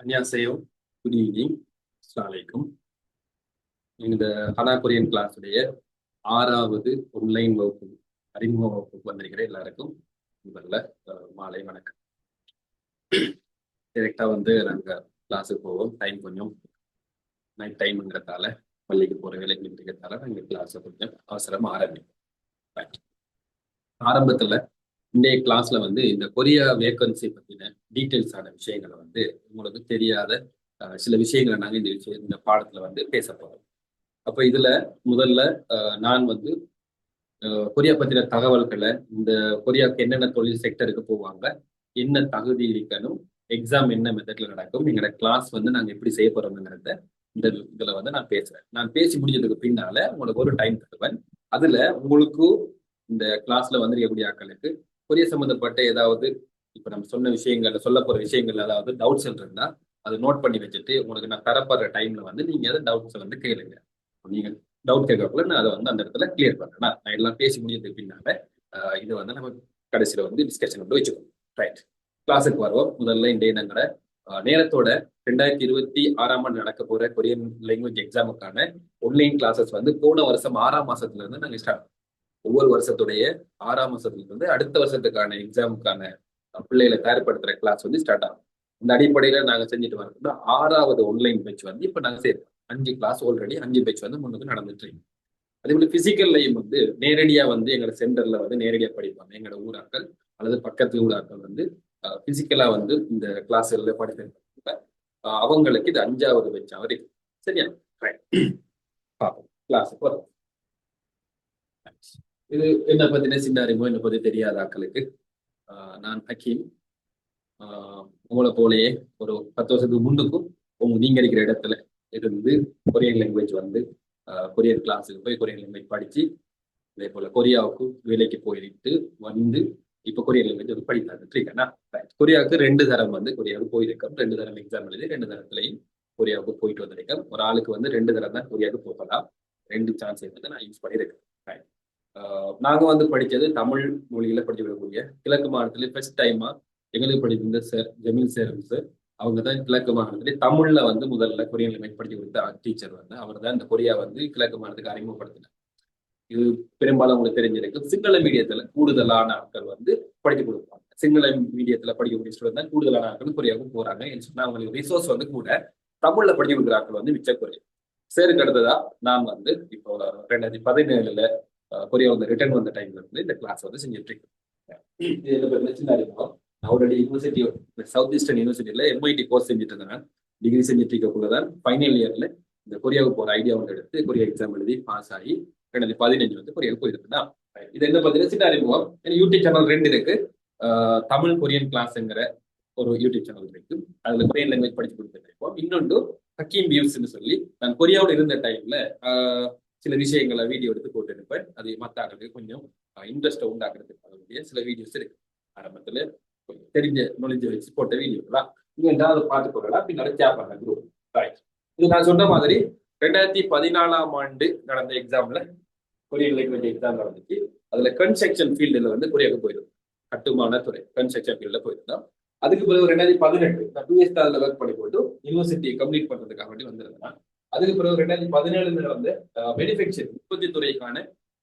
안녕하세요. Good evening. அஸ்ஸலாமு அலைக்கும். இந்த ஹனா கொரியன் கிளாஸுடைய 6வது ஆன்லைன் வகுப்பு அறிமுக வகுப்புக்கு வந்திருக்கிற எல்லாருக்கும் முதல்ல மாலை வணக்கம். டைரெக்டா வந்து நாங்க கிளாஸுக்கு போவோம். டைம் கொஞ்சம் நைட் டைம்ங்கிறதால பள்ளிக்கு போற வேலைக்கு இருக்கிறதால நாங்கள் கிளாஸை கொஞ்சம் அவசரம் ஆரம்பிப்போம். Right. ஆரம்பத்துல இன்றைய கிளாஸ்ல வந்து இந்த கொரியா வேக்கன்சி பத்தின டீட்டெயில்ஸான விஷயங்களை வந்து உங்களுக்கு தெரியாத சில விஷயங்களை நாங்கள் இந்த பாடத்துல வந்து பேச போறோம். அப்ப இதுல முதல்ல நான் வந்து கொரியா பத்தின தகவல்களை, இந்த கொரியாவுக்கு என்னென்ன தொழில் செக்டருக்கு போவாங்க, என்ன தகுதி இருக்கணும், எக்ஸாம் என்ன மெத்தட்ல நடக்கும், எங்களோட கிளாஸ் வந்து நாங்க எப்படி செய்ய போறோம்ங்கிறத இந்த இதுல வந்து நான் பேசுறேன். நான் பேசி முடிஞ்சதுக்கு பின்னால உங்களுக்கு ஒரு டைம் தருவேன். அதுல உங்களுக்கு இந்த கிளாஸ்ல வந்திருக்கக்கூடிய ஆட்களுக்கு கொரியா சம்பந்தப்பட்ட ஏதாவது இப்ப நம்ம சொன்ன விஷயங்கள்ல சொல்ல போற விஷயங்கள் ஏதாவது டவுட்ஸ் இருந்தா அதை நோட் பண்ணி வச்சுட்டு உங்களுக்கு நான் தரப்படுற டைம்ல வந்து நீங்க அதை டவுட்ஸ் வந்து கேளுங்க. நீங்க டவுட் கேட்கக்குள்ள நான் அதை வந்து அந்த இடத்துல கிளியர் பண்றேன். நான் எல்லாம் பேசி முடிஞ்சதுக்கு பின்னால இதை வந்து நம்ம கடைசியில வந்து டிஸ்கஷன் வந்து வச்சுக்கோங்க. ரைட், கிளாஸுக்கு வருவோம். முதல்ல இன்றைய நாங்களோட நேரத்தோட 2026 ஆண்டு நடக்க போற கொரியன் லாங்குவேஜ் எக்ஸாமுக்கான ஆன்லைன் கிளாஸஸ் வந்து போன வருஷம் 6ஆம் மாசத்துல இருந்து நாங்கள் ஸ்டார்ட். ஒவ்வொரு வருஷத்துடைய 6ஆம் மாசத்துல இருந்து அடுத்த வருஷத்துக்கான எக்ஸாமுக்கான பிள்ளைகளை தயார்படுத்துற கிளாஸ் வந்து ஸ்டார்ட் ஆகும். இந்த அடிப்படையில நாங்க செஞ்சுட்டு வரோம்னா 6வது ஆன்லைன் பேட்ச் வந்து இப்ப நாங்க சேர்ப்போம். 5 கிளாஸ் ஆல்ரெடி 5 பேட்ச் வந்து முன்னுக்கு நடந்துட்டு இருக்கு. அதே போல பிசிக்கல்லையும் வந்து நேரடியா வந்து எங்களோட சென்டர்ல வந்து நேரடியா படிப்பாங்க. எங்களோட ஊராக்கள் அல்லது பக்கத்து ஊராக்கள் வந்து பிசிக்கலா வந்து இந்த கிளாஸ்ல படித்திருப்பாங்க. அவங்களுக்கு இது 5வது பேட்சா இருக்கு. சரியா? பார்ப்போம் கிளாஸுக்கு வரும். இது என்ன பத்தின சின்ன அறிமுகம், என்ன பத்தி தெரியாத ஆட்களுக்கு நான் ஹக்கீம். உங்களை போலயே ஒரு 10 வருஷத்துக்கு முன்னுக்கும் நீங்க இருக்கிற இடத்துல இருந்து கொரியன் லாங்குவேஜ் வந்து கொரியன் கிளாஸுக்கு போய் கொரியன் லாங்குவேஜ் படிச்சு அதே போல கொரியாவுக்கு வேலைக்கு போயிட்டு வந்து இப்ப கொரியன் லாங்குவேஜ் வந்து படித்தாங்க. சரிங்களா? கொரியாவுக்கு 2 தரம் வந்து கொரியாவுக்கு போயிருக்கோம். 2 தரம் எக்ஸாம் எழுதி 2 தரத்துலையும் கொரியாவுக்கு போயிட்டு வந்திருக்கேன். ஒரு ஆளுக்கு வந்து 2 தரம் தான் கொரியாவுக்கு போகலாம். 2 சான்ஸ் வந்து நான் யூஸ் பண்ணியிருக்கேன். நாங்க வந்து படிச்சது தமிழ் மொழியில படிச்சு விடக்கூடிய கிழக்கு மாநிலத்திலே ஃபர்ஸ்ட் டைமா எங்களுக்கு படித்திருந்த சார் ஜமீல் சார் சார். அவங்க தான் கிழக்கு மாநிலத்திலே தமிழ்ல வந்து முதல்ல கொரியன் லாங்குவேஜ் படிச்சு கொடுத்த டீச்சர் வந்து அவர் தான் இந்த கொரியா வந்து கிழக்கு மாநிலத்துக்கு அறிமுகப்படுத்தினார். இது பெரும்பாலும் உங்களுக்கு தெரிஞ்சிருக்கு. சிங்கள மீடியத்துல கூடுதலான ஆட்கள் வந்து படித்து கொடுப்பாங்க. சிங்கள மீடியத்துல படிக்கக்கூடிய ஸ்டூடெண்ட் தான் கூடுதலான ஆட்கள் கொரியாவுக்கு போறாங்க. சொன்னா அவங்களுக்கு ரிசோர்ஸ் வந்து கூட தமிழ்ல படிச்சு கொடுக்குற ஆட்கள் வந்து மிச்ச குறையும். சேருக்கு அடுத்ததா நான் வந்து இப்போ 2017 கொரியா வந்து ரிட்டர்ன் வந்த டைம்ல இருந்து இந்த கிளாஸ் வந்து செஞ்சுட்டு இருக்கேன். ஆல்ரெடி யூனிவர்சிட்டி சவுத் ஈஸ்டர்ன் யூனிவர்சிட்டியில எம்ஐடி கோர்ஸ் செஞ்சுட்டு இருந்தேன். டிகிரி செஞ்சுட்டு இருக்கக்குள்ளதான் ஃபைனல் இயர்ல இந்த கொரியாவுக்கு போற ஐடியா வந்து எடுத்து கொரியா எக்ஸாம் எழுதி பாஸ் ஆகி 2015 வந்து கொரியாவுக்கு போயிருக்குதா. இது என்ன பார்த்தீங்கன்னா சின்ன அறிமுகம். யூடியூப் சேனல் 2 இருக்கு. தமிழ் கொரியன் கிளாஸ்ங்கிற ஒரு யூடியூப் சேனல் இருக்கு. அதுல கொரியன் லாங்குவேஜ் படிச்சு கொடுத்துட்டு இருக்கோம். இன்னொன்று ஹக்கீம் வியூஸ்ன்னு சொல்லி நான் கொரியாவோட இருந்த டைம்ல சில விஷயங்களை வீடியோ எடுத்து போட்டு இருப்பேன். அது மத்தாங்களுக்கு கொஞ்சம் இன்ட்ரெஸ்ட்டை உண்டாக்குறதுக்காக சில வீடியோஸ் இருக்கு. ஆரம்பத்துல தெரிஞ்ச நுழைஞ்சு வச்சு போட்ட வீடியோலாம் நீங்க ஏதாவது பார்த்து கொள்ளலாம். பின்னாடி சேப்பாங்க குரூப். இது நான் சொன்ன மாதிரி 2014 ஆண்டு நடந்த எக்ஸாம்ல கொரியன் லாங்குவேஜ் எக்ஸாம் நடந்துச்சு. அதுல கன்ஸ்ட்ரக்ஷன் ஃபீல்டுல வந்து கொரியாவுக்கு போயிருந்தோம். கட்டுமான துறை கன்ஸ்ட்ரக்ஷன் ஃபீல்ட்ல போயிருந்தோம். அதுக்கு பிறகு 2018 நான் 2 இயர்ஸ் அதுல ஒர்க் பண்ணி போட்டு யூனிவர்சிட்டியை கம்ப்ளீட் பண்றதுக்காக வேண்டி வந்திருந்தேன். அதுக்கு பிறகு 2017 வந்து மேனுஃபேக்சரிங் உற்பத்தி துறைக்கான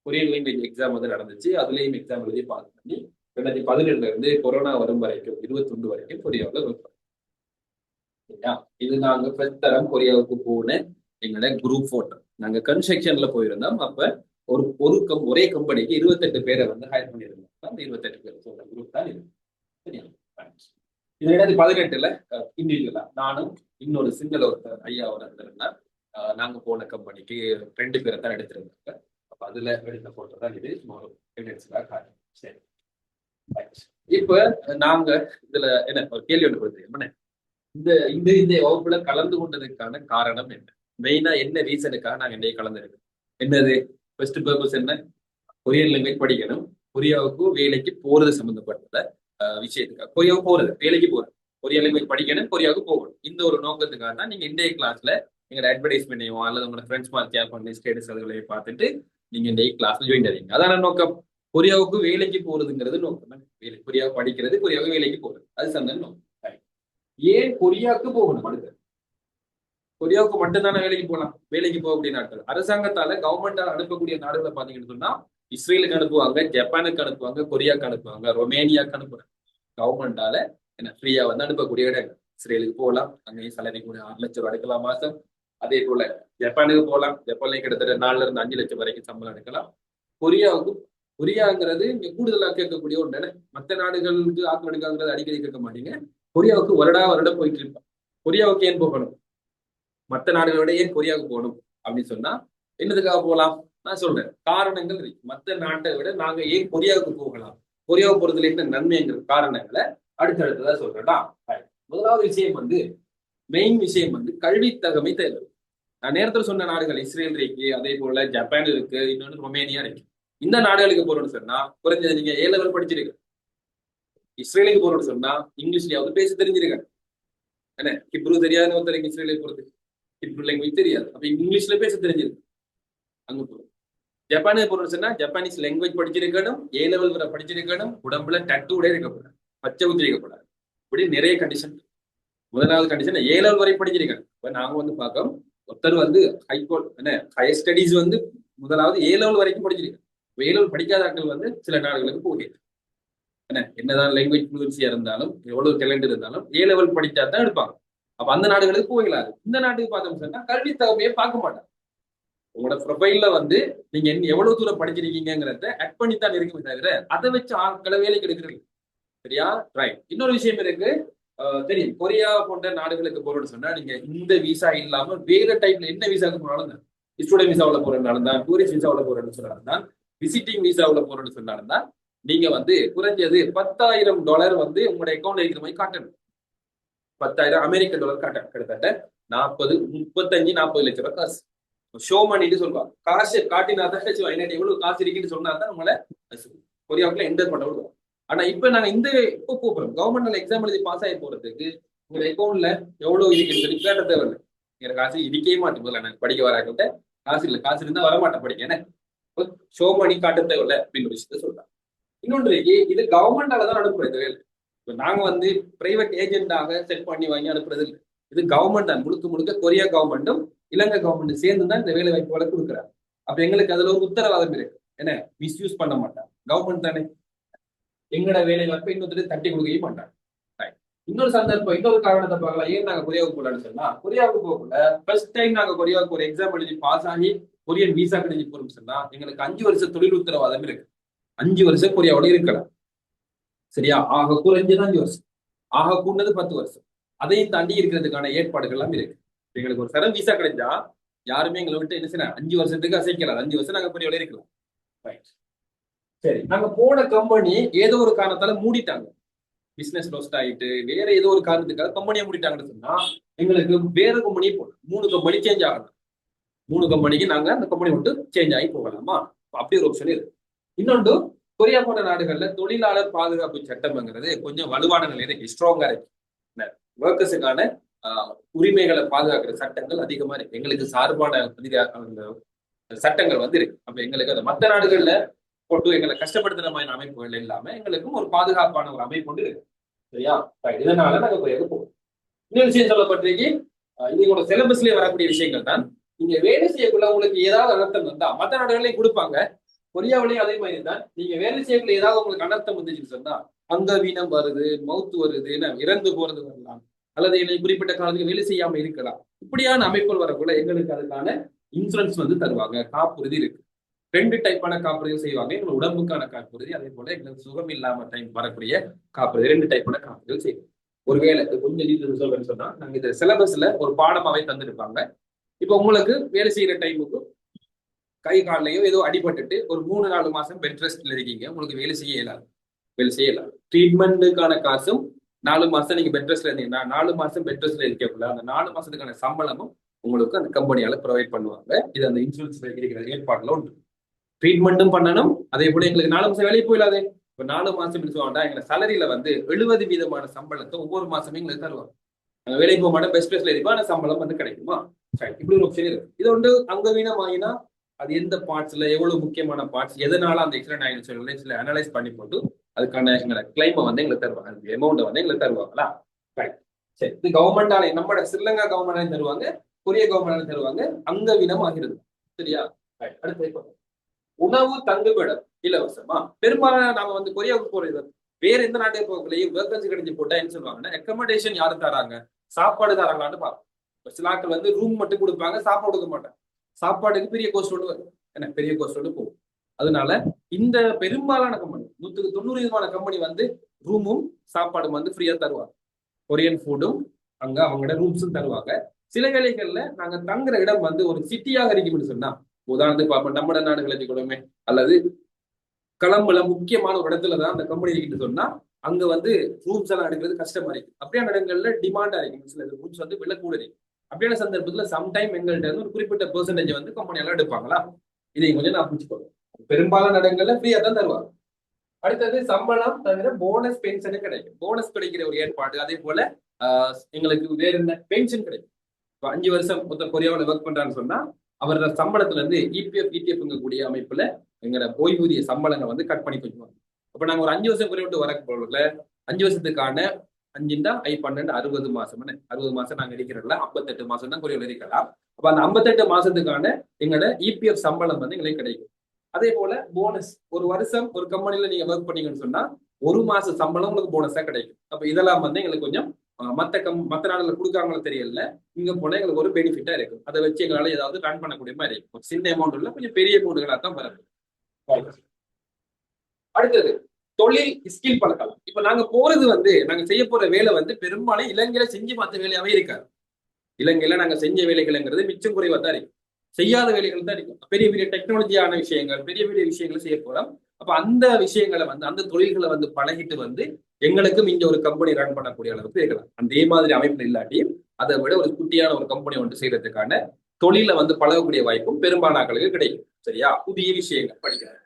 கொரியன் லாங்குவேஜ் எக்ஸாம் வந்து நடந்துச்சு. அதுலயும் எக்ஸாம் எழுதி பாஸ் பண்ணி 2017 இருந்து கொரோனா வரும் வரைக்கும் 21 வரைக்கும் கொரியாவில் ஒர்க் பண்ணோம். இது நாங்க ஃபர்ஸ்ட் தரம் கொரியாவுக்கு போன எங்களோட குரூப் போட்டோ. நாங்க கன்ஸ்ட்ரக்ஷன்ல போயிருந்தோம். அப்ப ஒரே கம்பெனிக்கு 28 பேரை வந்து ஹையர் பண்ணியிருந்தோம். அந்த 28 பேர் சொல்ற குரூப் தான் இது. சரியா? இது 2018 இண்டிவிஜுவலா நானும் இன்னொரு சிங்கிள் ஒருத்தர் ஐயாவோட இருந்தார். நாங்க போன கம்பெனிக்கு 2 பேரை தான் எடுத்திருந்தாங்க. அப்ப அதுல எடுத்த போட்டோ தான் இது. சரி, இப்ப நாங்க இதுல என்ன ஒரு கேள்வி ஒன்று கொடுத்துருக்கேன். இந்த இந்த இந்த வகுப்புல கலந்து கொண்டதுக்கான காரணம் என்ன, மெயினா என்ன ரீசனுக்காக நாங்க இன்றைய கலந்துருக்கோம்? என்னது ஃபர்ஸ்ட் பர்பஸ் என்ன? கொரியன் லாங்குவேஜ் படிக்கணும். கொரியாவுக்கு வேலைக்கு போறது சம்பந்தப்பட்ட விஷயத்துக்காக கொரியாவுக்கு போறது வேலைக்கு போறது கொரியன் லாங்குவேஜ் படிக்கணும், கொரியாவுக்கு போகணும். இந்த ஒரு நோக்கத்துக்காக தான் நீங்க இன்றைய கிளாஸ்ல எங்க அட்வர்டைஸ்மெண்ட்டையும் அல்லது உங்களோட ஃப்ரெண்ட்ஸ் மாதிரி கேர் பண்ணி ஸ்டேட்டஸ் அதுகளையும் பார்த்துட்டு நீங்க இன்றைய கிளாஸ்ல ஜாயின் ஆறீங்க. அதான நோக்கம். கொரியாவுக்கு வேலைக்கு போறதுங்கிறது நோக்கம். கொரியாவை படிக்கிறது, கொரியாவுக்கு வேலைக்கு போறது, அது சந்தன நோக்கம். ஏன் கொரியாவுக்கு போகணும்? அடுத்து கொரியாவுக்கு மட்டும்தானே வேலைக்கு போகலாம். வேலைக்கு போகக்கூடிய நாட்கள் அரசாங்கத்தால கவர்மெண்டால அனுப்பக்கூடிய நாடுகளை பாத்தீங்கன்னு சொன்னா இஸ்ரேலுக்கு அனுப்புவாங்க, ஜப்பானுக்கு அனுப்புவாங்க, கொரியாவுக்கு அனுப்புவாங்க, ரொமேனியாவுக்கு அனுப்புறாங்க. கவர்மெண்டால என்ன ஃப்ரீயா வந்து அனுப்பக்கூடிய இடங்கள். இஸ்ரேலுக்கு போகலாம், அங்கேயும் சேலரி கூட 6 லட்சம் எடுக்கலாம் மாசம். அதே போல ஜப்பானுக்கு போகலாம், ஜப்பான்லயும் கிட்டத்தட்ட 4 ல இருந்து 5 லட்சம் வரைக்கும் சம்பளம் எடுக்கலாம். கொரியாவுக்கு கொரியாங்கிறது இங்க கூடுதலா கேட்கக்கூடிய ஒன்று. மற்ற நாடுகளுக்கு ஆக்கம் எடுக்காங்கிறது அடிக்கடி கேட்க மாட்டீங்க. கொரியாவுக்கு வருடம் போயிட்டு இருப்பான். கொரியாவுக்கு ஏன் போகணும்? மற்ற நாடுகளோட ஏன் கொரியாவுக்கு போகணும் அப்படின்னு சொன்னா என்னதுக்காக போகலாம்? நான் சொல்றேன், காரணங்கள் இருக்கு. மற்ற நாட்டை விட நாங்க ஏன் கொரியாவுக்கு போகலாம், கொரியாவை பொறுத்தல என்ன நன்மைங்கிற காரணங்களை அடுத்தடுத்ததா சொல்றேன்டா. முதலாவது விஷயம் வந்து மெயின் விஷயம் வந்து கல்வி தகமை தேவை. நான் நேரத்தில் சொன்ன நாடுகள் இஸ்ரேல் இருக்கு, அதே போல ஜப்பான் இருக்கு, இன்னொன்று ரொமேனியா இருக்கு. இந்த நாடுகளுக்கு போறோம்னு சொன்னா குறைஞ்சது நீங்க A level படிச்சிருக்க. இஸ்ரேலுக்கு போறோம்னு சொன்னா இங்கிலீஷ்லயாவது பேச தெரிஞ்சிருக்க. என்ன ஹிப்ரு தெரியாதுன்னு ஒருத்தருக்கு இஸ்ரேலுக்கு போறது, ஹிப்ரு லாங்குவேஜ் தெரியாது, அப்ப இங்கிலீஷ்ல பேச தெரிஞ்சிருக்கு. அங்க போறோம். ஜப்பானுக்கு போறோம்னு சொன்னா ஜப்பானீஸ் லாங்குவேஜ் படிச்சிருக்கணும், A level வரை படிச்சிருக்கணும், உடம்புல டட்டு உடைய இருக்கக்கூடாது, பச்சை ஊத்தி இருக்கக்கூடாது. இப்படி நிறைய கண்டிஷன். முதலாவது கண்டிஷன் A level வரை படிச்சிருக்கணும். இப்ப நாங்க வந்து பார்க்கோம், ஒருத்தர் வந்து ஹைகோர்ட் என்ன ஹையர் ஸ்டடீஸ் வந்து முதலாவது A level வரைக்கும் படிச்சிருக்கேன். A level படிக்காத ஆட்கள் வந்து சில நாடுகளுக்கு போகிறது. என்னதான் லாங்குவேஜ் ஃப்ளூயன்சியா இருந்தாலும், எவ்வளவு டேலண்ட் இருந்தாலும் A level படிச்சா தான் எடுப்பாங்க. அப்ப அந்த நாடுகளுக்கு போகலாது. இந்த நாட்டுக்கு பார்த்தோம்னு சொன்னா கல்வி தகமையை பார்க்க மாட்டாங்க. உங்களோட ப்ரொஃபைல்ல வந்து நீங்க எவ்வளவு தூரம் படிச்சிருக்கீங்கிறத ஆட் பண்ணி தான் இருக்குமே தவிர அதை வச்சு ஆட்களை வேலைக்கு எடுக்கிறீங்க. சரியா? ரைட். இன்னொரு விஷயம் இருக்கு. தெரியும், கொரியா போன்ற நாடுகளுக்கு போறோம்னு சொன்னா நீங்க இந்த விசா இல்லாம வேற டைப்ல என்ன விசாவுக்கு போனாலும் தான், ஸ்டூடெண்ட் விசாவில் போறதுனால தான், டூரிஸ்ட் விசாவில் போறேன்னு சொன்னாலும் தான், விசிட்டிங் விசாவில் போறேன்னு சொன்னாலும் தான் நீங்க வந்து குறைஞ்சது $10,000 வந்து உங்களோட அக்கௌண்ட்ல இருக்கிற மாதிரி காட்டணும். $10,000 காட்டணும். கிட்டத்தட்ட 35-40 லட்சம் ரூபாய் காசு. ஷோ மணிட்டு சொல்லுவாங்க. காசு காட்டினா தான் என்ன எவ்வளவு காசு இருக்குன்னு சொன்னா தான் உங்களை கொரியாவுக்குள்ள என்டர் பண்ண விடுவோம். ஆனா இப்ப நாங்க இப்போ கூப்பிடுறோம், கவர்மெண்ட்ல எக்ஸாம் எழுதி பாஸ் ஆகி போறதுக்கு உங்க அக்கௌண்ட்ல எவ்வளவு இருக்குன்னு சொல்லி கேட்ட தேவையில்லை. எனக்கு காசு இருக்கவே மாட்டேங்குது, எனக்கு படிக்க வராக்கிட்ட காசு இல்லை, காசு இருந்தா வரமாட்டேன் படிக்க, என்ன ஷோ மணி காட்ட தேவையில்லை அப்படின்னு விஷயத்த சொல்றாங்க. இன்னொன்று இது கவர்மெண்டால தான் அனுப்புறது வேலை. இப்ப நாங்க வந்து பிரைவேட் ஏஜென்டாக செட் பண்ணி வாங்கி அனுப்புறது இல்லை. இது கவர்மெண்ட் தான், முழுக்க முழுக்க கொரியா கவர்மெண்ட்டும் இலங்கை கவர்மெண்ட் சேர்ந்து தான் இந்த வேலை வாய்ப்புகளை கொடுக்குறாங்க. அப்ப எங்களுக்கு அதுல ஒரு உத்தரவாதம் இருக்கு. என்ன மிஸ்யூஸ் பண்ண மாட்டாங்க, கவர்மெண்ட் தானே. எங்களோட வேலை வாய்ப்பை இன்னொருத்தர் தட்டி கொடுக்கவே மாட்டாங்க. இன்னொரு சந்தர்ப்பம், இன்னொரு காரணத்தை பார்க்கலாம். ஏன் நாங்க கொரியாவுக்கு போகலான்னு சொன்னா, கொரியாவுக்கு போகல ஃபர்ஸ்ட் டைம் நாங்க கொரியாவுக்கு ஒரு எக்ஸாம் எழுதி பாஸ் ஆகி கொரியன் விசா கிடைச்சி போறோம்னு சொன்னா எங்களுக்கு 5 வருஷம் தொழில் உத்தரவாதம் இருக்கு. 5 வருஷம் கொரியாவோட இருக்கலாம். சரியா? ஆக குறைஞ்சது 5 வருஷம், ஆக கூடது 10 வருஷம். அதையும் தாண்டி இருக்கிறதுக்கான ஏற்பாடுகள் எல்லாம் இருக்கு. எங்களுக்கு ஒரு சரம் விசா கிடைச்சா யாருமே எங்களை விட்டு என்ன செய்யலாம், 5 வருஷத்துக்கு அசைக்கலாம். 5 வருஷம் நாங்க கொரியாவோட இருக்கலாம். சரி, நாங்க போன கம்பெனி ஏதோ ஒரு காரணத்தால மூடிட்டாங்க, பிசினஸ் லாஸ்ட் ஆயிட்டு வேற ஏதோ ஒரு காரணத்துக்காக கம்பெனியை மூடிட்டாங்கன்னு சொன்னா எங்களுக்கு வேற கம்பெனி போகணும். 3 கம்பெனி சேஞ்ச் ஆகணும். 3 கம்பெனிக்கு நாங்க அந்த கம்பெனி மட்டும் சேஞ்ச் ஆகி போகலாமா? அப்படி ஒரு ஆப்ஷன் இருக்கு. இன்னொன்று, கொரியா போன்ற நாடுகள்ல தொழிலாளர் பாதுகாப்பு சட்டம்ங்கிறது கொஞ்சம் வலுவான நிலையில ஸ்ட்ராங்கா இருக்கு. ஒர்க்கர்ஸுக்கான உரிமைகளை பாதுகாக்கிற சட்டங்கள் அதிகமா இருக்கு. எங்களுக்கு சார்பான சட்டங்கள் வந்து இருக்கு. அப்ப எங்களுக்கு அந்த மற்ற நாடுகள்ல போட்டு எங்களை கஷ்டப்படுத்துற மாதிரி அமைப்புகள் இல்லாம எங்களுக்கும் ஒரு பாதுகாப்பான ஒரு அமைப்பு கொண்டு இருக்கு. சரியா? இதனால நாங்க கொரியாவுக்கு போவோம். இன்னொரு விஷயம் சொல்லப்பட்டிருக்கு, இது சிலபஸ்லயே வரக்கூடிய விஷயங்கள் தான். நீங்க வேலை செய்யக்குள்ள உங்களுக்கு ஏதாவது அனர்த்தம் வந்தா மற்ற நாடுகளையும் கொடுப்பாங்க, கொரியாவிலேயும் அதே மாதிரி தான். நீங்க வேலை செய்யக்குள்ள ஏதாவது உங்களுக்கு அனர்த்தம் வந்துச்சுன்னு சொன்னா அங்கவீனம் வருது, மவுத்து வருது, இறந்து போறது வரலாம், அல்லது என்னை குறிப்பிட்ட காலத்துக்கு வேலை செய்யாம இருக்கலாம். இப்படியான அமைப்புகள் வரக்குள்ள எங்களுக்கு அதுக்கான இன்சூரன்ஸ் வந்து தருவாங்க, காப்புறுதி இருக்கு. 2 டைப்பான காப்புறுதி செய்வாங்க. எங்களுக்கு உடம்புக்கான காப்புறுதி, அதே போல எங்களுக்கு சுகம் இல்லாம டைம் வரக்கூடிய காப்புறுதி. 2 டைப்பான காப்புறுதி செய்வோம். ஒருவேளை கொஞ்சம் டீட்டெயில் சொல்றேன்னு சொன்னா நாங்க இந்த சிலபஸ்ல ஒரு பாடமாவே தந்துருப்பாங்க. இப்ப உங்களுக்கு வேலை செய்யற டைமுக்கு கை காலையோ ஏதோ அடிபட்டுட்டு ஒரு 3-4 மாசம் பெட் ரெஸ்ட்ல இருக்கீங்க, உங்களுக்கு வேலை செய்ய இயலாது. ட்ரீட்மெண்ட்டுக்கான காசும் 4 மாசம் நீங்க பெட் ரெஸ்ட்ல இருந்தீங்கன்னா 4 மாசம் பெட் ரெஸ்ட்ல இருக்கக்குள்ள அந்த 4 மாசத்துக்கான சம்பளமும் உங்களுக்கு அந்த கம்பெனியால ப்ரொவைட் பண்ணுவாங்க. இது அந்த இன்சூரன்ஸ் இருக்கிற ஏற்பாடுல உண்டு. ட்ரீட்மெண்ட்டும் பண்ணணும், அதே போல எங்களுக்கு 4 மாசம் வேலைக்கு போயிடாது. இப்ப 4 மாசம் சொல்லுவாண்டா எங்க சேலரியில வந்து 70% சம்பளத்தை ஒவ்வொரு மாசமே எங்களுக்கு தருவாங்க. நாங்க வேலைக்கு போக மாட்டோம், பெஸ்ட் பிளேஸ்ல இருப்போம், ஆனா சம்பளம் வந்து கிடைக்குமா? இப்படி ஒரு ஆப்ஷன் இருக்கு. இது வந்து அங்கவீனம் ஆகினா அது எந்த பார்ட்ஸ்ல எவ்வளவு முக்கியமான பார்ட்ஸ், எதனால அந்த எக்ஸிடென்ட் ஆயிடுச்சு சொல்லி அனலைஸ் பண்ணி போட்டு அதுக்கான எங்களை கிளைமை வந்து எங்களுக்கு தருவாங்க, அந்த அமௌண்ட்டை வந்து எங்களுக்கு தருவாங்களா? சரி, இது கவர்மெண்டால நம்ம ஸ்ரீலங்கா கவர்மெண்ட் தருவாங்க, கொரிய கவர்மெண்ட் தருவாங்க, அங்க வினம் ஆகிறது. சரியா? அடுத்து உணவு தங்குமிடம் இலவசமா. பெரும்பாலான நாம வந்து கொரியாவுக்கு போறது வேற எந்த நாட்டுக்கு போகலையும் வேகன்சி கிடைச்சி போட்டா என்ன சொல்லுவாங்கன்னா அக்கமடேஷன் யாரு தராங்க, சாப்பாடு தராங்களான்னு பார்ப்போம். சில ஆட்கள் வந்து ரூம் மட்டும் கொடுப்பாங்க, சாப்பாடு கொடுக்க மாட்டாங்க. சாப்பாடுக்கு பெரிய கோஸ்ட் ஒன்று வரும், என்ன பெரிய கோஸ்ட் ஒன்று போகும். அதனால இந்த பெரும்பாலான கம்பெனி 90% கம்பெனி வந்து ரூமும் சாப்பாடும் வந்து ஃப்ரீயா தருவாங்க. கொரியன் ஃபுட்டும் அங்க அவங்களோட ரூம்ஸும் தருவாங்க. சில வேலைகள்ல நாங்க தங்குற இடம் வந்து ஒரு சிட்டியாக இருக்கும்னு சொன்னா, உதாரணத்துக்கு பார்ப்போம் நம்ம நாடுகளை கொடுமே, அல்லது களம்புல முக்கியமான ஒரு இடத்துலதான் அந்த கம்பெனி இருக்குன்னு சொன்னா அங்க வந்து ரூம்ஸ் எல்லாம் எடுக்கிறது கஷ்டமா இருக்கு. அப்படியான இடங்கள்ல டிமாண்டா இருக்கும், சில ரூம்ஸ் வந்து விலை கூட இருக்கு. அப்படியான சந்தர்ப்பத்துல சம்டைம் எங்கள்கிட்ட இருந்து ஒரு குறிப்பிட்ட பெர்சன்டேஜ் வந்து கம்பெனி எல்லாம் எடுப்பாங்களா, இதை கொஞ்சம் நான் புரிச்சுக்கோங்க. பெரும்பாலான இடங்கள்ல ஃப்ரீயா தான் தருவாங்க. அடுத்தது சம்பளம் தவிர போனஸ் பென்ஷனும் கிடைக்கும். போனஸ் கிடைக்கிற ஒரு ஏற்பாடு. அதே போல எங்களுக்கு வேற என்ன பென்ஷன் கிடைக்கும். இப்போ 5 வருஷம் மொத்த கொரியாவில் ஒர்க் பண்றான்னு சொன்னா அவரோட சம்பளத்துல இருந்து இபிஎஃப் இடிஎஃப் கூடிய அமைப்புல எங்களோட ஓய்வூதிய சம்பளங்களை வந்து கட் பண்ணி வச்சுக்குவாங்க. அப்ப நாங்க ஒரு 5 வருஷம் குறைய விட்டு வர போறதுல 5 வருஷத்துக்கான 5 ஐ 12 60 மாசம், 60 மாசம் நாங்க இருக்கிறதுல 58 மாசம் தான் குறைவில் இருக்கலாம். அப்ப அந்த 58 மாசத்துக்கான எங்களோட இபிஎஃப் சம்பளம் வந்து எங்களுக்கு கிடைக்கும். அதே போல போனஸ், ஒரு வருஷம் ஒரு கம்பெனில நீங்க ஒர்க் பண்ணீங்கன்னு சொன்னா 1 மாச சம்பளம் உங்களுக்கு போனஸா கிடைக்கும். அப்ப இதெல்லாம் வந்து எங்களுக்கு கொஞ்சம் மத்த நாடுல கொடுக்காங்களோ தெரியல, இங்க போனா எங்களுக்கு ஒரு பெனிஃபிட்டா இருக்கும். அதை வச்சு எங்களால ஏதாவது ரன் பண்ணக்கூடிய மாதிரி இருக்கும். சின்ன அமௌண்ட் இல்ல, கொஞ்சம் பெரிய அமௌண்ட்களா தான் வரும். அடுத்தது தொழில் ஸ்கில் பழக்கலாம். இப்ப நாங்க போறது வந்து நாங்க செய்ய போற வேலை வந்து பெரும்பாலும் இலங்கையில செஞ்சு பார்த்த வேலையாவே இருக்காது. இலங்கையில நாங்க செஞ்ச வேலைகள்ங்கிறது மிச்சம் குறைவா தான் இருக்கும், செய்யாத வேலைகள் தான் இருக்கும். பெரிய பெரிய டெக்னாலஜியான விஷயங்கள், பெரிய பெரிய விஷயங்களை செய்ய போறோம். அப்ப அந்த விஷயங்களை வந்து அந்த தொழில்களை வந்து பழகிட்டு வந்து எங்களுக்கும் இங்க ஒரு கம்பெனி ரன் பண்ணக்கூடிய அளவுக்கு இருக்கலாம். அதே மாதிரி அமைப்பு இல்லாட்டியும் அதை விட ஒரு குட்டியான ஒரு கம்பெனி ஒன்று செய்யறதுக்கான தொழில வந்து பழகக்கூடிய வாய்ப்பும் பெரும்பாலாக்களுக்கு கிடைக்கும். சரியா? புதிய விஷயங்கள் படிக்கிறாங்க.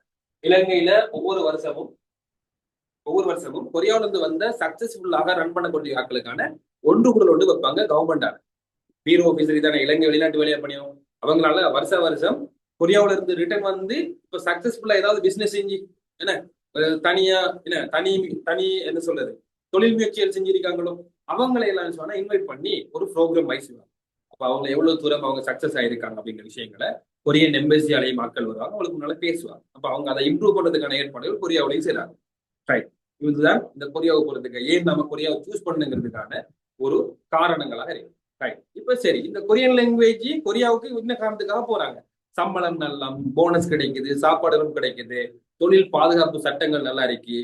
இலங்கையில ஒவ்வொரு வருஷமும் கொரியாவில இருந்து வந்த சக்சஸ்ஃபுல்லாக ரன் பண்ணக்கூடிய ஆட்களுக்கான ஒன்று கூட ஒன்று வைப்பாங்க கவர்மெண்டான. பீரோ ஆபீசர் தானே இலங்கை வெளிநாட்டு வேலையா பண்ணியும் அவங்களால வருஷம் கொரியாவில இருந்து ரிட்டர்ன் வந்து இப்ப சக்சஸ்ஃபுல்லா ஏதாவது பிசினஸ் செஞ்சு என்ன தனியா என்ன தனி தனி என்ன சொல்றது தொழில் முயற்சிகள் செஞ்சிருக்காங்களோ அவங்களை எல்லாம் சொன்னா இன்வைட் பண்ணி ஒரு ப்ரோக்ராம் வைசுவாங்க. அப்ப அவங்க எவ்வளவு தூரம் அவங்க சக்சஸ் ஆயிருக்காங்க அப்படிங்கிற விஷயங்களை கொரியன் எம்பசி அலைய மக்கள் வருவாங்க, அவங்களுக்கு முன்னால பேசுவாங்க. அப்ப அவங்க அதை இம்ப்ரூவ் பண்றதுக்கான ஏற்பாடுகள் கொரியாவிலையும் செய்யறாங்க. ரைட், இதுதான் இந்த கொரியாவை போறதுக்கு ஏன் நம்ம கொரியாவை சூஸ் பண்ணுங்கிறதுக்கான ஒரு காரணங்களாக இருக்கு. ரைட், இப்ப சரி, இந்த கொரியன் லாங்குவேஜ் கொரியாவுக்கு என்ன காரணத்துக்காக போறாங்க? சம்பளம் நல்லா, போனஸ் கிடைக்குது, சாப்பாடுகளும் கிடைக்குது, தொழில் பாதுகாப்பு சட்டங்கள் நல்லா இருக்கு,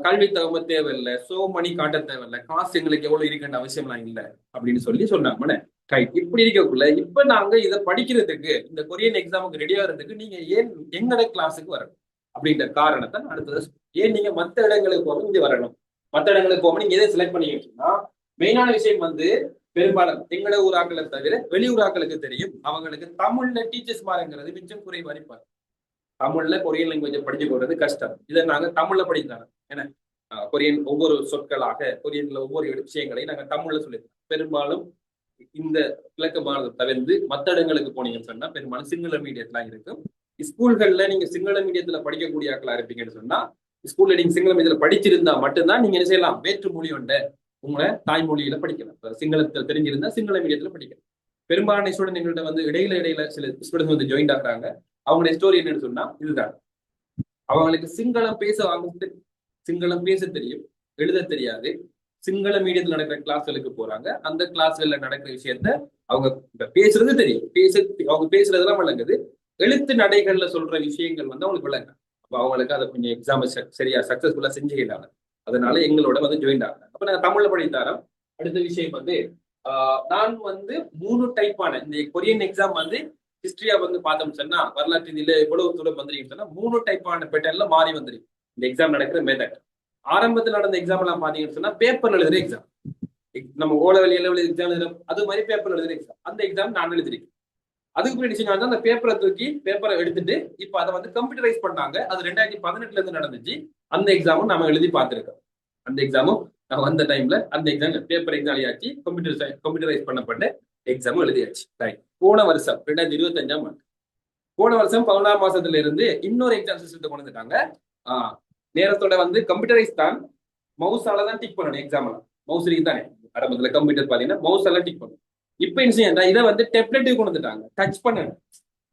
கல்வி தகவ தேவையில்லை, சோ மணி காட்ட தேவையில்லை, காசு எங்களுக்கு எவ்வளவு இருக்குன்ற அவசியம்லாம் இல்லை அப்படின்னு சொன்னாங்க. ரைட், இப்படி இருக்கக்குள்ள இப்ப நாங்க இதை படிக்கிறதுக்கு இந்த கொரியன் எக்ஸாமுக்கு ரெடி ஆகிறதுக்கு நீங்க ஏன் எங்கட கிளாஸுக்கு வரணும் அப்படின்ற காரணத்தை அடுத்தது. ஏன் நீங்க மற்ற இடங்களுக்கு போக இங்க வரணும்? மற்ற இடங்களுக்கு போக நீங்க எதை செலக்ட் பண்ணிக்கிட்டீங்கன்னா மெயினான விஷயம் வந்து பெரும்பாலும் எங்களோட ஊராக்களை தவிர வெளியூராக்களுக்கு தெரியும், அவங்களுக்கு தமிழ்ல டீச்சர்ஸ் மாறுங்கிறது மிச்சம் குறைவா இருப்பாங்க. தமிழ்ல கொரியன் லாங்குவேஜ் படிச்சு போடுறது கஷ்டம். இதை நாங்க தமிழ்ல படித்தாங்க. ஏன்னா கொரியன் ஒவ்வொரு சொற்களாக கொரியன்ல ஒவ்வொரு விஷயங்களையும் நாங்க தமிழ்ல சொல்லியிருக்கோம். பெரும்பாலும் இந்த கிழக்கு மாநிலத்தை தவிர்த்து மற்ற இடங்களுக்கு போனீங்கன்னு சொன்னா பெரும்பாலும் சிங்கள மீடியத்லாம் இருக்கும். ஸ்கூல்கள்ல நீங்க சிங்கள மீடியத்துல படிக்கக்கூடிய ஆக்களா இருப்பீங்கன்னு சொன்னா ஸ்கூல்ல நீங்க சிங்கள மீடியத்துல படிச்சிருந்தா மட்டும்தான் நீங்க என்ன செய்யலாம், வேற்று மொழி ஒன்றை உங்களை தாய்மொழியில படிக்கலாம். சிங்களத்துல தெரிஞ்சிருந்தா சிங்கள மீடியத்துல படிக்கலாம். பெரும்பாலான ஸ்டூடெண்ட் எங்கள்கிட்ட வந்து இடையில சில ஸ்டூடெண்ட் வந்து ஜாயின் ஆகுறாங்க. அவங்களுடைய ஸ்டோரி என்னன்னு சொன்னா இதுதான், அவங்களுக்கு சிங்களம் பேச தெரியும், எழுத தெரியாது. சிங்கள மீடியத்தில் நடக்கிற கிளாஸ்களுக்கு போறாங்க. அந்த கிளாஸ்கள்ல நடக்கிற விஷயத்த அவங்க பேசுறது தெரியும், அவங்க பேசுறதெல்லாம் விளங்குது. எழுத்து நடைகள்ல சொல்ற விஷயங்கள் வந்து அவங்களுக்கு விளங்க. அப்ப அவங்களுக்கு அதை கொஞ்சம் எக்ஸாம் சரியா சக்சஸ்ஃபுல்லா செஞ்சுக்கிட்டாங்க. அதனால எங்களோட வந்து ஜாயின் ஆகுறாங்க. அப்ப நான் தமிழ்ல படித்தாரோம். அடுத்த விஷயம் வந்து நான் வந்து 3 டைப்பான இந்த கொரியன் எக்ஸாம் வந்து ஹிஸ்டரியா வந்து பார்த்தோம்னு சொன்னா வரலாற்று இதுல எவ்வளவு தூரம் வந்துருக்கீங்கன்னு சொன்னா 3 டைப்பான பேட்டர்ன்ல மாறி வந்துருக்கு இந்த எக்ஸாம் நடக்கிற மெத்தட். ஆரம்பத்தில் நடந்த எக்ஸாம் எல்லாம் பாத்தீங்கன்னு சொன்னா பேப்பர்ல எழுதுற எக்ஸாம், நம்ம ஓலவெளி எக்ஸாம் எழுதுறோம் அது மாதிரி பேப்பர்ல எழுதுற எக்ஸாம். அந்த எக்ஸாம் நான் எழுதிருக்கேன். அதுக்கு பின்னாடி அந்த பேப்பரை எடுத்துட்டு இப்ப அதை வந்து கம்ப்யூட்டரைஸ் பண்ணாங்க. அது 2018 இருந்து நடந்துச்சு. அந்த எக்ஸாமும் நம்ம எழுதி பார்த்திருக்கோம். அந்த எக்ஸாமும் வந்த டைம்ல அந்த எக்ஸாம் பேப்பர் எக்ஸாம் எழுதியாச்சு, கம்ப்யூட்டரைஸ் பண்ணப்பட்ட எக்ஸாமும் எழுதியாச்சு. போன வருஷம் 2025ஆம் ஆண்டு, போன வருஷம் 11ஆம் மாசத்துல இருந்து இன்னொரு எக்ஸாம் சிஸ்டத்தை கொண்டு வந்துட்டாங்க. நேரத்தோட வந்து கம்ப்யூட்டரைஸ் தான், மவுஸால தான் டிக் பண்ணணும் எக்ஸாம்ல. மவுஸ் தானே, ஆரம்பத்துல கம்ப்யூட்டர் பாத்தீங்கன்னா மவுஸ் எல்லாம் டிக் பண்ணும். இப்ப என்ன செய்ய இதை வந்து டெப்லெட்டுக்கு கொண்டு வந்துட்டாங்க. டச் பண்ண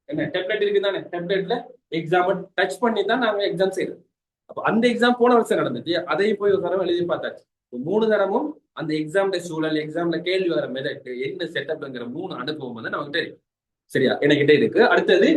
என்ன டெப்லெட் இருக்கு தானே, டெப்லெட்ல எக்ஸாம் டச் பண்ணி தான் நாங்க எக்ஸாம் செய்யறோம். அப்ப அந்த எக்ஸாம் போன வருஷம் நடந்துச்சு, அதையும் போய் ஒரு தடவை எழுதி பார்த்தாச்சு. 3 தடமும் அந்த எக்ஸாம்ல சூழல், எக்ஸாம்ல கேள்வி வர மெதட் என்ன செட்டப்ங்கிற 3 அனுபவம் வந்து நமக்கிட்ட இருக்கு. சரியா, என்கிட்ட இருக்கு. அடுத்தது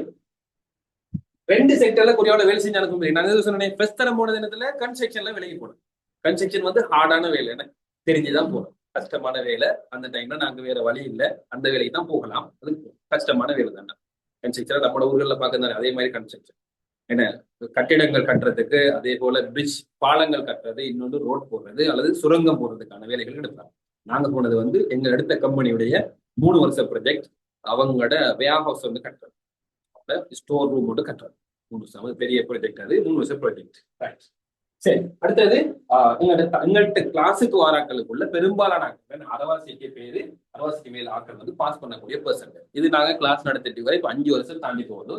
2 செக்டர்ல கொரியாவில் வேலை செஞ்சு அனுப்ப முடியும். நான் எது சொன்னேன், ஃபர்ஸ்ட் தரம் போன தினத்துல கன்ஸ்ட்ரக்ஷன்ல விலகி போனேன். கன்ஸ்ட்ரக்ஷன் வந்து ஹார்டான வேலை, என்ன தெரிஞ்சுதான் போறோம். கஷ்டமான வேலை. அந்த டைம்ல நாங்க வேற வழி இல்லை, அந்த வேலைக்கு தான் போகலாம். அது கஷ்டமான வேலை தானே. கன்ஸ்ட்ரக்ஷன் நம்மளோட ஊர்களில் பார்க்கறது அதே மாதிரி கன்ஸ்ட்ரக்ஷன் என்ன, கட்டிடங்கள் கட்டுறதுக்கு, அதே போல பிரிட்ஜ் பாலங்கள் கட்டுறது, இன்னொன்று ரோட் போடுறது அல்லது சுரங்கம் போடுறதுக்கான வேலைகள் எடுப்பாங்க. நாங்க போனது வந்து எங்க எடுத்த கம்பெனியுடைய 3 வருஷ ப்ராஜெக்ட். அவங்களோட வேர் ஹவுஸ் வந்து கட்டுறது, ஸ்டோர் ரூம் மட்டும் கட்டுறது. 3 வருஷம் பெரிய ப்ராஜெக்ட், அது 3 வருஷ ப்ராஜெக்ட். சரி, அடுத்தது எங்கள்கிட்ட கிளாஸுக்கு வாராக்களுக்குள்ள பெரும்பாலான ஆட்கள் அரவாசிக்கு பேரு, அரவாசிக்கு மேல ஆட்கள் வந்து பாஸ் பண்ணக்கூடிய பர்சன்ட். இது நாங்க கிளாஸ் நடத்திட்டு வரை இப்ப 5 வருஷம் தாண்டி போகுது.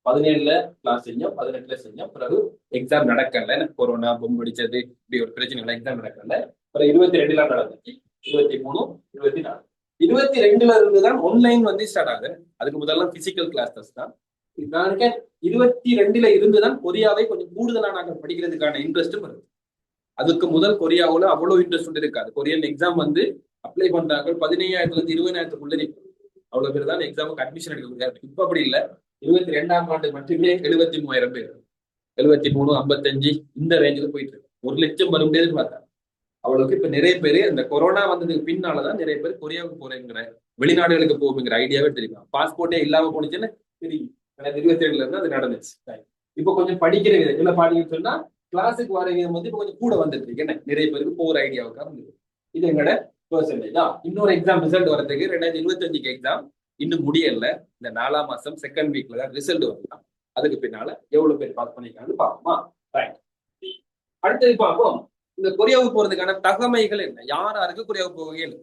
17ல கிளாஸ் செஞ்சோம், 18ல செஞ்சோம். பிறகு எக்ஸாம் நடக்கல, கொரோனா பொம்பு அடிச்சது, இப்படி ஒரு பிரச்சனை, எக்ஸாம் நடக்கல. பிறகு 22ல நடந்துச்சு, 23, 24, 22ல இருந்துதான் ஆன்லைன் வந்து ஸ்டார்ட் ஆகுது. அதுக்கு முதல்ல பிசிக்கல் கிளாஸஸ் தான். நான் 22ல இருந்துதான் கொரியாவை கொஞ்சம் கூடுதலா நாங்கள் படிக்கிறதுக்கான இன்ட்ரெஸ்டும் வருது. அதுக்கு முதல் கொரியாவில் அவ்வளவு இன்ட்ரெஸ்ட் இருக்காது. கொரியன் எக்ஸாம் வந்து அப்ளை பண்றாங்க 15,000ல இருந்து 20,000க்குள்ள நிற்கும். அவ்வளவு பேர் தான் எக்ஸாமுக்கு அட்மிஷன் எடுக்க. இப்ப அப்படி இல்லை. 22ஆம் ஆண்டு மட்டுமே 73,000 பேர், 73, 55 இந்த ரேஞ்சில் போயிட்டு இருக்கு. 1,00,000 வர முடியாதுன்னு பார்த்தா அவ்வளவுக்கு. இப்ப நிறைய பேர் இந்த கொரோனா வந்ததுக்கு பின்னாலதான் நிறைய பேர் கொரியாவுக்கு போறேங்கிற, வெளிநாடுகளுக்கு போகுங்கிற ஐடியாவே தெரியும். பாஸ்போர்ட்டே இல்லாம போனுச்சுன்னு தெரியும். 22ல இருந்து அது நடந்துச்சு. இப்ப கொஞ்சம் படிக்கிற விதம் இல்ல பாத்தீங்கன்னு சொன்னா கிளாஸுக்கு வர விதம் வந்து இப்ப கொஞ்சம் கூட வந்துருக்கு. என்ன நிறைய பேருக்கு போற ஐடியாவுக்காக இருந்தது. இது எங்களோட பெர்சன்டேஜ். இன்னொரு எக்ஸாம் ரிசல்ட் வரதுக்கு 2025க்கு எக்ஸாம் இன்னும் முடியல. இந்த 4ஆம் மாசம் செகண்ட் வீக்ல தான் ரிசல்ட் வரலாம். அதுக்கு பின்னால எவ்வளவு பேர் பாஸ் பண்ணிருக்காங்கன்னு பார்ப்போமா. ரைட், அடுத்தது பார்ப்போம். இந்த கொரியாவுக்கு போறதுக்கான தகமைகள் என்ன, யாராருக்கு கொரியாவுக்கு போகையில்,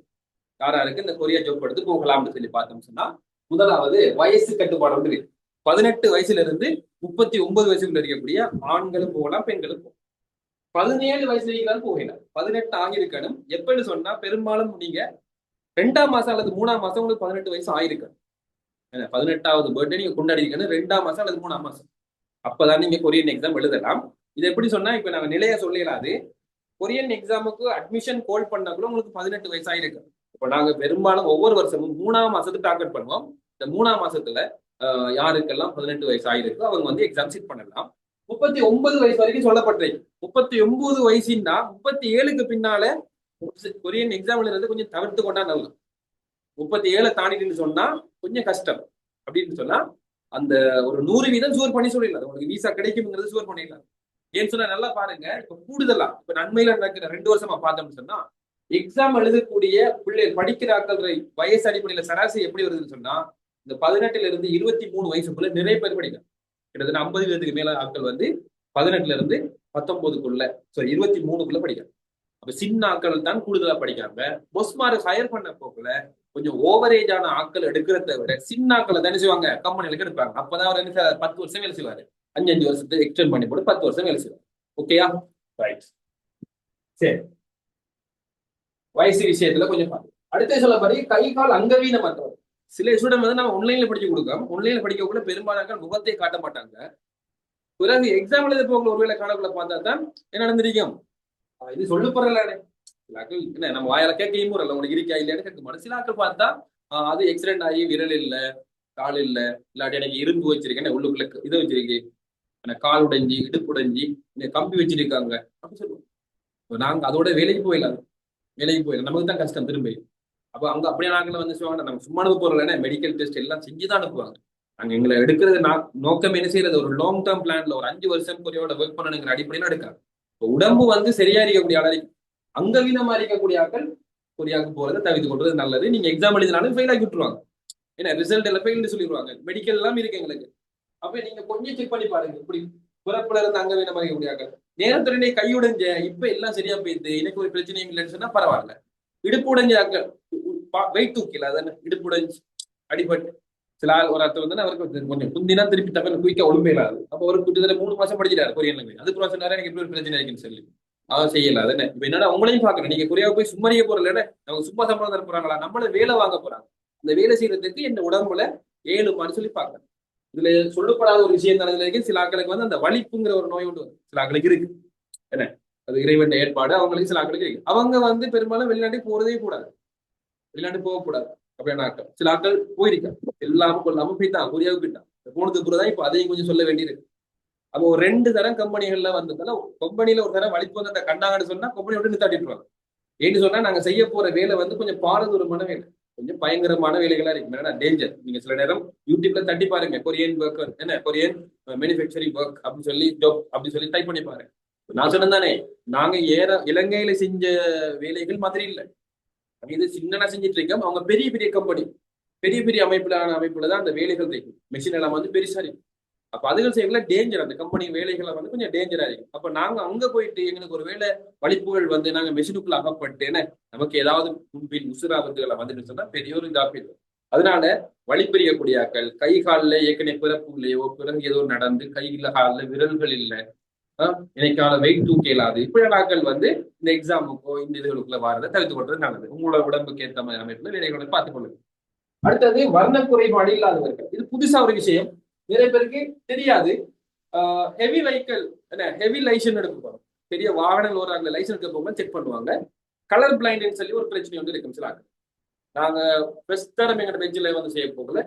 யாராருக்கு இந்த கொரியா ஜாப் எடுத்து போகலாம்னு சொல்லி பார்த்தோம்னு சொன்னா, முதலாவது வயசு கட்டுப்பாடு வந்து 18 வயசுல இருந்து 39 வயசுக்குள்ள இருக்கக்கூடிய ஆண்களும் போகலாம், பெண்களும் போகலாம். 17 வயசுல இருக்கிறாலும் போகலாம். 18 ஆகியிருக்கணும். எப்பன்னு சொன்னா பெரும்பாலும் நீங்க 2ஆம் மாசம் அல்லது 3ஆம் மாசம் உங்களுக்கு 18 வயசு ஆயிருக்கணும். 18வது பர்த்டே நீங்க கொண்டாடி இருக்கணும் 2ஆம் மாசம் அல்லது 3ஆம் மாசம். அப்பதான் நீங்க கொரியன் எக்ஸாம் எழுதலாம். இது எப்படி சொன்னா, இப்ப நாங்க நிலையா சொல்லலாது, கொரியன் எக்ஸாமுக்கு அட்மிஷன் கோல் பண்ணா கூட உங்களுக்கு 18 வயசு ஆயிருக்கு. இப்ப நாங்க பெரும்பாலும் ஒவ்வொரு வருஷமும் 3ஆம் மாசத்துக்கு டார்கெட் பண்ணுவோம். இந்த 3ஆம் மாசத்துல யாருக்கெல்லாம் 18 வயசு ஆயிருக்கு அவங்க வந்து எக்ஸாம் சீட் பண்ணலாம். 39 வயசு வரைக்கும் சொல்லப்பட்டிருக்கு. 39 வயசுன்னா 37க்கு பின்னால கொரியன் எக்ஸாம்ல இருந்து கொஞ்சம் தவிர்த்து கொண்டா நல்லது. 37 தாண்டிட்டு சொன்னா கொஞ்சம் கஷ்டம். அப்படின்னு சொன்னா அந்த ஒரு 100% சுவர் பண்ணி சொல்லிடலாம், உங்களுக்கு விசா கிடைக்கும்ங்கிறது சுவர் பண்ணிடலாம். ஏன்னு சொன்னா நல்லா பாருங்க, இப்ப கூடுதலா இப்ப நன்மையில நடக்கிற 2 வருஷமா பார்த்தோம்னு சொன்னா, எக்ஸாம் எழுதக்கூடிய பிள்ளைகள் படிக்கிறாக்கள் வயசு அடிப்படையில சராசரி எப்படி வருதுன்னு சொன்னா, இந்த 18ல இருந்து 23 வயசுக்குள்ள நிறைய பேர் படிக்கிறாங்க. கிட்டத்தட்ட 50 மேல ஆட்கள் வந்து 18ல இருந்து 19க்குள்ள 23க்குள்ள படிக்கிறாங்க. அப்ப சின்ன ஆட்கள் தான் கூடுதலா படிக்காம பொஸ்மாரு ஹயர் பண்ண போக்குல கொஞ்சம் ஓவரேஜான ஆட்கள் எடுக்கிறத விட சின்ன ஆட்களை தானே செய்வாங்க, கம்பெனிகளுக்கு எடுப்பாங்க. அப்பதான் அவர் என்ன 10 வருஷம் வேலை செய்வாரு. 5 வருஷத்துக்கு எக்ஸ்டெண்ட் பண்ணி போட்டு 10 வருஷம் வேலை செய்வார். ஓகேயா, ரைட். சரி, வயசு விஷயத்துல கொஞ்சம் பாருங்க. அடுத்த சொல்லப்படி கை கால் அங்கவீனமற்றவர். சில ஸ்டூடெண்ட் வந்து நம்ம ஆன்லைன்ல படிச்சு கொடுக்கோம். ஆன்லைன்ல படிக்க கூட பெரும்பாலான முகத்தை காட்ட மாட்டாங்க. பிறகு எக்ஸாம் எழுத போகல ஒருவேளை காணக்குள்ள பார்த்தா தான் என்ன நடந்திருக்கும், இது சொல்லு போறல என்ன நம்ம வாயால கேட்கவும் இல்லை, உங்களுக்கு இருக்கா இல்லையான்னு கேட்க மாட்டோம். சில ஆட்கள் பார்த்தா அது எக்ஸிடென்ட் ஆகி விரல் இல்ல, கால் இல்ல, இல்லாட்டி எனக்கு இரும்பு வச்சிருக்கேன், உள்ளுக்குள்ள இதை வச்சிருக்கேன், எனக்கு கால் உடைஞ்சி, இடுப்பு உடைஞ்சி, கம்பி வச்சிருக்காங்க அப்படின்னு சொல்லுவோம். நாங்க அதோட வேலைக்கு போயிடலாம், நமக்கு தான் கஷ்டம் திரும்ப. அப்போ அங்க அப்படியே நாங்கள் வந்து சொல்லுவாங்க, நம்ம சும்மா அனுப்ப போறோம்ல, மெடிக்கல் டெஸ்ட் எல்லாம் செஞ்சுதான் அனுப்புவாங்க. நாங்க எங்களை எடுக்கிறது நோக்கம் என்ன செய்யறது, ஒரு லாங் டேர்ம் பிளான்ல ஒரு 5 வருஷம் கொரியாவோட ஒர்க் பண்ணணுங்கிற அடிப்படையில எடுக்காங்க. உடம்பு வந்து சரியா இருக்கக்கூடிய ஆளை, அங்கவீனமா இருக்கக்கூடிய ஆட்கள் கொரியாவுக்கு போறதை தவிர்த்து கொள்வது நல்லது. நீங்க எக்ஸாம் எழுதினாலும் ஃபெயில் ஆகி விட்டுருவாங்க. ஏன்னா ரிசல்ட் எல்லாம் ஃபெயில்னு சொல்லிடுவாங்க. மெடிக்கல் எல்லாம் இருக்கு எங்களுக்கு. அப்ப நீங்க கொஞ்சம் செக் பண்ணி பாருங்க. இப்படி பிறப்புல இருந்து அங்கவீனமா இருக்கக்கூடிய ஆட்கள் நேரத்துடனே கையுடைஞ்ச இப்ப எல்லாம் சரியா போயிடுது, எனக்கு ஒரு பிரச்சனையும் இல்லைன்னு சொன்னா பரவாயில்ல. இடுப்பு உடைஞ்ச ஆட்கள் வெயிட் தூக்கல, அதான இடுப்பு உடைஞ்சு அடிபட்டு சில ஆள் ஒரு அர்த்தம் வந்து அவருக்கு கொஞ்சம் குந்தினா திருப்பி தப்ப குயிக்கா ஒழும்பே இல்லாது. அப்போ ஒரு கிட்டத்தட்ட 3 மாசம் படிச்சிட்டாரு கொரியன் லாங்குவேஜ். அதுக்கு சொன்னாரு எனக்கு எப்படி ஒரு பிரச்சனை இருக்குன்னு சொல்லி. செய்யல அது என்ன இப்ப என்னன்னா உங்களையும் பாக்குறேன். நீங்க கொரியாவுக்கு போய் சும்மா இருக்க போறல, அவங்க சும்மா சம்பளம் தர போறாங்களா, நம்மள வேலை வாங்க போறாங்க. அந்த வேலை செய்யறதுக்கு என்ன உடம்புல ஏழுமான்னு சொல்லி பாக்குறேன். இதுல சொல்லப்படாத ஒரு விஷயம் தானே இதுல இருக்கு. சில ஆட்களுக்கு வந்து அந்த வலிப்புங்கிற ஒரு நோய் உண்டு, சில ஆட்களுக்கு இருக்கு. என்ன அது இறைவன் ஏற்பாடு. அவங்களுக்கு சில ஆட்களுக்கு இருக்கு. அவங்க வந்து பெரும்பாலும் வெளிநாட்டுக்கு போறதே கூடாது, வெளிநாட்டு போகக்கூடாது அப்படியான ஆட்கள். சில ஆட்கள் போயிருக்காங்க, எல்லாமே கொள்ளாம போயிட்டான், கொரியாவுக்கு போயிட்டான். போனதுக்கு பிறகுதான் இப்ப அதையும் கொஞ்சம் சொல்ல வேண்டியிருக்கு. அப்போ ஒரு 2 தரம் கம்பெனிகள்ல வந்ததால கம்பெனில ஒரு தரம் வலிப்பு வந்து அந்த கண்டாங்கன்னு சொன்னா கம்பெனி விட்டு நிறுத்தாட்டிட்டுருவாங்க. ஏன்னு சொன்னா நாங்க செய்ய போற வேலை வந்து கொஞ்சம் பாரதூரமான வேலை, கொஞ்சம் பயங்கரமான வேலைகளா இருக்கு. என்னன்னா டேஞ்சர். நீங்க சில நேரம் யூடியூப்ல தட்டி பாருங்க, கொரியன் ஒர்க்கர் என்ன கொரியன் மேனுஃபேக்சரிங் ஒர்க் அப்படின்னு சொல்லி ஜாப் அப்படி சொல்லி டைப் பண்ணி பாருங்க. நான் சொன்னேன் தானே, நாங்க இலங்கையில செஞ்ச வேலைகள் மாதிரி இல்லை. இது சின்னனா செஞ்சுட்டு இருக்கோம். அவங்க பெரிய பெரிய கம்பெனி, பெரிய பெரிய அமைப்புல தான் அந்த வேலைகள் இருக்கும். மெஷின் எல்லாம் வந்து பெருசா இருக்கு. அப்ப அதுகள் செய்யல டேஞ்சர். அந்த கம்பெனி வேலைகளை வந்து கொஞ்சம் டேஞ்சரா இருக்கு. அப்ப நாங்க அங்க போயிட்டு எங்களுக்கு ஒரு வேலை வலிப்புகள் வந்து நாங்க மெஷினுக்குள்ள அகப்பட்டேன்னு நமக்கு ஏதாவது முன்பின் உசுராபத்துகளை வந்துட்டு சொன்னா பெரிய ஒரு இதாப்பி இருக்கும். அதனால வழிப்பெறியக்கூடிய ஆக்கள், கை காலில் ஏற்கனவே பிறப்புலையோ பிறகு ஏதோ நடந்து கையில காலில் விரல்கள் இல்லை, எனக்கான வெயிட் தூக்க இயலாது, இப்படியான ஆட்கள் வந்து இந்த எக்ஸாமுக்கோ இந்த இதுகளுக்குள்ள வாரதை தவிர்த்து கொள்றது நல்லது. உங்களோட உடம்புக்கு ஏற்ற மாதிரி அமைப்புல வேலைகளை பார்த்துக் கொள்ளுங்க. அடுத்தது வர்ண குறைபாடு இல்லாதவர்கள். இது புதுசா ஒரு விஷயம், நிறைய பேருக்கு தெரியாது. ஹெவி வெஹிக்கல் என்ன ஹெவி லைசன்ஸ் எடுக்க போறோம், பெரிய வாகனங்கள் ஓராங்க லைசன்ஸ் எடுக்க போகும்போது செக் பண்ணுவாங்க. கலர் பிளைண்ட்னு சொல்லி ஒரு பிரச்சனை வந்து இருக்கும் சில ஆட்கள். நாங்க ஃபர்ஸ்ட் தரம் எங்க பெஞ்சில் வந்து செய்ய போகல,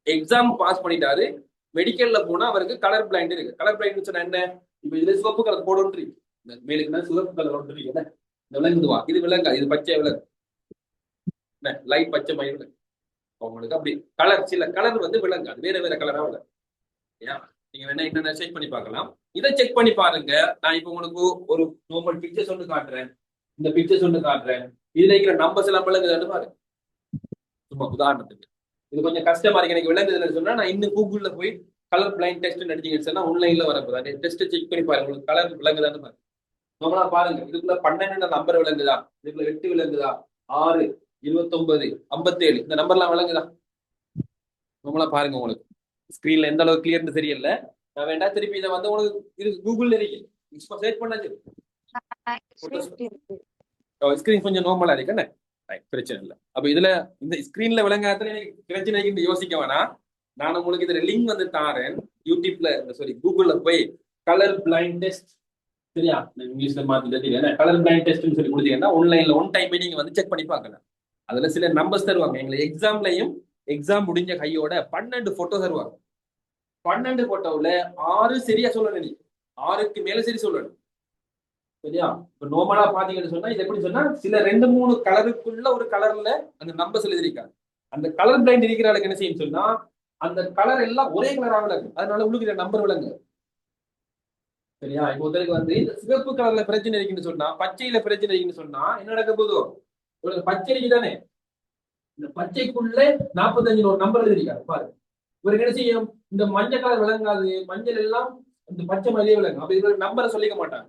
எக்ஸாம் பாஸ் பண்ணிட்டாரு, மெடிக்கல்ல போனா அவருக்கு கலர் பிளைண்ட் இருக்கு. கலர் பிளைண்ட் சொன்னா என்ன, இப்ப இதுல சிவப்பு கலர் போட ஒன்று, மேலுக்குன்னா சிவப்பு கலர் ஒன்று இருக்கு, என்ன இந்த விலங்குதுவா, இது விலங்கா, இது பச்சை விலங்கு, என்ன லைட் பச்சை மயில் அவங்களுக்கு அப்படி கலர். சில கலர் வந்து விலங்கு, அது வேற வேற கலரா விலங்கு. நீங்க வேணா என்ன செக் பண்ணி பார்க்கலாம். இதை செக் பண்ணி பாருங்க. நான் இப்ப உங்களுக்கு ஒரு நார்மல் பிக்சர்ஸ் ஒன்று காட்டுறேன், இந்த பிக்சர்ஸ் ஒன்று காட்டுறேன். இதுல இருக்கிற நம்பர்ஸ் எல்லாம் விளங்குதான்னு பாருங்க. சும்மா உதாரணத்துக்கு இது கொஞ்சம் கஷ்டமா இருக்கு எனக்கு விளங்குதுன்னு சொன்னா, நான் இன்னும் கூகுள்ல போய் கலர் பிளைண்ட் டெஸ்ட் அடிச்சீங்கன்னு சொன்னா ஆன்லைன்ல வரப்போதா டெஸ்ட் செக் பண்ணி பாருங்க, உங்களுக்கு கலர் விளங்குதான்னு பாருங்க. நம்மளா பாருங்க, இதுக்குள்ள 12 நம்பர் விளங்குதா, இதுக்குள்ள 8 விளங்குதா, 6, 29, 57 இந்த நம்பர்லாம் விளங்குதா? நம்மளா பாருங்க. உங்களுக்கு ஸ்கிரீன்ல எந்த அளவுக்கு கிளியர்னு தெரியல. நான் வேண்டாம் திருப்பி இதை வந்து உங்களுக்கு இது கூகுள்ல இருக்கு, சர்ச் பண்ணாச்சு. ஸ்கிரீன் கொஞ்சம் நார்மலா இருக்கு என்ன, பிரச்சனை இல்லை. அப்ப இதுல இந்த ஸ்கிரீன்ல விளங்காத எனக்கு பிரச்சனை யோசிக்க வேணாம். நான் உங்களுக்கு இதுல லிங்க் வந்து தாரேன். யூடியூப்ல சாரி கூகுள்ல போய் கலர் பிளைண்ட் டெஸ்ட், சரியா இங்கிலீஷ்ல மாத்திட்டு கலர் பிளைண்ட் டெஸ்ட் சொல்லி கொடுத்தீங்கன்னா ஆன்லைன்ல ஒன் டைம் நீங்க வந்து செக் பண்ணி பார்க்கலாம். அதுல சில நம்பர்ஸ் தருவாங்க. எங்களுக்கு எக்ஸாம்லயும் எக்ஸாம் முடிஞ்ச கையோட 12 போட்டோ தருவாங்க. 12 போட்டோவில் 6 சரியா சொல்லணும், நீ 6க்கு மேல சரி சொல்லணும், சரியா? இப்ப நார்மலா பாத்தீங்கன்னு சொன்னா இது எப்படி சொன்னா, சில 2-3 கலருக்குள்ள ஒரு கலர்ல அந்த நம்பர்ஸ் எழுதிருக்காங்க. அந்த கலர் பிளைண்ட் இருக்கிற ஆளுக்கு என்ன செய்யும் சொன்னா, அந்த கலர் எல்லாம் ஒரே கலரா விளங்கு, அதனால உங்களுக்கு நம்பர் விளங்கு, சரியா? இப்போ ஒருத்தருக்கு வந்து இந்த சிவப்பு கலர்ல பிரச்சனை இருக்குன்னு சொன்னா, பச்சையில பிரச்சனை இருக்குன்னு சொன்னா என்ன நடக்க போதோ, ஒரு பச்சை தானே, இந்த பச்சைக்குள்ள 45 ஒரு நம்பர் எழுதிருக்காரு பாரு. இவருக்கு என்ன செய்யும், இந்த மஞ்சள் கலர் விளங்காது, மஞ்சள் எல்லாம் இந்த பச்சை மாதிரியே விளங்கும். அப்ப இவருக்கு நம்பரை சொல்லிக்க மாட்டாங்க.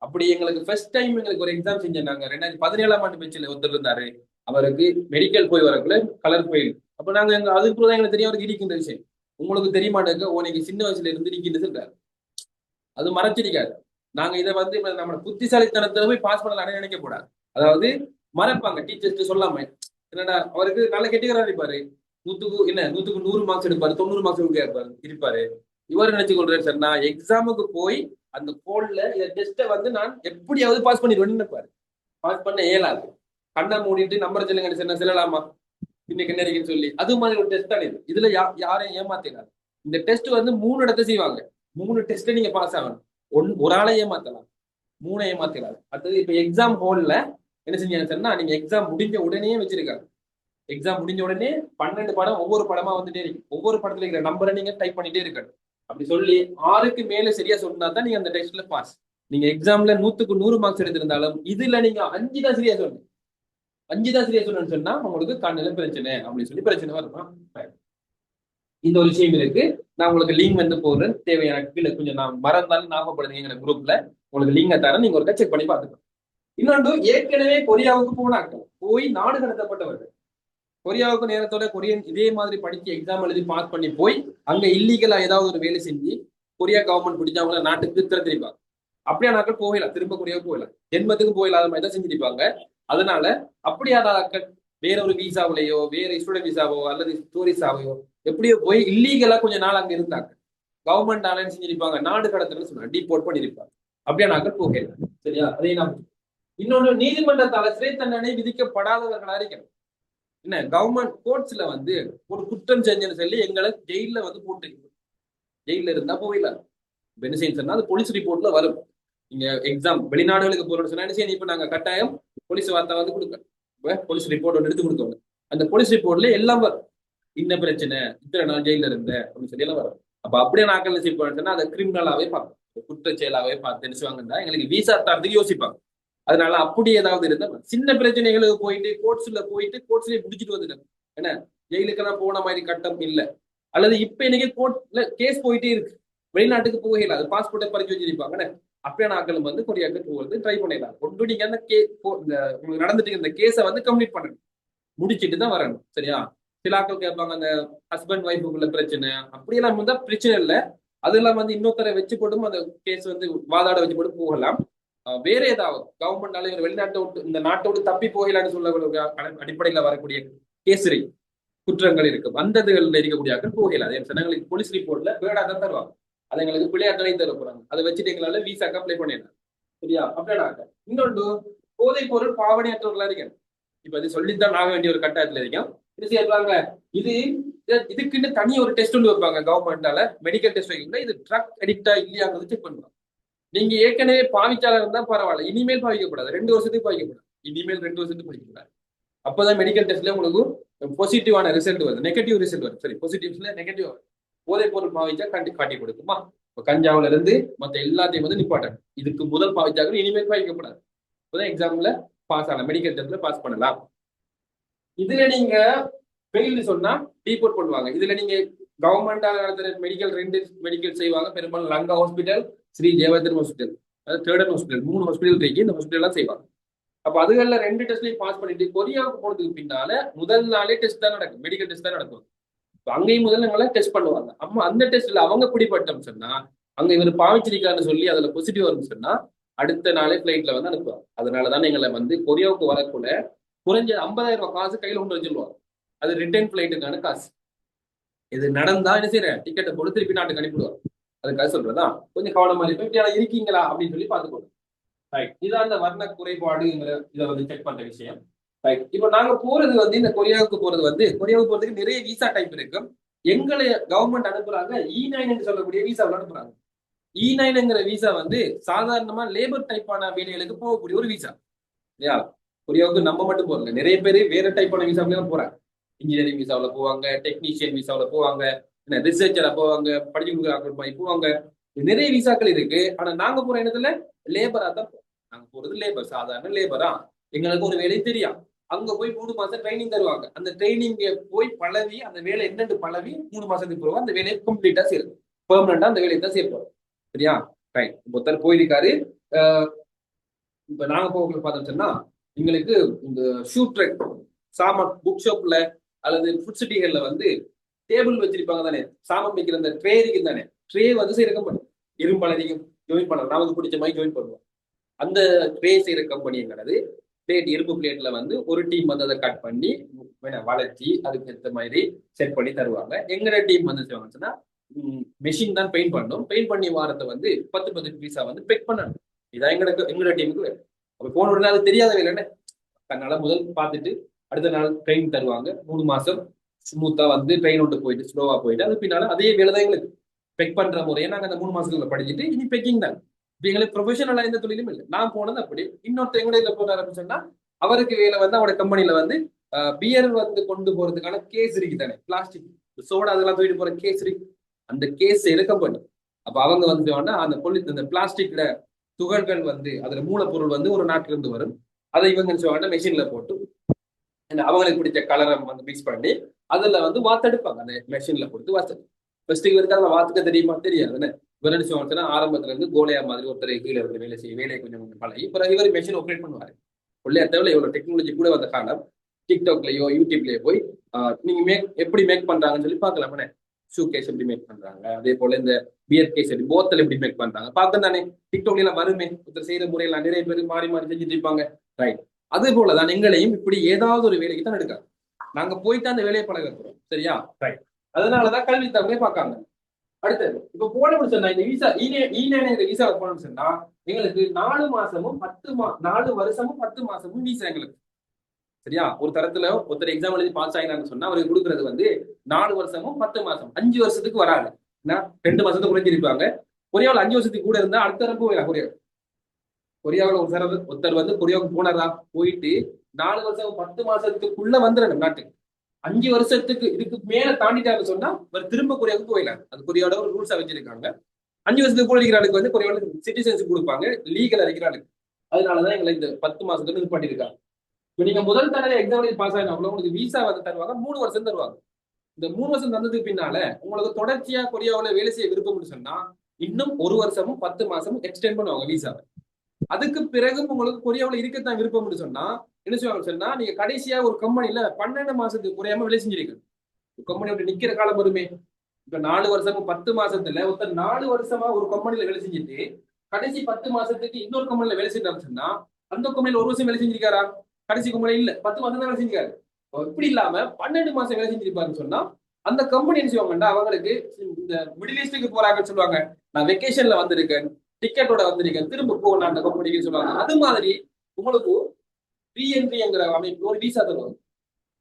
அப்படி எங்களுக்கு ஃபர்ஸ்ட் டைம் எங்களுக்கு ஒரு எக்ஸாம் செஞ்சாங்க. 2017ஆம் ஆண்டு பெஞ்சில் ஒருத்தர் இருந்தாரு, அவருக்கு மெடிக்கல் போய் வரக்குள்ள கலர் போயில். அப்ப நாங்க அதுக்கு தான் எங்களுக்கு தெரியும் அவருக்கு இருக்கின்ற விஷயம். உங்களுக்கு தெரிய மாட்டேங்க, உனக்கு சின்ன வயசுல இருந்து இருக்கின்றது, அது மறைச்சிருக்காரு. நாங்க இதை வந்து நம்ம புத்திசாலித்தனத்துல போய் பாஸ் பண்ணலாம்னு நினைக்க கூடாது. அதாவது மறைப்பாங்க டீச்சர்ஸ் சொல்லாம. என்னடா அவருக்கு நல்ல கெட்டிக்கிறாரு இருப்பாரு, 100க்கு 100 மார்க்ஸ் எடுப்பாரு, 90 மார்க்ஸ் இருப்பாரு. இவர் நினைச்சு கொள்றாரு சார், நான் எக்ஸாமுக்கு போய் அந்த போன்ல இந்த டெஸ்ட்டை வந்து நான் எப்படியாவது பாஸ் பண்ணிடுவேன்னு நினைப்பாரு. பாஸ் பண்ண இயலாது. கண்ணை மூடிட்டு நம்பர் சொல்லுங்க என்ன செல்லலாமா, இன்னைக்கு என்ன இருக்குன்னு சொல்லி, அது மாதிரி ஒரு டெஸ்ட் தான் இது. இதுல யாரையும் ஏமாத்தினாரு. இந்த டெஸ்ட் வந்து 3 இடத்த செய்வாங்க. 3 டெஸ்ட் நீங்க பாஸ் ஆகணும். ஒரு ஆளை ஏமாத்தலாம், 3 ஏமாத்தினாரு. அடுத்தது இப்ப எக்ஸாம் ஹால்ல என்ன செஞ்சீங்கன்னா, நீங்க எக்ஸாம் முடிஞ்ச உடனே வச்சிருக்காங்க. எக்ஸாம் முடிஞ்ச உடனே 12 படம் ஒவ்வொரு படமா வந்துட்டே இருக்கு. ஒவ்வொரு படத்துல இருக்கிற நம்பரை நீங்க டைப் பண்ணிட்டே இருக்கணும். அப்படி சொல்லி 6க்கு மேல சரியா சொன்னா தான் நீங்க அந்த டெஸ்ட்ல பாஸ். நீங்க எக்ஸாம்ல 100க்கு 100 மார்க்ஸ் எடுத்திருந்தாலும் இதுல நீங்க 5 தான் சரியா சொன்னீங்க, 5 தான் சரியா சொன்னு சொன்னா உங்களுக்கு கண்ணுல பிரச்சனை அப்படின்னு சொல்லி பிரச்சனை வருமா. இந்த ஒரு விஷயம் இருக்கு. நான் உங்களுக்கு லிங்க் வந்து போடுறேன், தேவையான கீழே கொஞ்சம் நான் மறந்தாலும் ஞாபகப்படுங்க. எங்க குரூப்ல உங்களுக்கு லிங்கை தரேன், நீங்க ஒரு செக் பண்ணி பார்த்துக்கலாம். இன்னொன்று, ஏற்கனவே கொரியாவுக்கு போனாக்கள், போய் நாடு கடத்தப்பட்டவர்கள், கொரியாவுக்கு நேரத்தோட கொரியன் இதே மாதிரி படிச்சு எக்ஸாம் எழுதி பாஸ் பண்ணி போய் அங்க இல்லீகலா ஏதாவது ஒரு வேலை செஞ்சு கொரியா கவர்மெண்ட் பிடிச்சவங்கள நாட்டுக்கு திறத்திருப்பாங்க. அப்படியா நாட்கள் போகலாம், திரும்பக்கூடிய போகலாம், ஜென்மத்துக்கு போயிடாத மாதிரி தான் செஞ்சிருப்பாங்க. அதனால அப்படியான ஆட்கள் வேற ஒரு விசாவிலையோ வேற ஸ்டூடெண்ட் விசாவோ அல்லது டூரிஸ்டாவையோ எப்படியோ போய் இல்லீகலா கொஞ்ச நாள் அங்க இருந்தாங்க. கவர்மெண்ட் ஆலயம் செஞ்சிருப்பாங்க, நாடு கடத்தல் சொன்னாங்க, டிபோர்ட் பண்ணிருப்பாங்க. அப்படியே நாட்கள் போகலாம். சரியா? அதே நாம் இன்னொன்று, நீதிமன்றத்தால சிறை தண்டனை விதிக்கப்படாதவர்களா இருக்கணும். என்ன, கவர்மெண்ட் கோர்ட்ஸ்ல வந்து ஒரு குற்றம் செஞ்சேன்னு சொல்லி எங்களை ஜெயில வந்து போட்டு, ஜெயில இருந்தா போயிடலாம். என்ன செய்யணும், அது போலீஸ் ரிப்போர்ட்ல வரும். நீங்க எக்ஸாம் வெளிநாடுகளுக்கு போறோம்னு சொன்னா என்ன செய்யணும், இப்ப நாங்க கட்டாயம் போலீஸ் வார்த்தை வந்து கொடுக்க, போலீஸ் ரிப்போர்ட் ஒன்று எடுத்து கொடுத்தோம். அந்த போலீஸ் ரிப்போர்ட்ல எல்லாம் வரும், இன்ன பிரச்சனை, இத்தனை நாள் ஜெயில இருந்த அப்படின்னு சொல்லி எல்லாம் வரும். அப்ப அப்படியே நாட்கள் செய்யணும்னா அதை கிரிமினலாவே பார்ப்போம், குற்ற செயலாவே பார்த்து நினைச்சுவாங்கன்னா எங்களுக்கு விசா தரத்துக்கு யோசிப்பாங்க. அதனால அப்படி ஏதாவது இருந்தா சின்ன பிரச்சனைகளுக்கு போயிட்டு கோர்ட்ஸ்லயே முடிச்சுட்டு வந்துட்டாங்க. என்ன, ஜெயிலுக்கெல்லாம் போன மாதிரி கட்டம் இல்ல. அல்லது இப்ப இன்னைக்கு கோர்ட்ல கேஸ் போயிட்டே இருக்கு, வெளிநாட்டுக்கு போகல, அது பாஸ்போர்ட்டை பறிச்சு வச்சிருப்பாங்க. அப்படியே நாட்களும் வந்து கொரியாவுக்கு போகிறது ட்ரை பண்ணிடலாம். ஒன்று நீங்க அந்த உங்களுக்கு நடந்துட்டு இந்த கேஸை வந்து கம்ப்ளீட் பண்ணணும், முடிச்சிட்டு தான் வரணும். சரியா? சில ஆட்கள் கேட்பாங்க, அந்த ஹஸ்பண்ட் ஒய்ஃபுக்குள்ள பிரச்சனை அப்படியெல்லாம் இருந்தா பிரச்சனை இல்லை, அதெல்லாம் வந்து இன்னொருத்தரை வச்சு போட்டும் அந்த கேஸ் வந்து வாதாட வச்சு போட்டு போகலாம். வேற ஏதாவது கவர்மெண்டால இவர் வெளிநாட்டை விட்டு இந்த நாட்டை விட்டு தப்பி போகலான்னு சொல்ல அடிப்படையில் வரக்கூடிய கேசரி குற்றங்கள் இருக்கும், அந்த இதுகளில் இருக்கக்கூடிய ஆட்கள் போகலாம். அதே எங்களுக்கு போலீஸ் ரிப்போர்ட்ல பேடா தான் தருவாங்க, அதை எங்களுக்கு பிள்ளையாட்டனை தர போறாங்க, அதை வச்சுட்டு எங்களால விசாக்கு அப்ளை பண்ணிடலாம். சரியா? அப்படின்னா இன்னொன்று, போதைப் பொருள் பாவனையற்றவர்களா இருக்கேன். இப்ப அது சொல்லித்தான் ஆக வேண்டிய ஒரு கட்டாயத்துல இருக்கேன். இது செய்யறாங்க, இது இதுக்குன்னு தனி ஒரு டெஸ்ட் ஒன்று வைப்பாங்க கவர்மெண்டால, மெடிக்கல் டெஸ்ட் வைக்கணும். இது ட்ரக் அடிக்டா இல்லையாங்கிறது செக் பண்ணுவாங்க. நீங்க ஏற்கனவே பாவிச்சாளர் இருந்தா பரவாயில்ல, இனிமேல் பாவிக்கப்படாது, 2 வருஷத்துக்கு பாவிக்கப்படாது, இனிமேல் 2 வருஷத்துக்கு பாவிக்கப்படாது. அப்பதான் மெடிக்கல் டெஸ்ட்ல உங்களுக்கு பாசிட்டிவான ரிசல்ட் வருது, நெகட்டிவ் ரிசல்ட் வருது. சரி, பாசிட்டிவ்ஸ்ல நெகட்டிவ் வரும். போதைப் பொருள் பாவிச்சா காட்டி கொடுக்குமா, கஞ்சாவில இருந்து மத்த எல்லாத்தையும் வந்து நிப்பாட்டாங்க. இதுக்கு முதல் பாவிச்சாங்க, இனிமேல் பாவிக்கப்படாது. இப்பதான் எக்ஸாம்ல பாஸ் ஆகலாம், மெடிக்கல் டெஸ்ட்ல பாஸ் பண்ணலாம். இதுல நீங்க ஃபெயில்னு சொன்னா டீபோர்ட் பண்ணுவாங்க. இதுல நீங்க கவர்மெண்டால நடத்துற மெடிக்கல் 2 மெடிக்கல் செய்வாங்க, பெரும்பாலும் லங்கா ஹாஸ்பிட்டல், ஸ்ரீ ஜெயவர்தன் ஹாஸ்பிட்டல், அதாவது தேர்டன் ஹாஸ்பிட்டல், 3 ஹாஸ்பிட்டல் இருக்கு, இந்த ஹாஸ்பிட்டல் எல்லாம் செய்வாங்க. அப்ப அதுகள்ல 2 டெஸ்ட்லையும் பாஸ் பண்ணிட்டு கொரியாவுக்கு போனதுக்கு பின்னால முதல் நாளே டெஸ்ட் தான் நடக்கும், மெடிக்கல் டெஸ்ட் தான் நடக்கும். அங்கேயும் முதல்ல எங்களை டெஸ்ட் பண்ணுவாங்க. அம்மா அந்த டெஸ்ட்ல அவங்க பிடிப்பட்டோம் சொன்னா, அங்க இவர் பாவிச்சிருக்காருன்னு சொல்லி அதுல பாசிட்டிவ் வரும்னு சொன்னா அடுத்த நாளே பிளைட்ல வந்து அனுப்புவாங்க. அதனாலதான் எங்களை வந்து கொரியாவுக்கு வரக்குள்ள குறைஞ்ச 50,000 ரூபாய் காசு கையில கொண்டு வச்சிருவாங்க. அது ரிட்டர்ன் பிளைட்டுக்கான காசு. இது நடந்தா என்ன செய்யறேன், டிக்கெட்டை போட்டு திருப்பி நாட்டுக்கு அனுப்பிடுவாங்க. அதுக்காக சொல்றதா கொஞ்சம் கவனமா இருக்கீங்களா அப்படின்னு சொல்லி பாத்துக்கணும். ரைட், இதான் அந்த வர்ண குறைபாடுங்கிற இதை வந்து செக் பண்ற விஷயம். ரைட், இப்போ நாங்க போறது வந்து இந்த கொரியாவுக்கு போறது வந்து, கொரியாவுக்கு போறதுக்கு நிறைய விசா டைப் இருக்கு. எங்களை கவர்மெண்ட் அனுப்புறாங்க E9 என்று சொல்லக்கூடிய விசாவில் அனுப்புறாங்க. E9ங்கிற விசா வந்து சாதாரணமா லேபர் டைப்பான வேலைகளுக்கு போகக்கூடிய ஒரு விசா. இல்லையா? கொரியாவுக்கு நம்ம மட்டும் போறல, நிறைய பேர் வேற டைப்பான விசாவில போறாங்க. இன்ஜினியரிங் விசாவில் போவாங்க, டெக்னீஷியன் விசாவில் போவாங்க, ரிசர்ச்சரா போவாங்க, படிச்சு கொடுக்குற போவாங்க. நிறைய விசாக்கள் இருக்கு. ஆனா நாங்க போற இடத்துல லேபரா தான் போறோம். நாங்க போறது லேபர், சாதாரண லேபரா. எங்களுக்கு ஒரு வேலை தெரியும். அங்க போய் 3 மாசம் ட்ரைனிங் தருவாங்க. அந்த ட்ரைனிங் போய் பழவி அந்த வேலை என்னென்னு பழவி 3 மாசத்துக்கு போவாங்க. அந்த வேலையை கம்ப்ளீட்டா சேரும், பெர்மனண்டா அந்த வேலையை தான் சேர்ப்போம். சரியா? ரைட், ஒருத்தர் போயிருக்காரு. இப்ப நாங்க போக பார்த்தோம் சொன்னா எங்களுக்கு இந்த ஷூ ட்ரெக் சாமான் புக் ஷாப்ல அல்லது ஃபுட் சிட்டிகள்ல வந்து டேபிள் வச்சிருப்பாங்க தானே, சாமான் வைக்கிற அந்த ட்ரே இருக்கு தானே, ட்ரே வந்து செய்யற கம்பெனி இரும்பலரையும் ஜாயின் பண்ணலாம், நமக்கு பிடிச்ச மாதிரி ஜாயின் பண்ணுவோம். அந்த ட்ரே செய்யற கம்பெனிங்கிறது பிளேட், இரும்பு பிளேட்ல வந்து ஒரு டீம் வந்து அதை கட் பண்ணி வளர்ச்சி அதுக்கு ஏற்ற மாதிரி செட் பண்ணி தருவாங்க. எங்கட டீம் வந்து செய்வாங்கன்னா மெஷின் தான் பெயிண்ட் பண்ணணும். பெயிண்ட் பண்ணி வாரத்தை வந்து 10 பீஸா வந்து பெக் பண்ணணும். இதான் எங்கட டீமுக்கு வேணும். அப்ப போன உடனே அது தெரியாத வேலை என்ன, தன்னால முதல் பார்த்துட்டு அடுத்த நாள் ட்ரெயின் தருவாங்க. 3 மாசம் ஸ்மூத்தா வந்து ட்ரெயின் விட்டு போயிட்டு ஸ்லோவா போயிட்டு அது பின்னால அதே வேலை தான் எங்களுக்கு. பெக் பண்ற முறையை நாங்க அந்த 3 மாசத்துல படிச்சுட்டு இனி பெக்கிங் தான். இப்ப எங்களுக்கு ப்ரொஃபஷனலா எந்த தொழிலும் இல்லை. நான் போனது அப்படி. இன்னொருத்த எங்கடையில போனாரு சொன்னா அவருக்கு வேலை வந்து அவரோட கம்பெனில வந்து பியர் வந்து கொண்டு போறதுக்கான கேஸ் இருக்கு தானே, பிளாஸ்டிக் சோடா அதெல்லாம் தூக்கிட்டு போற கேஸ் இருக்கு. அந்த கேஸ் செய்யற கம்பெனி. அப்ப அவங்க வந்து அந்த பிளாஸ்டிக்ல துகள்கள் வந்து அதுல மூலப்பொருள் வந்து ஒரு நாட்டில இருந்து வரும். அதை இவங்க மெஷின்ல போட்டு அவங்களுக்கு பிடிச்ச கலரை வந்து மிக்ஸ் பண்ணி அதுல வந்து வாத்தெடுப்பாங்க. அந்த மெஷின்ல கொடுத்து வாத்து ஃபர்ஸ்ட் இவருக்கு அதில் வாத்துக்க தெரியுமா தெரியாதுன்னு இவர் என்ன செய்வாங்கன்னா ஆரம்பத்துல இருந்து கோலையா மாதிரி ஒருத்தர் கீழே இருந்து வேலை செய்ய வேலையை கொஞ்சம் பழகி பிறகு இவர் மெஷின் ஆப்ரேட் பண்ணுவாரு. உள்ளே தேவையில்ல இவ்வளவு டெக்னாலஜி கூட வந்த காலம் டிக்டாக்லயோ யூடியூப்லயோ போய் நீங்க எப்படி மேக் பண்றாங்கன்னு சொல்லி பார்க்கலாமே. ஷூ கேஸ் எப்படி மேக் பண்றாங்க, அதே போல இந்த பியர் கேஸ் எப்படி போத்தல் எப்படி மேக் பண்றாங்க பார்க்க தானே டிக்டாக்ல எல்லாம் வருமே. ஒருத்தர் செய்யற முறையெல்லாம் நிறைய பேர் மாறி மாறி செஞ்சுட்டு இருப்பாங்க. ரைட். அதே போலதான் எங்களையும் இப்படி ஏதாவது ஒரு வேலைக்கு தான் எடுக்காங்க. நாங்க போயிட்டு அந்த வேலையை பழக போறோம். சரியா? ரைட். அதனாலதான் கல்வி தகவலே பார்க்காங்க. அடுத்தது இப்ப போன சொன்னா இந்த விசா விசா போனோம்னு சொன்னா எங்களுக்கு 4 மாசமும் 4 வருஷமும் 10 மாசமும் விசா எங்களுக்கு. சரியா? ஒரு தரத்துல ஒருத்தர் எக்ஸாம் எழுதி பாஸ் ஆகினான்னு சொன்னா அவருக்கு கொடுக்கறது வந்து 4 வருஷமும் 10 மாசம், 5 வருஷத்துக்கு வராது. 2 மாசத்துக்கு குறைஞ்சிருப்பாங்க. கொரியாவில் 5 வருஷத்துக்கு கூட இருந்தா அடுத்த தரம் போயிடலாம். கொரியாவில் ஒருத்தர் வந்து கொரியாவுக்கு போனாரா, போயிட்டு 4 வருஷம் 10 மாசத்துக்குள்ள வந்துடணும் நாட்டுக்கு. 5 வருஷத்துக்கு இதுக்கு மேல தாண்டிட்டாருன்னு சொன்னா அவர் திரும்ப கொரியாவுக்கு போயிடலாம். அது கொரியாவோட ஒரு ரூல்ஸா வச்சிருக்காங்க. 5 வருஷத்துக்கு கூட இருக்கிறாளுக்கு வந்து கொரியாவில் சிட்டிசன்ஷிப் கொடுப்பாங்க, லீகல் இருக்கிறாளுக்கு. அதனாலதான் எங்களை இந்த 10 மாசத்துக்கு இது பண்ணிருக்காங்க. இப்ப நீங்க முதல் தடவை எக்ஸாம் பாஸ் ஆகினா உங்களுக்கு விசா வந்து தருவாங்க, 3 வருஷம் தருவாங்க. இந்த 3 வருஷம் தந்ததுக்கு பின்னால உங்களுக்கு தொடர்ச்சியா கொரியாவில் வேலை செய்ய விருப்பம்னு சொன்னா இன்னும் 1 வருஷமும் 10 மாசமும் எக்ஸ்டெண்ட் பண்ணுவாங்க விசாவை. அதுக்கு பிறகு உங்களுக்கு கொரியாவில் இருக்கத்தான் விருப்பம்னு சொன்னா என்ன செய்வாங்க சொன்னா, நீங்க கடைசியா ஒரு கம்பெனில 12 மாசத்துக்கு குறையாம வேலை செஞ்சிருக்கீங்க. கம்பெனி விட்டு நிக்கிற காலம் வருமே. இப்ப 4 வருஷமும் 10 மாசத்துல ஒருத்தர் 4 வருஷமா ஒரு கம்பெனில வேலை செஞ்சுட்டு கடைசி 10 மாசத்துக்கு இன்னொரு கம்பெனில வேலை செஞ்சான்னு சொன்னா அந்த கம்பெனில 1 வருஷம் வேலை செஞ்சிருக்காரா? கடைசி கம்பெனி இல்ல, 10 மாசம் தான் வேலை செஞ்சிருக்காரு. இப்படி இல்லாம 12 மாசம் வேலை செஞ்சிருப்பாருன்னு சொன்னா அந்த கம்பெனி என்ன செய்வாங்கன்னா அவங்களுக்கு இந்த மிடில் ஈஸ்டுக்கு போறாங்கன்னு சொல்லுவாங்க, நான் வெக்கேஷன்ல வந்திருக்கேன், டிக்கெட்டோட வந்திருக்கேன், திரும்ப போகணும் அந்த கம்பெனிக்கு சொல்லுவாங்க. அது மாதிரி உங்களுக்கு ரீஎன்ட்ரிங்கிற அமைப்பு ஒரு விசா தருவாங்க.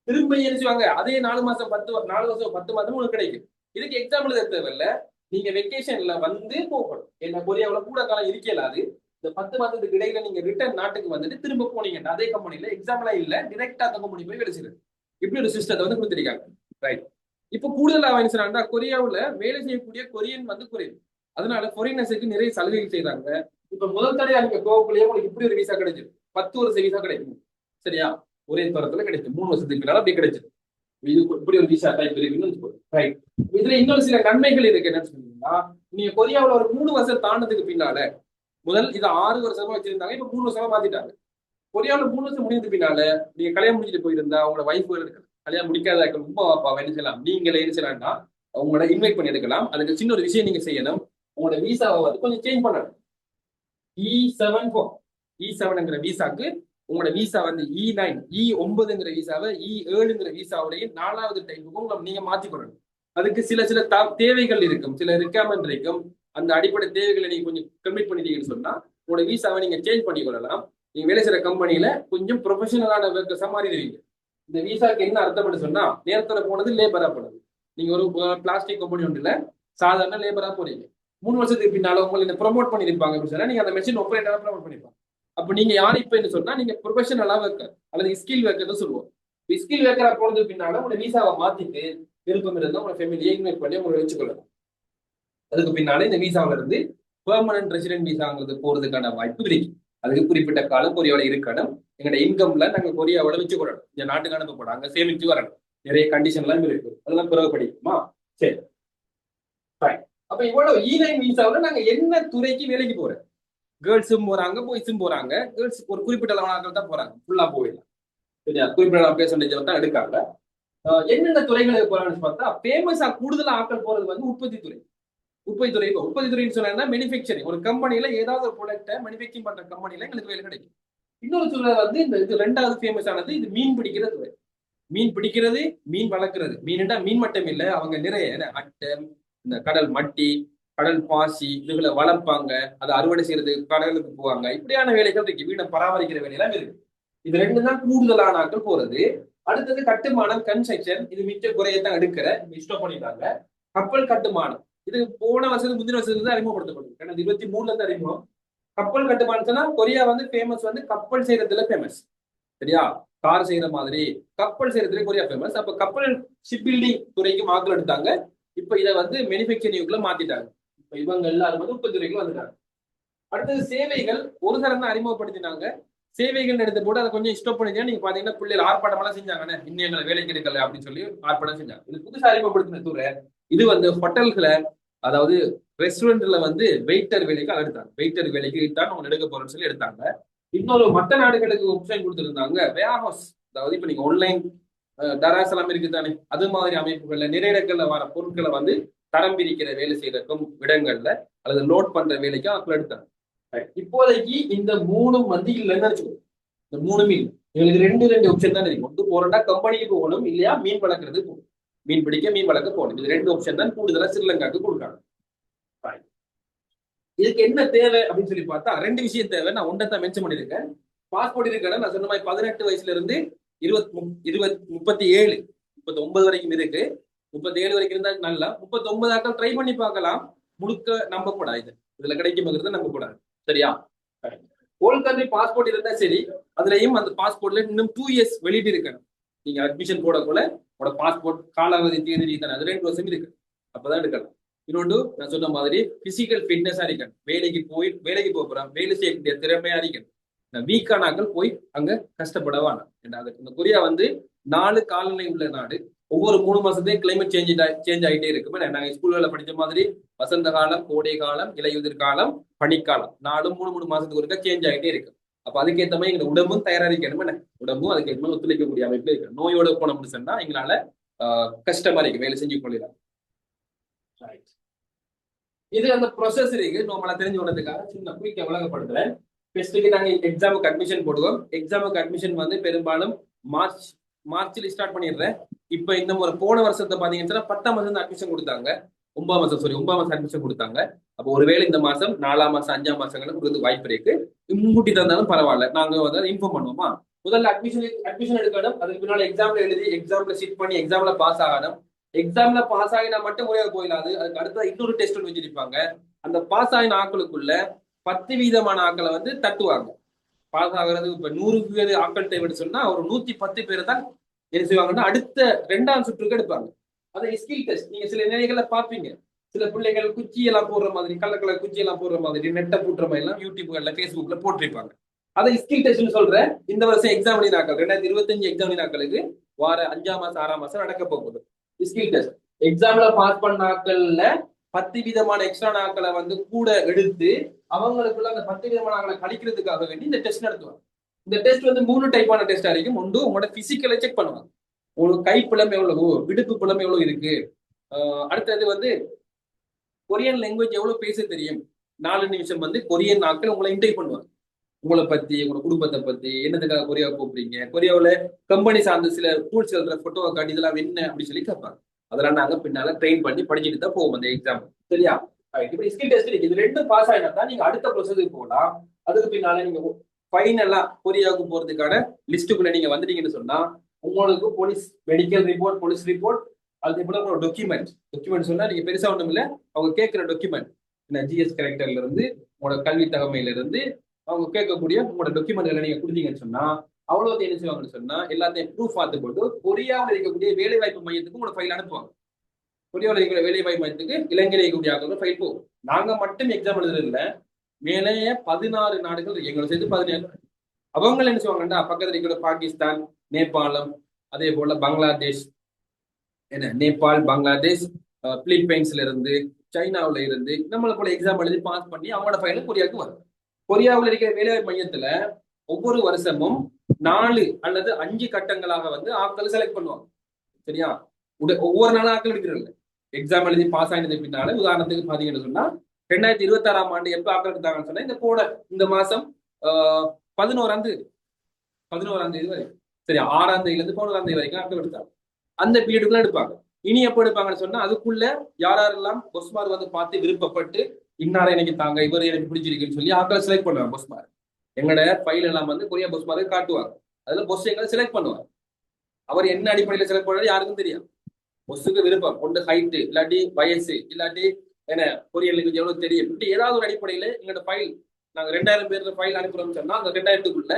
திரும்ப என்ன செய்வாங்க, அதே 4 மாசம் 4 வருஷம் 10 மாதம் உங்களுக்கு கிடைக்கும். இதுக்கு எக்ஸாம்பிள் தேவையில்ல, நீங்க வெக்கேஷன்ல வந்து போகணும். என்ன கொரியாவில் கூட காலம் இருக்கலாது. இந்த 10 மாசத்துக்கு இடையில நீங்க ரிட்டர்ன் நாட்டுக்கு வந்துட்டு திரும்ப போனீங்கன்னா அதே கம்பெனில எக்ஸாம்லாம் இல்ல, டிரெக்டா அந்த கம்பெனி போய் வேலை செய்யுது. இப்படி ஒரு சிஸ்டத்தை வந்து கொடுத்திருக்காங்க. ரைட். இப்ப கூடுதலா என்ன சொன்னாங்கன்னா கொரியாவுல வேலை செய்யக்கூடிய கொரியன் வந்து குறைவு. அதனால ஃபாரினர்ஸுக்கு நிறைய சலுகைகள் செய்யறாங்க. இப்ப முதல் தடையா நீங்க போகக்குள்ளேயே உங்களுக்கு இப்படி ஒரு விசா கிடைச்சிடும், 10 வருஷ விசா கிடைக்கும். சரியா? ஒரே தரத்துல கிடைக்கும். 3 வருஷத்துக்கு பின்னால அப்படி கிடைச்சிடும். இது இப்படி ஒரு விசா டைப் இருக்குன்னு. ரைட். இதுல இன்னொரு சில நன்மைகள் இருக்கு. என்னன்னு சொன்னீங்கன்னா, நீங்க கொரியாவுல ஒரு 3 வருஷம் தாண்டதுக்கு பின்னால, முதல் இது 6 வருஷமா வச்சிருந்தாங்க, இப்ப 3 வருஷமா மாத்திட்டாங்க. கொரியாவில் 3 வருஷம் முடிஞ்சது பின்னால நீங்க கல்யாணம் முடிச்சுட்டு போயிருந்தா உங்களோட வைஃப் இருக்கலாம், கல்யாணம் முடிக்காத உமா அப்பா என்ன செய்யலாம், நீங்களே என்ன செய்யலாம்னா உங்களோட இன்வைட் பண்ணி எடுக்கலாம். அதுக்கு சின்ன ஒரு விஷயம் நீங்க செய்யணும், உங்களோட விசாவை வந்து கொஞ்சம் சேஞ்ச் பண்ணணும். E7 விசாக்கு உங்களோட விசா வந்து E9 E9 விசாவை E7 விசாவுடைய 4வது டைப்புக்கும் நீங்க மாத்திக்கொள்ளணும். அதுக்கு சில சில தேவைகள் இருக்கும், சில ரிக்வயர்மெண்ட் இருக்கும். அந்த அடிப்படை தேவைகளை நீங்க கொஞ்சம் கமிட் பண்ணிட்டீங்கன்னு சொன்னா உங்களோட விசாவை நீங்க சேஞ்ச் பண்ணி கொள்ளலாம். நீங்க வேலை செய்யற கம்பெனில கொஞ்சம் ப்ரொஃபஷனலான ஒர்க்கர்ஸா மாறிடுவீங்க. இந்த விசாக்கு என்ன அர்த்தம்னு சொன்னா, நேரத்துல போனது லேபரா போனது. நீங்க ஒரு பிளாஸ்டிக் கம்பெனி ஒன்றுல சாதாரண லேபரா போறீங்க. 3 வருஷத்துக்கு பின்னால உங்களை ப்ரொமோட் பண்ணிருப்பாங்க அப்படின்னு சொன்னா நீங்க அந்த மெஷின் ஆபரேட்டரா ப்ரொமோட் பண்ணிருப்பாங்க. அப்ப நீங்க யாரு இப்ப என்ன சொன்னா நீங்க ப்ரொஃபஷனலா ஒர்க்கர் அல்லது ஸ்கில் ஒர்க்கர் தான் சொல்லுவோம். ஸ்கில் ஒர்க்கரா போனதுக்கு பின்னால உங்களோட விசாவை மாத்திட்டு விருப்பம் இருந்தா உங்களோட ஃபேமிலியை இன்வைட் பண்ணி உங்களை வச்சுக்கொள்ளலாம். அதுக்கு பின்னால இந்த விசாவில இருந்து பெர்மனன்ட் ரெசிடென்ட் விசாங்கிறது போறதுக்கான வாய்ப்பு இருக்கு. அதுக்கு குறிப்பிட்ட காலம் கொரியாவோட இருக்கணும். எங்களோட இன்கம்ல நாங்க கொரியாவோட வச்சுக்கொள்ளணும். இந்த நாட்டுக்கு அனுப்ப போறோம், அங்க சேமிச்சு வரணும். நிறைய கண்டிஷன் எல்லாம் இருக்கு, அதெல்லாம் பிறகு படிக்குமா? சரி. அப்ப இவ்வளவு E9 விசாவில நாங்க என்ன துறைக்கு வேலைக்கு போறோம்? கேர்ள்ஸும் போறாங்க, பாய்ஸும் போறாங்க. கேர்ள்ஸ் ஒரு குறிப்பிட்ட அளவாக்கள் தான் போறாங்க, ஃபுல்லா போயிடலாம். சரியா? குறிப்பிட்ட பெர்சன்டேஜ் தான் எடுக்காங்க. என்னென்ன துறைகளுக்கு போறாங்கன்னு பார்த்தா ஃபேமஸா கூடுதலா ஆட்கள் போறது வந்து உற்பத்தி துறை. உற்பத்தி துறைன்னு சொன்னா மேனுஃபேக்சரிங். ஒரு கம்பெனில ஏதாவது ஒரு ப்ராடக்ட்டை மேனுஃபேக்சரிங் பண்ற கம்பெனில எங்களுக்கு வேலை கிடைக்கும். இன்னொரு துறை வந்து இந்த இது 2வது ஃபேமஸ் ஆனது இது மீன் பிடிக்கிற துறை. மீன் பிடிக்கிறது, மீன் வளர்க்கறது. மீன்டா மீன் மட்டும் இல்ல, அவங்க நிறைய அட்டை, இந்த கடல் மட்டி, கடல் பாசி இதுகளை வளர்ப்பாங்க, அதை அறுவடை செய்யறது, கடலுக்கு போவாங்க. இப்படியான வேலைகள் இருக்கு. வீடை பராமரிக்கிற வேலையெல்லாம் இருக்கு. இது 2 தான் கூடுதலான ஆட்கள் போறது. அடுத்தது கட்டுமானம், கன்ஸ்ட்ரக்ஷன். இது மிச்ச குறையத்தான் எடுக்கிற ஸ்டாப் பண்ணிட்டாங்க. கப்பல் கட்டுமானம் இது போன வருஷத்துக்கு முந்தின வருஷத்துல அறிமுகப்படுத்தப்படும். ஏன்னா 23ல இருந்து அறிமுகம். கப்பல் கட்டுமானம்னா கொரியா வந்து ஃபேமஸ் வந்து கப்பல் செய்யறதுல ஃபேமஸ். சரியா? கார் செய்யற மாதிரி கப்பல் செய்யறதுல கொரியா ஃபேமஸ். அப்ப கப்பல் ஷிப் பில்டிங் துறைக்கு மாற்றம் எடுத்தாங்க. இப்ப இதை வந்து மேனுஃபேக்சரிங்குள்ள மாத்திட்டாங்க. இப்ப இவங்க எல்லாரும் வந்து உற்பத்தி துறைக்கு வந்துட்டாங்க. அடுத்தது சேவைகள். ஒரு தரம் தான் அறிமுகப்படுத்தினாங்க. சேவைகள் எடுத்த போது அதை கொஞ்சம் ஸ்டாப் பண்ணிட்டா நீங்க பாத்தீங்கன்னா பிள்ளைகள் ஆர்ப்பாட்டம் எல்லாம் செஞ்சாங்க, இன்னும் எங்களை வேலைக்கு எடுக்கல அப்படின்னு சொல்லி ஆர்ப்பாட்டம் செஞ்சாங்க. இது புதுசா அறிமுகப்படுத்தின துறை. இது வந்து ஹோட்டல்களை, அதாவது ரெஸ்டாரண்ட்ல வந்து வெயிட்டர் வேலைக்கு எடுத்தாங்க. வெயிட்டர் வேலைக்கு தான் அவங்க எடுக்க போறோம்னு சொல்லி எடுத்தாங்க. இன்னொரு மற்ற நாடுகளுக்கு ஆப்ஷன் கொடுத்துருந்தாங்க வேர் ஹவுஸ். அதாவது இப்ப நீங்க ஆன்லைன் டராஸ் எல்லாம் இருக்குதானே, அது மாதிரி அமைப்புகள்ல நிறைய இடங்கள்ல வர பொருட்களை வந்து தரம் பிரிக்கிற வேலை செய்யறதுக்கும் இடங்கள்ல அல்லது லோட் பண்ற வேலைக்கும் ஆட்கள் எடுத்தாங்க. இப்போதைக்கு இந்த மூணு வந்து இல்லைன்னு வச்சுக்கோங்க. இந்த மூணு மீன் எங்களுக்கு ரெண்டு ரெண்டு ஆப்ஷன் தான் இருக்கு. ஒன்று போறோம்னா கம்பெனிக்கு போகணும், இல்லையா மீன் வளர்க்கறது போகணும், மீன் பிடிக்க மீன் வளர்க்க போகணும். இது ரெண்டு ஆப்ஷன் தான் கூடுதலா ஸ்ரீலங்காக்கு கொடுக்குறாங்க. இதுக்கு என்ன தேவை அப்படின்னு சொல்லி பார்த்தா ரெண்டு விஷயம் தேவை. நான் ஒன்றத்தை மென்ஷன் பண்ணியிருக்கேன். பாஸ்போர்ட் இருக்கிற நான் சொன்ன மாதிரி 18 வயசுல இருந்து 37 39 வரைக்கும் இருக்கு. 37 வரைக்கும் இருந்தா நல்லா. 39 ஆக்கள் ட்ரை பண்ணி பார்க்கலாம். முழுக்க நம்ப கூடாது, இதுல கிடைக்கும்ங்கிறத நம்ப கூடாது. சரியா? ஹோல் கண்ட்ரி பாஸ்போர்ட் இருந்தா சரி. அதுலயும் அந்த பாஸ்போர்ட்ல இன்னும் 2 இயர்ஸ் வெளியிட்டு இருக்கணும். நீங்க அட்மிஷன் போடக்குள்ள உங்களோட பாஸ்போர்ட் காலாவதி தேதி தானே, அது 2 வருஷம் இருக்கு, அப்பதான் எடுக்கலாம். இன்னொன்று நான் சொன்ன மாதிரி பிசிக்கல் ஃபிட்னஸா இருக்கணும். வேலைக்கு போறோம், வேலை செய்யக்கூடிய திறமையா இருக்கணும். வீக்கானாக்கள் போய் அங்க கஷ்டப்படவானா. இந்த கொரியா வந்து 4 காலநிலை உள்ள நாடு. ஒவ்வொரு 3 மாசத்தையும் கிளைமேட் சேஞ்ச் ஆகிட்டே இருக்கு. நாங்க ஸ்கூல்ல படிச்ச மாதிரி வசந்த காலம், கோடை காலம், இலையுதிர் காலம், பனிக்காலம், 3 மாசத்துக்கு ஒருக்கா சேஞ்ச் ஆகிட்டே இருக்கு. அப்ப அதுக்கேற்ற மாதிரி எங்க உடம்பும் தயாரா இருக்கணும். உடம்பும் அதுக்கேற்ற மாதிரி ஒத்துழைக்கக்கூடிய அமைப்புல இருக்கு. நோயோட போனோம்னு சொன்னா எங்களால கஷ்டமா இருக்கு வேலை செஞ்சு கொள்ளலாம். இது அந்த ப்ரொசஸ் இருக்கு. நம்மள தெரிஞ்சு கொண்டதுக்காக சின்ன குயிக்க விளங்கப்படுத்துறேன். ஃபர்ஸ்ட்டுக்கு நாங்க எக்ஸாமுக்கு அட்மிஷன் போடுவோம். எக்ஸாமுக்கு அட்மிஷன் வந்து பெரும்பாலும் மார்ச்ல ஸ்டார்ட் பண்ணிடுறேன். இப்ப இந்த ஒரு போன வருஷத்தை பாத்தீங்கன்னா 10ஆம் மாசம் அட்மிஷன் கொடுத்தாங்க. 9ஆம் மாசம் அட்மிஷன் கொடுத்தாங்க. அப்போ ஒருவேளை இந்த மாசம் 4ஆம் மாசம் 5ஆம் மாசங்களுக்கு கொடுத்து வாய்ப்பு இருக்கு. முன்கூட்டி தந்தாலும் பரவாயில்ல, நாங்க வந்து இன்ஃபார்ம் பண்ணுவோமா. முதல்ல அட்மிஷன் எடுக்கணும். அதுக்கு பின்னால எக்ஸாம்ல எழுதி எக்ஸாம்ல சிட் பண்ணி எக்ஸாம்ல பாஸ் ஆகணும். எக்ஸாம்ல பாஸ் ஆகினா மட்டும் முறையாக போயிடாது. அதுக்கு அடுத்த இன்னொரு டெஸ்ட் வச்சிருப்பாங்க. அந்த பாஸ் ஆகின ஆக்களுக்குள்ள 10% ஆக்களை வந்து தட்டுவாங்க. பாஸ் ஆகிறது இப்ப 100 பேர் ஆக்கள் தேவைன்னு சொன்னா ஒரு 110 பேர் தான் என்ன செய்வாங்கன்னா அடுத்த 2ஆம் சுற்றுக்கு எடுப்பாங்க. அதை ஸ்கில் டெஸ்ட். நீங்க சில நிலைகளை பார்ப்பீங்க. சில பிள்ளைகள் குச்சியெல்லாம் போடுற மாதிரி, கலர் குச்சியெல்லாம் போடுற மாதிரி, நெட்டை பூட்டுற மாதிரி எல்லாம் யூடியூப்ல பேஸ்புக்ல போட்டிருப்பாங்க. அதை ஸ்கில் டெஸ்ட்னு சொல்றேன். இந்த வருஷம் எக்ஸாம் நாட்கள் 2025 எக்ஸாம் நாட்களுக்கு வார 5ஆம் மாசம் 6ஆம் மாசம் நடக்க போகுது ஸ்கில் டெஸ்ட். எக்ஸாம்ல பாஸ் பண்ண ஆட்கள்ல 10% எக்ஸ்ட்ரா நாட்களை வந்து கூட எடுத்து அவங்களுக்குள்ள அந்த 10% ஆக்களை கழிக்கிறதுக்காக வேண்டி இந்த டெஸ்ட் நடத்துவாங்க. இந்த டெஸ்ட் வந்து 3 டைப்பான டெஸ்டா இருக்கும். ஒன்று உங்களோட பிசிக்கலை செக் பண்ணுவாங்க. உங்களுக்கு கை புலம் எவ்வளவு, விடுப்பு புலம் எவ்வளவு இருக்கு. அடுத்தது வந்து கொரியன் லாங்குவேஜ் எவ்வளவு பேச தெரியும். 4 நிமிஷம் வந்து கொரியன் ஆட்கள் உங்களை இன்டர்வியூ பண்ணுவாங்க. உங்களை பத்தி, உங்களோட குடும்பத்தை பத்தி, என்னதுக்காக கொரியா கூப்பிடுறீங்க, கொரியாவில் கம்பெனி சார்ந்த சில டூல்ஸ் போட்டோவை காட்டி இதெல்லாம் என்ன அப்படின்னு சொல்லி கேட்பாங்க. அதெல்லாம் நாங்க பின்னால ட்ரெயின் பண்ணி படிச்சுட்டு தான் போவோம் அந்த எக்ஸாம். சரியா? இப்படி ஸ்கில் டெஸ்ட் இருக்கு. இது ரெண்டும் பாஸ் ஆகினா தான் நீங்க அடுத்த ப்ரொசஸுக்கு போகலாம். அதுக்கு பின்னால நீங்க ஃபைனலா கொரியாவுக்கு போறதுக்கான லிஸ்ட்டுக்குள்ள நீங்க வந்துட்டீங்கன்னு சொன்னா உங்களுக்கு police medical report, police report, அது போல உங்களோட டாக்குமெண்ட் சொன்னா நீங்க பெருசா ஒண்ணும் இல்லை. அவங்க கேட்கிற டாக்குமெண்ட் என்ன, ஜிஎஸ் கரெக்டர்ல இருந்து உங்களோட கல்வி தகமையில இருந்து அவங்க கேட்கக்கூடிய உங்களோட டாக்குமெண்ட் நீங்க கொடுத்தீங்கன்னு சொன்னா அவ்வளவு என்ன செய்வாங்கன்னு சொன்னா எல்லாத்தையும் ப்ரூஃப் பார்த்து போட்டு கொரியாவில் இருக்கக்கூடிய வேலைவாய்ப்பு மையத்துக்கு உங்களோட ஃபைல் அனுப்புவாங்க. கொரியாவில் இருக்கிற வேலைவாய்ப்பு மையத்துக்கு இலங்கையில் இருக்கக்கூடிய ஆட்கள் ஃபைல் போகும். நாங்க மட்டும் எக்ஸாம் எழுதுறதுல மேலேயே 16 நாடுகள் எங்களை சேர்த்து 17. அவங்க என்ன செய்வாங்கன்னா பக்கத்துல இருக்கிற பாகிஸ்தான், நேபாளம், அதே போல பங்களாதேஷ், என்ன நேபாள், பங்களாதேஷ், பிலிப்பைன்ஸ்ல இருந்து, சைனாவில இருந்து நம்மளை போல எக்ஸாம் எழுதி பாஸ் பண்ணி அவங்களோட ஃபைல கொரியாவுக்கு வரும். கொரியாவில் இருக்கிற வேலைவாய்ப்பு மையத்துல ஒவ்வொரு வருஷமும் 4 அல்லது 5 கட்டங்களாக வந்து ஆட்கள் செலக்ட் பண்ணுவாங்க. சரியா? ஒவ்வொரு நாளும் ஆட்கள் எடுக்கிறது எக்ஸாம் எழுதி பாஸ் ஆனது பின்னால உதாரணத்துக்கு பாத்தீங்கன்னு சொன்னா 2026ஆம் ஆண்டு எப்ப ஆட்கள் எடுத்தாங்கன்னு சொன்னா இந்த மாசம் 11ஆம் தேதி வரை, சரி 6ஆம் தேதியில இருந்து 11ஆம் தேதி வரைக்கும் ஆட்கள் எடுத்தாங்க. அந்த பீரியடுக்குள்ள எடுப்பாங்க. இனி எப்ப எடுப்பாங்கன்னு சொன்னா அதுக்குள்ள யாரெல்லாம் பொஸ்மார் வந்து பார்த்து விருப்பப்பட்டு இன்னார எனக்கு தாங்க, இவர் எனக்கு பிடிச்சிருக்குன்னு சொல்லி ஆட்கள் செலக்ட் பண்ணுவாங்க. பொஸ்மார் எங்களோட ஃபைல் எல்லாம் வந்து கொரியா பொஸ்மாரை காட்டுவாங்க. அதுல பொஸ் எங்களை செலக்ட் பண்ணுவாங்க. அவர் என்ன அடிப்படையில செலக்ட் பண்ணாரு யாருக்கும் தெரியும். பொஸ்ஸுக்கு விருப்பம் கொண்டு ஹைட்டு இல்லாட்டி வயசு இல்லாட்டி என்ன கொரியன் லாங்குவேஜ் எவ்வளவு தெரியும் இப்படி ஏதாவது ஒரு அடிப்படையில எங்களோட ஃபைல் நாங்க 2000 பேர் ஃபைல் அனுப்புறோம்னு சொன்னா அந்த 2000க்குள்ள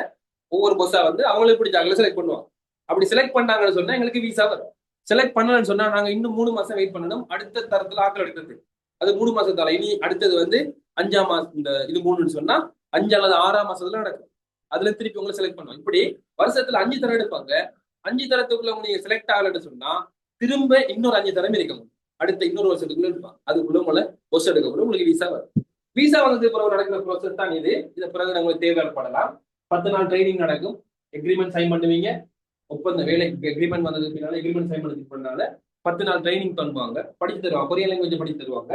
ஒவ்வொரு பொஸ்ஸா வந்து அவங்களுக்கு பிடிச்சாங்கள செலக்ட் பண்ணுவாங்க. அப்படி செலக்ட் பண்ணாங்கன்னு சொன்னா எங்களுக்கு வீசா வரும். செலக்ட் பண்ணலன்னு சொன்னா நாங்க இன்னும் 3 மாசம் வெயிட் பண்ணணும் அடுத்த தரத்துல ஆட்கள் எடுக்கிறது. அது 3 மாசத்தால இனி அடுத்தது வந்து 5ஆம் மாசம் இந்த இது 3ன்னு சொன்னா 5 அல்லது 6ஆம் மாசத்துல நடக்கும். அதுல திருப்பி உங்களை செலக்ட் பண்ணுவோம். இப்படி வருஷத்துல 5 தரம் எடுப்பாங்க. 5 தரத்துக்குள்ள நீங்க செலக்ட் ஆகலன்னு சொன்னா திரும்ப இன்னொரு 5 தரம் இருக்கணும். அடுத்த இன்னொரு வருஷத்துக்குள்ள எடுப்பாங்க. அதுக்குள்ள உங்களை பொஸ் எடுக்கக்குள்ள உங்களுக்கு வீசா வரும். வீசா வந்தது பிறகு நடக்கிற ப்ரோசஸ் தான் இது. இதை பிறகு உங்களுக்கு தேவைப்படலாம். 10 நாள் ட்ரைனிங் நடக்கும். எக்ரிமெண்ட் சைன் பண்ணுவீங்க. ஒப்பந்த வேலைக்கு அக்ரிமெண்ட் வந்ததுக்கு பின்னால அக்ரிமெண்ட் சைன் பண்ணதுக்கு பின்னால 10 நாள் ட்ரைனிங் பண்ணுவாங்க, படிச்சு தருவாங்க, கொரியன் லாங்குவேஜ் படிச்சு தருவாங்க.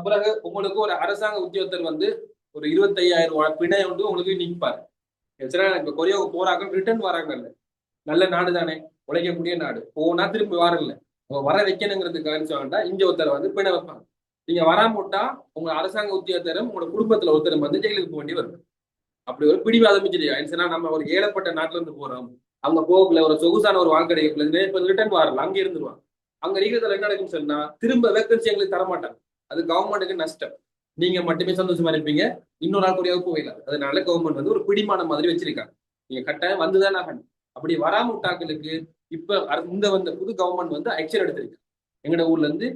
பிறகு உங்களுக்கு ஒரு அரசாங்க உத்தியோகத்தர் வந்து ஒரு 25,000 பிணை வந்து உங்களுக்கு நிற்பார். இப்ப கொரியாவுக்கு போறாங்க, ரிட்டர்ன் வராங்கல்ல, நல்ல நாடு தானே, உழைக்கக்கூடிய நாடு, போனா திரும்பி வரல, வர வைக்கணுங்கிறதுக்காக சொன்னா இங்க ஒருத்தர் வந்து பிணை வைப்பாங்க. நீங்க வராம விட்டா உங்க அரசாங்க உத்தியோகத்தரும் உங்களோட குடும்பத்துல ஒருத்தரும் வந்து ஜெயிலுக்கு போக வேண்டி வரும். அப்படி ஒரு பிடிவாதம் இல்லையா? நம்ம ஒரு ஏழப்பட்ட நாட்டுல இருந்து போறோம், அங்க போகல, ஒரு சொகுசான ஒரு வாழ்க்கை கிடைக்கல, ரிட்டர்ன் வரல, அங்க இருந்துருவாங்க. அங்க இருக்கிறதுல என்ன நடக்குன்னு சொன்னா திரும்ப வேக்கன்சி எங்களுக்கு தரமாட்டாங்க. அது கவர்மெண்ட்டுக்கு நஷ்டம். நீங்க மட்டுமே சந்தோஷமா இருப்பீங்க, இன்னொரு ஆள் கூடயாவது போயிடலாம். அதனால கவர்மெண்ட் வந்து ஒரு பிடிமானம் மாதிரி வச்சிருக்காங்க. நீங்க கட்டாயம் வந்துதான் ஆகணும். அப்படி வராம விட்டாக்களுக்கு இப்ப இந்த வந்த புது கவர்மெண்ட் வந்து ஆக்ஷன் எடுத்திருக்கு. எங்கட ஊர்ல இருந்து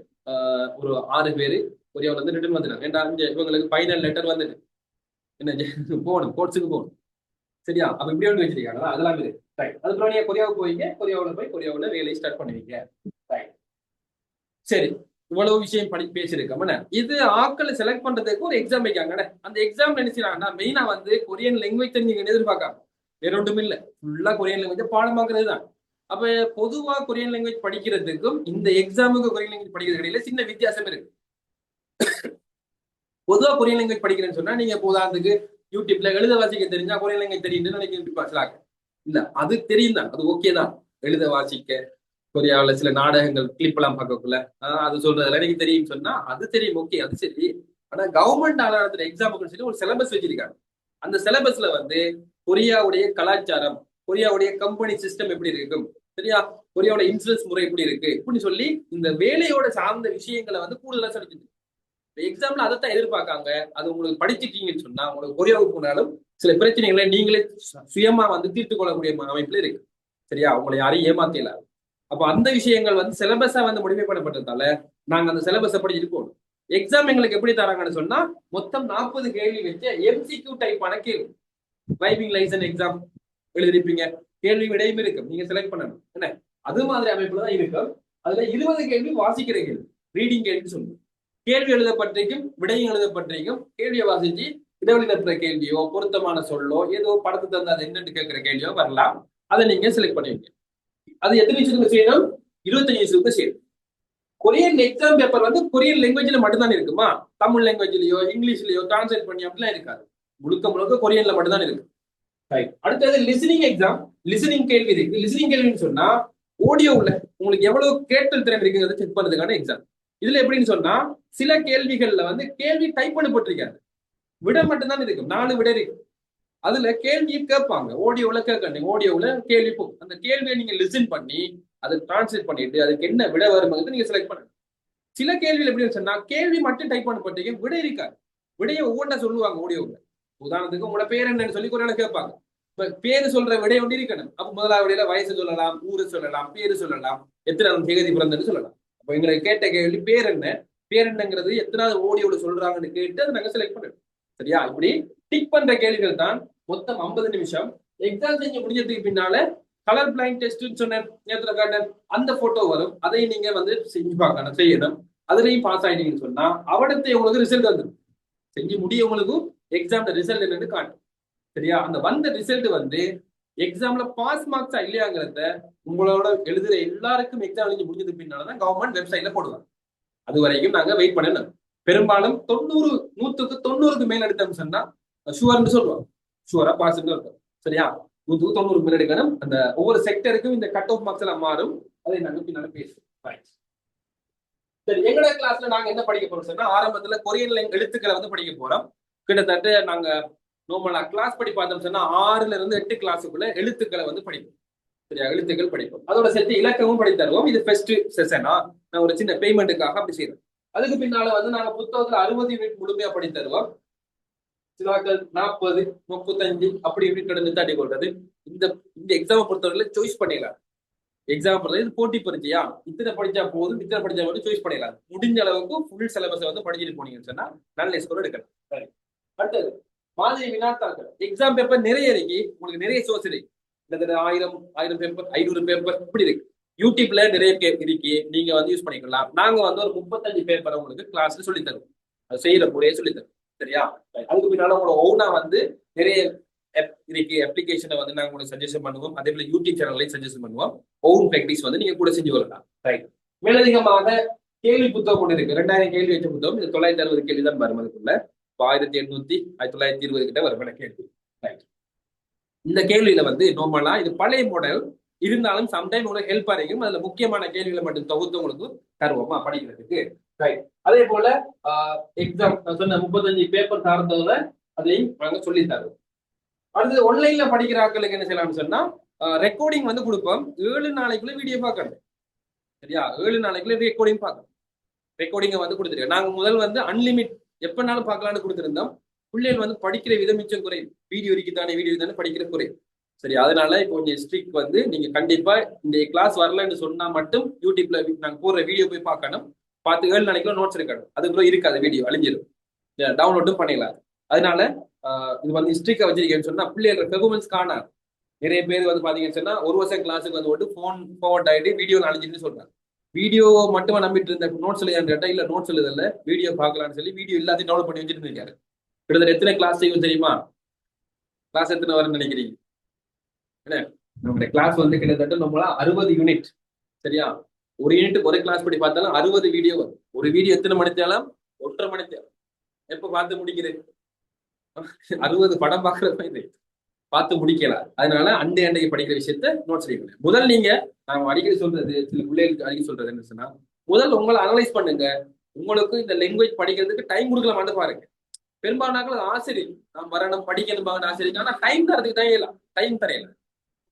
ஒரு 6 பேரு கொரியாவில இருந்து ரிட்டர்ன் வந்துட்டாங்க. ஏன்டா இவங்களுக்கு ஃபைனல் லெட்டர் வந்துட்டு என்ன போகணும், கோர்ட்ஸுக்கு போகணும். சரியா? அப்ப இப்படி ஒன்று வச்சிருக்காங்களா, அதெல்லாம் இருக்கு. ரைட். அதுக்கப்புறம் நீங்க கொரியாவுக்கு போய்ங்க, கொரியாவில் போய் கொரியாவில் வேலையை ஸ்டார்ட் பண்ணுவீங்க. ரைட். சரி, இவ்வளவு விஷயம் பேசியிருக்கோம். இது ஆட்களை செலக்ட் பண்றதுக்கு ஒரு எக்ஸாம் வைக்காங்க. அந்த எக்ஸாம் நினைச்சாங்கன்னா மெயினா வந்து கொரியன் லாங்குவேஜ் தெரிஞ்சுங்க எதிர்பார்க்காங்க, வேற ஒன்றும் இல்லை. ஃபுல்லா கொரியன் லாங்குவேஜ் பாடமாக்குறது தான். அப்ப பொதுவா கொரியன் லாங்குவேஜ் படிக்கிறதுக்கும் இந்த எக்ஸாமுக்கு கொரியன் லாங்குவேஜ் படிக்கிறது இடையில சின்ன வித்தியாசம் இருக்கு. பொதுவா கொரியன் லாங்குவேஜ் படிக்கிறேன்னு சொன்னா நீங்க உதாரணத்துக்கு யூடியூப்ல எழுத வாசிக்க தெரிஞ்சா கொரியன் லாங்குவேஜ் தெரியும்னு நினைக்கிறேன். இல்ல, அது தெரியும் தான், அது ஓகே தான். எழுத வாசிக்க கொரியாவில் சில நாடகங்கள் கிளிப் எல்லாம் பார்க்கக்குள்ள அது சொல்றதுல எனக்கு தெரியும் சொன்னா அது தெரியும், ஓகே, அது சரி. ஆனா கவர்மெண்ட் நடத்துற எக்ஸாமுக்கு சொல்லி ஒரு சிலபஸ் வச்சிருக்காங்க. அந்த சிலபஸ்ல வந்து கொரியாவுடைய கலாச்சாரம், கொரியாவுடைய கம்பெனி சிஸ்டம் எப்படி இருக்கும், சரியா, கொரியாவோட இன்சூரன்ஸ் முறை எப்படி இருக்கு, இப்படின்னு சொல்லி இந்த வேலையோட சார்ந்த விஷயங்களை வந்து கூடுதலா சொல்லிட்டு எக்ஸாம்ல அதைத்தான் எதிர்பார்க்காங்க. அது உங்களுக்கு படிச்சிட்டீங்கன்னு சொன்னா உங்களுக்கு கொரியாவுக்கு போனாலும் சில பிரச்சனைகளை நீங்களே சுயமா வந்து தீர்த்து கொள்ளக்கூடிய அமைப்புல இருக்கு. சரியா? உங்களை யாரையும் ஏமாத்தல. அப்ப அந்த விஷயங்கள் வந்து சிலபஸா வந்து முடிவு பண்ணப்பட்டதால நாங்க அந்த சிலபஸை படிச்சுட்டு போகணும். எக்ஸாம் எங்களுக்கு எப்படி தராங்கன்னு சொன்னா மொத்தம் 40 கேள்வி வச்சு எம்சிக்யூ டைப்பான கேள்வி. டிரைவிங் லைசன்ஸ் எக்ஸாம் எழுதிருப்பீங்க, கேள்வி விடையும் இருக்கும், நீங்க செலக்ட் பண்ணணும். என்ன அது மாதிரி அமைப்புல தான் இருக்கும். அதுல 20 கேள்வி வாசிக்கிற கேள்வி, ரீடிங் கேள்வி சொல்லுவோம். கேள்வி எழுதப்பட்டிருக்கும், விடையும் எழுதப்பட்டிருக்கும். கேள்வியை வாசிச்சு இடைவெளி நிறுத்துற கேள்வியோ பொருத்தமான சொல்லோ ஏதோ படத்தை தந்து அது என்னன்னு கேட்கிற கேள்வியோ வரலாம். அதை நீங்க செலக்ட் பண்ணுவீங்க. அது எத்தனை நிமிஷத்துக்கு செய்யணும்? 25 நிமிஷத்துக்கு செய்யணும். கொரியன் எக்ஸாம் பேப்பர் வந்து கொரியன் லாங்குவேஜ்ல மட்டும்தான் இருக்குமா, தமிழ் லாங்குவேஜ்லயோ இங்கிலீஷ்லயோ டிரான்ஸ்லேட் பண்ணி அப்படிலாம் இருக்காது. முழுக்க முழுக்க கொரியன்ல மட்டும்தான் இருக்கு. அடுத்தது லிசனிங் எக்ஸாம். லிசனிங் கேள்வி இருக்கு. லிசனிங் கேள்வின்னு சொன்னா ஆடியோவுல உங்களுக்கு எவ்வளவு கேட்டல் திறன் இருக்குங்கிறத செக் பண்றதுக்கான எக்ஸாம். இதுல எப்படின்னு சொன்னா சில கேள்விகள்ல வந்து கேள்வி டைப் பண்ணப்பட்டிருக்காது, விட மட்டும்தான் இருக்கு, 4 விட இருக்கு. அதுல கேள்வியை கேட்பாங்க, ஆடியோல கேட்கணும். ஆடியோல கேள்வி அந்த கேள்வியை நீங்க லிசன் பண்ணி அதை டிரான்ஸ்லேட் பண்ணிட்டு அதுக்கு என்ன விட வரும்போது நீங்க செலக்ட் பண்ணணும். சில கேள்வியில் எப்படின்னு சொன்னா கேள்வி மட்டும் டைப் பண்ணப்பட்டிருக்க, விட இருக்காது. விடையை ஒவ்வொன்றா சொல்லுவாங்க ஆடியோவில். உதாரணத்துக்கு உங்களோட பேர் என்னன்னு சொல்லி ஒரு கேட்பாங்க. இப்ப பேரு சொல்ற விடை ஒன்று இருக்கணும். அப்ப முதலாவது விடையில வயசு சொல்லலாம், ஊரு சொல்லலாம், பேரு சொல்லலாம், எத்தனை தேதி பிறந்தன்னு சொல்லலாம். அப்ப எங்களுக்கு கேட்ட கேள்வி பேர் என்ன, பேர் என்னங்கிறது எத்தனாவது ஓடியோட சொல்றாங்கன்னு கேட்டு அதை நாங்க செலக்ட் பண்ணணும். சரியா? இப்படி டிக் பண்ற கேள்விகள் தான். மொத்தம் 50 நிமிஷம். எக்ஸாம் செஞ்சு முடிஞ்சதுக்கு பின்னால கலர் பிளைண்ட் டெஸ்ட் சொன்ன நேரத்துல காட்ட அந்த போட்டோ வரும், அதையும் நீங்க வந்து செஞ்சு பார்க்கணும், செய்யணும். அதுலயும் பாஸ் ஆயிட்டீங்கன்னு சொன்னா அவடத்தை உங்களுக்கு ரிசல்ட் வந்துடும். செஞ்சு முடிய உங்களுக்கு எக்ஸாம்ல ரிசல்ட் என்னன்னு காட்டும். சரியா? அந்த வந்த ரிசல்ட் வந்து எக்ஸாம்ல பாஸ் மார்க்ஸா இல்லையாங்கிறத உங்களோட எழுதுற எல்லாருக்கும் எக்ஸாம் எழுதி முடிஞ்சது பின்னாலதான் கவர்மெண்ட் வெப்சைட்ல போடுவாங்க. அது வரைக்கும் நாங்க வெயிட் பண்ணணும். பெரும்பாலும் 100க்கு 90க்கு மேல எடுத்தோம்னு சொன்னா ஷுவர்னு சொல்லுவாங்க, ஷுவரா பாஸ் இருக்கும். சரியா? 100க்கு 90க்கு மேல எடுக்கணும். அந்த ஒவ்வொரு செக்டருக்கும் இந்த கட் ஆஃப் மார்க்ஸ் எல்லாம் மாறும். அதை நாங்க பின்னால பேசுவோம். சரி, எங்களோட கிளாஸ்ல நாங்க என்ன படிக்க போறோம் சொன்னா ஆரம்பத்துல கொரியன் எழுத்துக்களை வந்து படிக்க போறோம். கிட்டத்தட்ட நாங்க நார்மலா கிளாஸ் படி பார்த்தோம் சொன்னா 6ல இருந்து 8 கிளாஸுக்குள்ள எழுத்துக்களை வந்து படிப்போம். சரியா? எழுத்துக்கள் படிப்போம். அதோட சேர்த்து இலக்கமும் படி தருவோம். இது ஃபர்ஸ்ட் செஷனா நான் ஒரு சின்ன பேமெண்ட்டுக்காக அப்படி செய்யறோம். அதுக்கு பின்னால வந்து நாங்க புத்தகத்துல 60 யூனிட் முழுமையா படி தருவோம். சிலாக்கள் 40, 35 அப்படி இப்படி கடந்து தாண்டி கொள்றது. இந்த எக்ஸாமை பொறுத்தவரையில சாய்ஸ் பண்ணிடலாம். எக்ஸாம் பொறுத்தவரை இது போட்டி பரிச்சையா, இத்தனை படிச்சா போதும், இத்தனை படிச்சா மட்டும் சாய்ஸ் பண்ணிடலாம். முடிஞ்ச அளவுக்கு ஃபுல் சிலபஸை வந்து படிச்சுட்டு போனீங்கன்னு சொன்னா நல்ல ஸ்கோர் எடுக்கலாம். சரி, அடுத்தது மாதிரி வினாத்தாக்கள். எக்ஸாம் பேப்பர் நிறைய இருக்கு, உங்களுக்கு நிறைய சோர்ஸ் இருக்கு. கிட்டத்தட்ட 1000 பேப்பர், 500 பேப்பர் இப்படி இருக்கு. யூடியூப்ல நிறைய இருக்கு, நீங்க வந்து யூஸ் பண்ணிக்கலாம். நாங்க வந்து ஒரு 35 பேப்பரை உங்களுக்கு கிளாஸ்ல சொல்லி தருவோம், அது செய்யற முறையே சொல்லி தருவோம். சரியா? அதுக்கு பின்னால உங்களோட ஓனா வந்து நிறைய இதுக்கு அப்ளிகேஷனை வந்து நாங்க உங்களுக்கு சஜஷன் பண்ணுவோம். அதே போல யூடியூப் சேனல்லையும் சஜஷன் பண்ணுவோம். ஓன் ப்ராக்டிஸ் வந்து நீங்க கூட செஞ்சு கொள்ளலாம். ரைட். மேலதிகமாக கேள்வி புத்தகம் கொண்டு இருக்கு. 2000 கேள்வி வச்ச புத்தகம். இது 960 கேள்வி தான் வரும். அதுக்குள்ள 1800 1920 கிட்ட வரும் கேள்வி. ரைட். இந்த கேள்வியில வந்து நார்மலா இது பழைய மாடல் இருந்தாலும் சம்டைம் உங்களுக்கு ஹெல்ப்பா இருக்கும். அதுல முக்கியமான கேள்விகளை மட்டும் தொகுத்து உங்களுக்கு தருவோமா படிக்கிறதுக்கு. ரைட். அதே போல எக்ஸாம் சொன்ன 35 பேப்பர் சார்ந்ததுல அதையும் நாங்க சொல்லி தருவோம். அடுத்து ஆன்லைன்ல படிக்கிற ஆட்களுக்கு என்ன செய்யலாம்னு சொன்னா ரெக்கார்டிங் வந்து கொடுப்போம். 7 நாளைக்குள்ள வீடியோ பார்க்கணும். சரியா? 7 நாளைக்குள்ள ரெக்கார்டிங் பார்க்கணும். ரெக்கார்டிங்கை வந்து கொடுத்துருக்கோம். நாங்க முதல் வந்து அன்லிமிட் எப்பனாலும் பார்க்கலாம்னு கொடுத்துருந்தோம். பிள்ளைகள் வந்து படிக்கிற விதம் மிச்சம் குறையும். வீடியோ தானே படிக்கிற குறையும். சரி, அதனால இப்போ கொஞ்சம் ஸ்ட்ரிக் வந்து நீங்க கண்டிப்பா இந்த கிளாஸ் வரலன்னு சொன்னா மட்டும் யூடியூப்ல நாங்க போடுற வீடியோ போய் பார்க்கணும். பார்த்து 7 நாளைக்குள்ள நோட்ஸ் இருக்கணும். அதுக்குள்ள இருக்காது, வீடியோ அழிஞ்சிடும். டவுன்லோடும் பண்ணிடலாம். அதனால இது வந்து ஸ்ட்ரிக்கா வச்சிருக்கேன்னு சொன்னா பிள்ளைகளோட பெர்ஃபார்மன்ஸ் காணாது. நிறைய பேர் வந்து பாத்தீங்கன்னு சொன்னா ஒரு வருஷம் கிளாஸுக்கு வந்து போன் ஃபார்வர்ட் ஆகிட்டு வீடியோ அழிஞ்சிட்டு சொல்றாங்க. வீடியோ மட்டும் நம்பிட்டு இருந்த நோட்ஸ் எழுதான்னு கேட்டா இல்ல நோட்ஸ் எழுதல வீடியோ பார்க்கலாம்னு சொல்லி வீடியோ எல்லாத்தையும் டவுன்லோட் பண்ணி வச்சுட்டு இருக்காரு. கிட்டத்தட்ட எத்தனை கிளாஸ் செய்யும் தெரியுமா? கிளாஸ் எத்தனை வரும்னு நினைக்கிறீங்க? என்ன நம்மளுடைய கிளாஸ் வந்து கிட்டத்தட்ட நம்மளா 60 யூனிட். சரியா? ஒரு யூனிட் ஒரு கிளாஸ் படி பார்த்தாலும் 60 வீடியோ வரும். ஒரு வீடியோ எத்தனை மணி தேலாம்? 1.5 மணி தேவை. எப்ப பார்த்து முடிக்கிறேன்? 60 படம் பார்க்கற மாதிரி பார்த்து முடிக்கலாம். அதனால அண்டைக்கு படிக்கிற விஷயத்த நோட்ஸ் செய்யணும். முதல் நீங்க நான் அடிக்கடி சொல்றது, சில பிள்ளைகளுக்கு அடிக்கடி சொல்றது என்ன சொன்னா, முதல் உங்களை அனலைஸ் பண்ணுங்க. உங்களுக்கு இந்த லாங்குவேஜ் படிக்கிறதுக்கு டைம் கொடுக்கலாமான்னு பாருங்க. பெரும்பாலான ஆசிரியர் நான் வரணும் படிக்கணும் ஆசிரியர், ஆனா டைம் தரதுக்கு தான் இயலாம். டைம் தரையில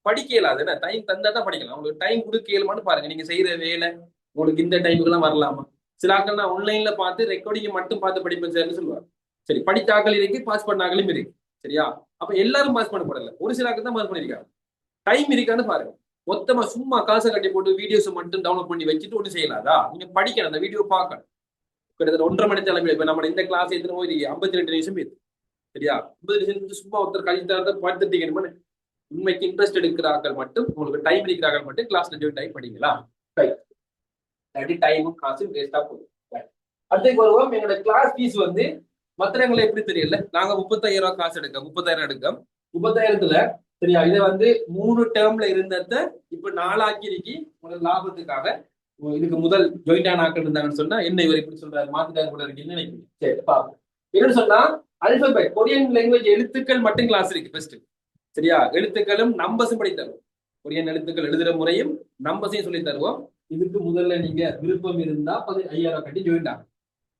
படிக்க இயலாது. என்ன டைம் தந்தா தான் படிக்கலாம். உங்களுக்கு டைம் கொடுக்க இயலுமான்னு பாருங்க. நீங்க செய்யற வேலை உங்களுக்கு இந்த டைமுக்கு எல்லாம் வரலாமா? சில ஆட்கள் நான் ஆன்லைன்ல பார்த்து ரெக்கார்டிங் மட்டும் பார்த்து படிப்பேன் சார்னு சொல்லுவாங்க. சரி, படித்த ஆக்கள் இருக்கு, பாஸ் பண்ண ஆக்களும் இருக்கு. சரியா? அப்ப எல்லாரும் பாஸ் பண்ணப்படல, ஒரு சில ஆக்கள் தான் பாஸ் பண்ணிருக்காங்க. டைம் இருக்கான்னு பாருங்க. மொத்தமா சும்மா காசை கட்டி போட்டு வீடியோஸ் மட்டும் டவுன்லோட் பண்ணி வச்சுட்டு ஒன்றும் செய்யலாதா? நீங்க படிக்கணும், அந்த வீடியோ பார்க்கணும். கிட்டத்தட்ட 1.5 மணி தலைமை. இப்ப நம்ம இந்த கிளாஸ் எத்தனை போய் 52 நிமிஷம் இருக்கு. சரியா? 50 நிமிஷம் சும்மா ஒருத்தர் கழித்து பார்த்துட்டீங்கன்னு உண்மைக்கு இன்ட்ரெஸ்ட் எடுக்கிறார்கள் மட்டும், உங்களுக்கு டைம் இருக்கிறார்கள் மட்டும் கிளாஸ்ல ஜாயின் டைம் படிங்களா? டைமும் காசும் வேஸ்டா போகுது. அடுத்து வருவோம். எங்களோட கிளாஸ் ஃபீஸ் வந்து மற்றவங்களை எப்படி தெரியல, நாங்க 35,000 ரூபாய் காசு எடுக்க 30,000 எடுக்கோம். 30,000த்துல சரியா இதை வந்து 3 டேர்ம்ல இருந்தத இப்ப 4 ஆக்கிருக்கு உங்களுக்கு லாபத்துக்காக. இதுக்கு முதல் ஜாயின்டான ஆக்கள் இருந்தாங்கன்னு சொன்னா என்ன இவர் இப்படி சொல்றாரு, மாத்திட்டாரு கூட இருக்குன்னு நினைக்கிறீங்க. சரி பாப்போம். என்னன்னு சொன்னா அல்பபெட் கொரியன் லாங்குவேஜ் எழுத்துக்கள் மட்டும் கிளாஸ் இருக்கு ஃபர்ஸ்ட். சரியா? எழுத்துக்களும் நம்பர்ஸும் படி தருவோம். கொரியன் எழுத்துக்கள் எழுதுற முறையும் நம்பர்ஸையும் சொல்லி தருவோம். இதுக்கு முதல்ல நீங்க விருப்பம் இருந்தா 15,000 கட்டி ஜாயின் ஆகும்.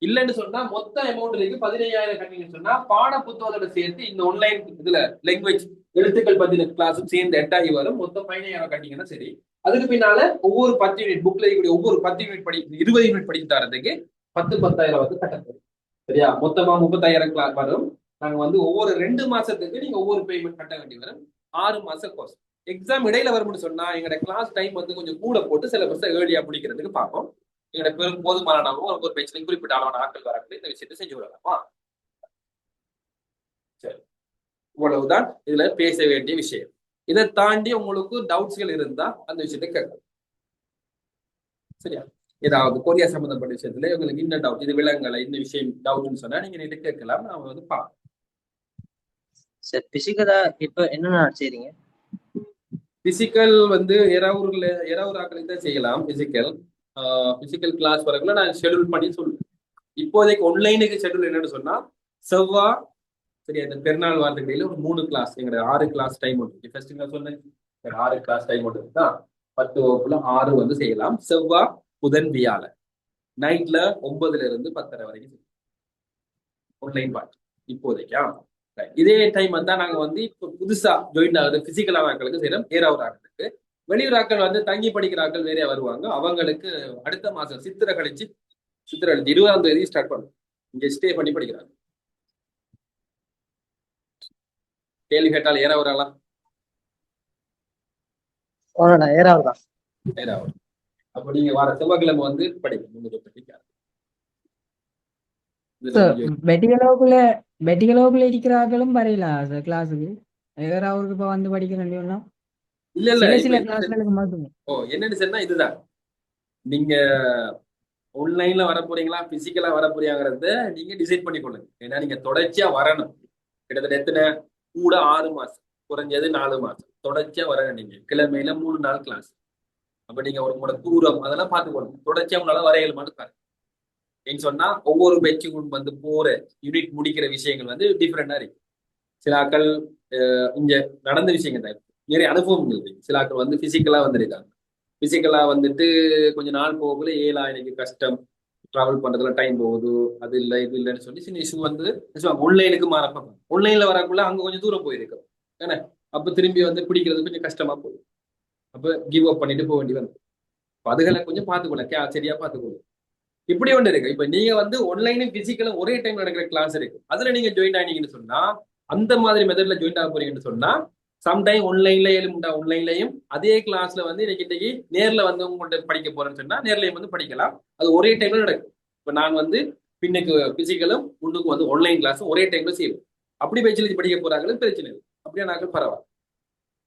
இல்லைன்னு சொன்னா மொத்த அமௌண்ட் இருக்கு 15,000 கட்டிங்கன்னு சொன்னா பாட புத்தகத்தோட சேர்த்து இந்த ஆன்லைன் இதுல லாங்குவேஜ் எழுத்துக்கள் பத்தின கிளாஸும் சேர்ந்து 8,000 வரும். மொத்தம் 15,000 கட்டிங்கன்னா சரி. அதுக்கு பின்னால ஒவ்வொரு 10 யூனிட் புக்ல இருக்கக்கூடிய ஒவ்வொரு 10 யூனிட் படி 20 யூனிட் படித்து தரதுக்கு 10,000 வந்து கட்டணும். சரியா? மொத்தமா 30,000 கிளாஸ் வரும். நாங்க வந்து ஒவ்வொரு 2 மாசத்துக்கு நீங்க ஒவ்வொரு பேமெண்ட் கட்ட வேண்டி வரும். 6 மாசம் கோர்ஸ். எக்ஸாம் இடையில வரும்னு சொன்னா எங்களோட கிளாஸ் டைம் வந்து கொஞ்சம் கூட போட்டு சிலபஸ் ஏர்லியா முடிக்கிறதுக்கு பார்ப்போம். எங்களோட பெரும் போதுமான ஒரு பிரச்சனை குறிப்பிட்ட அளவான ஆட்கள் வரக்கூடிய இந்த விஷயத்தை செஞ்சு விடலாமா? சரி, இவ்வளவுதான் இதுல பேச வேண்டிய விஷயம். இதை தாண்டி உங்களுக்கு டவுட்ஸ்கள் இருந்தா அந்த விஷயத்தை கேட்கலாம். சரியா? ஏதாவது கொரியா சம்பந்தப்பட்ட விஷயத்துல உங்களுக்கு இந்த டவுட், இது விலங்கலை இந்த விஷயம் டவுட்னு சொன்னா நீங்க நேற்று கேட்கலாம். நான் வந்து பார்ப்போம். சார் பிசிக்கலா இப்ப என்னென்ன செய்றீங்க? பிசிக்கல் வந்து ஏறாவூர் ஆக்களுக்கு தான் செய்யலாம். பிசிக்கல் கிளாஸ் வரக்குள்ள நான் ஷெடியூல் பண்ணி சொல்லுவேன். இப்போதைக்கு ஆன்லைனுக்கு ஷெடியூல் என்னன்னு சொன்னா செவ்வா சரியா இந்த பெருநாள் வாரத்துக்கு இடையில ஒரு 3 கிளாஸ் எங்களோட 6 கிளாஸ் டைம் ஒன்று ஃபர்ஸ்ட் நான் சொன்னேன். 6 கிளாஸ் டைம் ஒன்று தான் 10 வகுப்புல 6 வந்து செய்யலாம். செவ்வா புதன் வியாழன் நைட்ல 9ல இருந்து 10:30 வரைக்கும் ஆன்லைன் பார்த்து இப்போதைக்கா. இதே டைம் வந்தா நாங்க வந்து இப்போ புதுசா ஜாயின் ஆகுது பிசிக்கலான ஆட்களுக்கு செய்யறோம். ஏறாவூர் ஆட்களுக்கு வெளியூர் ஆட்கள் வந்து தங்கி படிக்கிற ஆட்கள் வேறையா வருவாங்க. அவங்களுக்கு அடுத்த மாசம் சித்திரை கழிச்சு 20ஆம் தேதி ஸ்டார்ட் பண்ணும். இங்க ஸ்டே பண்ணி படிக்கிறாங்க. கேள்வி கேட்டால் ஏறாவூராளா? ஏறாவூர். அப்ப நீங்க வார செவ்வாய்க்கிழமை வந்து படிக்கணும். வெட்டிகளவுக்குள்ள இருக்கிறார்களும் வரையலாம் சார் கிளாஸுக்கு. அவருக்கு இப்ப வந்து படிக்கிறேன் இல்ல இல்ல சில கிளாஸ்களுக்கு மட்டும். என்னன்னு சொன்னா இதுதான் நீங்க ஆன்லைன்ல வர போறீங்களா பிசிக்கலா வர போறீங்கிறத நீங்க டிசைட் பண்ணிக்கொள்ளுங்க. ஏன்னா நீங்க தொடர்ச்சியா வரணும். கிட்டத்தட்ட எத்தனை கூட 6 மாசம், குறைஞ்சது 4 மாசம் தொடர்ச்சியா வர நீங்க கிழமையில 3 நாள் கிளாஸ். அப்ப நீங்க உங்களோட தூரம் அதெல்லாம் பார்த்துக்கணும். தொடர்ச்சியா உங்களால வர இயலுமான்னு பாருங்க. ஏன்னு சொன்னா ஒவ்வொரு பேட்சுக்கும் வந்து போற யூனிட் முடிக்கிற விஷயங்கள் வந்து டிஃப்ரெண்டா இருக்கு. சில ஆட்கள் இங்க நடந்த விஷயங்கள் தான் நிறைய அனுபவங்கள் இருக்கு. சில ஆட்கள் வந்து பிசிக்கலா வந்திருக்காங்க. பிசிக்கலா வந்துட்டு கொஞ்ச நாள் போகக்குள்ள எனக்கு கஷ்டம், டிராவல் பண்றதுல டைம் போகுது, அது இல்லை இது இல்லைன்னு சொல்லி சின்ன இஷ்யூ வந்து ஆன்லைனுக்கு மாற பார்க்கணும். ஆன்லைன்ல வரக்குள்ள அங்க கொஞ்சம் தூரம் போயிருக்கோம் ஏன்னா அப்ப திரும்பி வந்து பிடிக்கிறது கொஞ்சம் கஷ்டமா போகும். அப்ப கிவ் அப் பண்ணிட்டு போக வேண்டி வந்து அதுகளை கொஞ்சம் பார்த்துக்கொள்ள சரியா பார்த்துக்கொள்ள. இப்படி ஒன்று இருக்கு. இப்ப நீங்க வந்து ஆன்லைனும் பிசிக்கலும் ஒரே டைம் நடக்கிற கிளாஸ் இருக்கு. அதுல நீங்க ஜாயின் ஆனீங்கன்னு சொன்னா அந்த மாதிரி மெத்தட்ல ஜாயின் ஆக போறீங்கன்னு சொன்னா சம்டைம் ஆன்லைன்ல ஏழுமுண்டா ஆன்லைன்லயும் அதே கிளாஸ்ல வந்து இன்னைக்கு நேர்ல வந்து உங்கள்கிட்ட படிக்க போறேன்னு சொன்னா நேர்லயும் வந்து படிக்கலாம். அது ஒரே டைம்ல நடக்கும். இப்ப நான் வந்து பின்னுக்கு பிசிக்கலும் முன்னுக்கு வந்து ஆன்லைன் கிளாஸும் ஒரே டைம்ல செய்வோம். அப்படி பேச்சு படிக்க போறாங்களும் பிரச்சனை இல்லை. அப்படியே நாங்கள் பரவாயில்ல.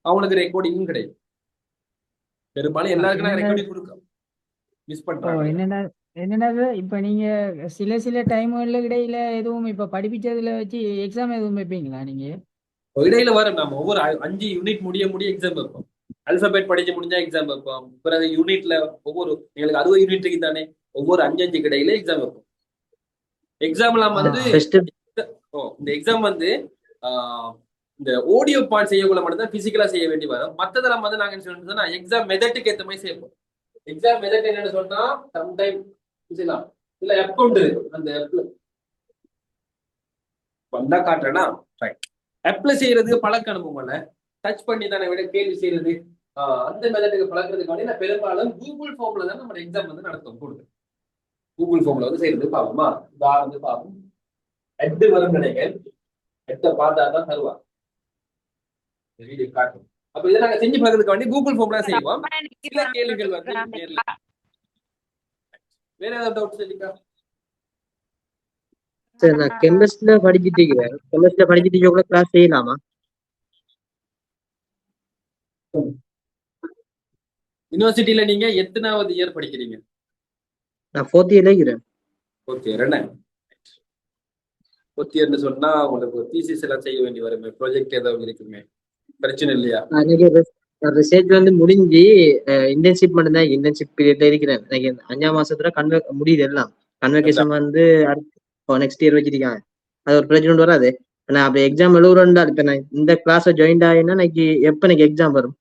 அவங்களுக்கு ரெக்கார்டிங்கும் கிடையாது. பெரும்பாலும் எல்லாருக்கும் நான் ரெக்கார்டிங் கொடுக்கோம். மிஸ் பண்றாங்க. என்னென்ன என்னென்னது இப்ப நீங்க சில டைம்கள்ல இடையில எதுவும் இப்ப படிப்பிச்சதுல வச்சு எக்ஸாம் எதுவும் வைப்பீங்களா நீங்க? இடையில வரும். நம்ம ஒவ்வொரு 5 யூனிட் முடிய எக்ஸாம் வைப்போம். அல்பபெட் படிச்சு முடிஞ்சா எக்ஸாம் வைப்போம். பிறகு யூனிட்ல ஒவ்வொரு எங்களுக்கு 60 யூனிட் இருக்கு தானே, ஒவ்வொரு 5 இடையில எக்ஸாம் வைப்போம். எக்ஸாம்லாம் வந்து இந்த எக்ஸாம் வந்து இந்த ஆடியோ பார்ட் செய்யக்குள்ள மட்டும் தான் பிசிக்கலா செய்ய வேண்டி வரும். மற்றதெல்லாம் வந்து நாங்க என்ன சொல்றோம்னா எக்ஸாம் மெத்தட்டுக்கு ஏற்ற மாதிரி செய்யப்போம். எக்ஸாம் மெத்தட் என்னன்னு சொன்னா சம்டைம் செய்யலாம். இல்ல அக்கௌண்ட் அந்த வந்தா காட்டுறேன்னா அப்ளை செய்யறதுக்கு பழக்க அனுபவம் டச் பண்ணி தானே விட கேள்வி செய்யறது அந்த மெத்தடுக்கு பழக்கிறதுக்கு நான் பெரும்பாலும் கூகுள் ஃபார்ம்ல தான் நம்ம எக்ஸாம் வந்து நடத்தும் கொடுக்குறேன். கூகுள் ஃபார்ம்ல வந்து செய்யறது பாப்போமா, வந்து பாப்போம். எட்டு வரும் நினைக்கிறேன். எட்டை பார்த்தா தான் தருவாங்க வீடியோ காட்டும். அப்ப இதை நாங்க செஞ்சு பார்க்கறதுக்கு வேண்டி கூகுள் ஃபார்ம்ல செய்வோம். சில கேள்விகள் வந்து நேர்ல. வேற ஏதாவது டவுட்ஸ் இருக்கா? சார் நான் கெமிஸ்ட்ரியில படிச்சுட்டு இருக்கிறேன். கெமிஸ்ட்ரியில படிச்சுட்டு கூட கிளாஸ் செய்யலாமா? யூனிவர்சிட்டியில நீங்க எத்தனாவது இயர் படிக்கிறீங்க? நான் 4th இயர்ல இருக்கிறேன். 4th இயர் என்ன? 4th இயர்னு சொன்னா உங்களுக்கு தீசிஸ் எல்லாம் செய்ய வேண்டி வருமே, ப்ராஜெக்ட் ஏதாவது இருக்குமே, பிரச்சனை இல்லையா? எனக்கு ரிசர்ச் வந்து முடிஞ்சு இன்டர்ன்ஷிப் மட்டும்தான் இன்டர்ன்ஷிப் பீரியட்ல இருக்கிறேன். எனக்கு 5ஆம் மாசத்துல முடியுது எல்லாம். கன்வெகேஷன் வந்து நெக்ஸ்ட் இயர் வச்சிருக்காங்க. அது ஒரு பிரச்சனை வராது. நான் அப்படி எக்ஸாம் எழுதுறேன்டா இப்ப நான் இந்த கிளாஸ் ஜாயின் ஆயினா எப்ப எனக்கு எக்ஸாம் வரும்?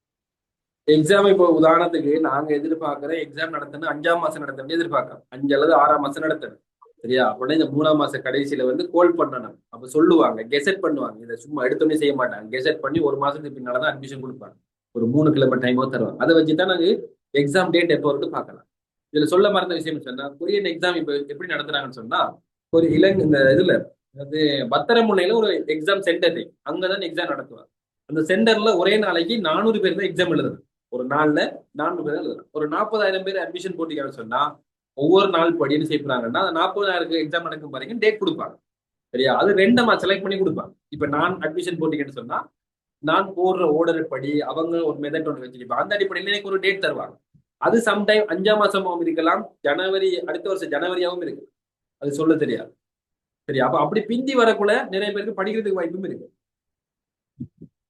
எக்ஸாம் இப்போ உதாரணத்துக்கு நாங்க எதிர்பார்க்கிற எக்ஸாம் நடத்தணும் 5ஆம் மாசம் நடத்தணும் எதிர்பார்க்கலாம். 5 அல்லது 6ஆம் மாசம் நடத்தணும். சரியா? அப்படின்னா இந்த 3ஆம் மாச கடைசியில வந்து கோல் பண்ணணும். அப்ப சொல்லுவாங்க, கெசெட் பண்ணுவாங்க. இதை சும்மா எடுத்தோடனே செய்ய மாட்டாங்க. கெசெட் பண்ணி 1 மாசத்துக்கு பின்னால்தான் அட்மிஷன் கொடுப்பாங்க. ஒரு 3 கிலோமீட்டர் டைமோ தருவாங்க. அதை வச்சுதான் நாங்க எக்ஸாம் டேட் எப்போ வரைக்கும் பார்க்கலாம். இதுல சொல்ல மறந்த விஷயம் சொன்னா கொரியன் எக்ஸாம் இப்ப எப்படி நடத்துறாங்கன்னு சொன்னா ஒரு இந்த இதுல அதாவது பத்திரமுனையில ஒரு எக்ஸாம் சென்டர் அங்கதான் எக்ஸாம் நடத்துவாங்க. அந்த சென்டர்ல ஒரே நாளைக்கு 400 பேர் தான் எக்ஸாம் எழுதணும். ஒரு நாள்ல 400 பேர் எழுதணும். ஒரு 40,000 பேர் அட்மிஷன் போட்டிருக்காங்கன்னு சொன்னா ஒவ்வொரு நாள் படின்னு செய்யறாங்கன்னா அந்த 40,000 எக்ஸாம் நடக்கும் பாருங்க டேட் கொடுப்பாங்க. சரியா? அது ரெண்டமா செலக்ட் பண்ணி கொடுப்பாங்க. இப்ப நான் அட்மிஷன் போட்டிங்கன்னு சொன்னா நான் போடுற ஓர்டர் படி அவங்க ஒரு மெத்தட் ஒன்று வச்சிருப்பாங்க. அந்த அடிப்படையில் எனக்கு ஒரு டேட் தருவாங்க. அது சம்டைம் 5ஆம் மாசமாகவும் இருக்கலாம், ஜனவரி அடுத்த வருஷம் ஜனவரியாகவும் இருக்கு. அது சொல்ல தெரியாது. சரி, அப்ப அப்படி பிந்தி வரக்குள்ள நிறைய பேருக்கு படிக்கிறதுக்கு வாய்ப்பும் இருக்கு.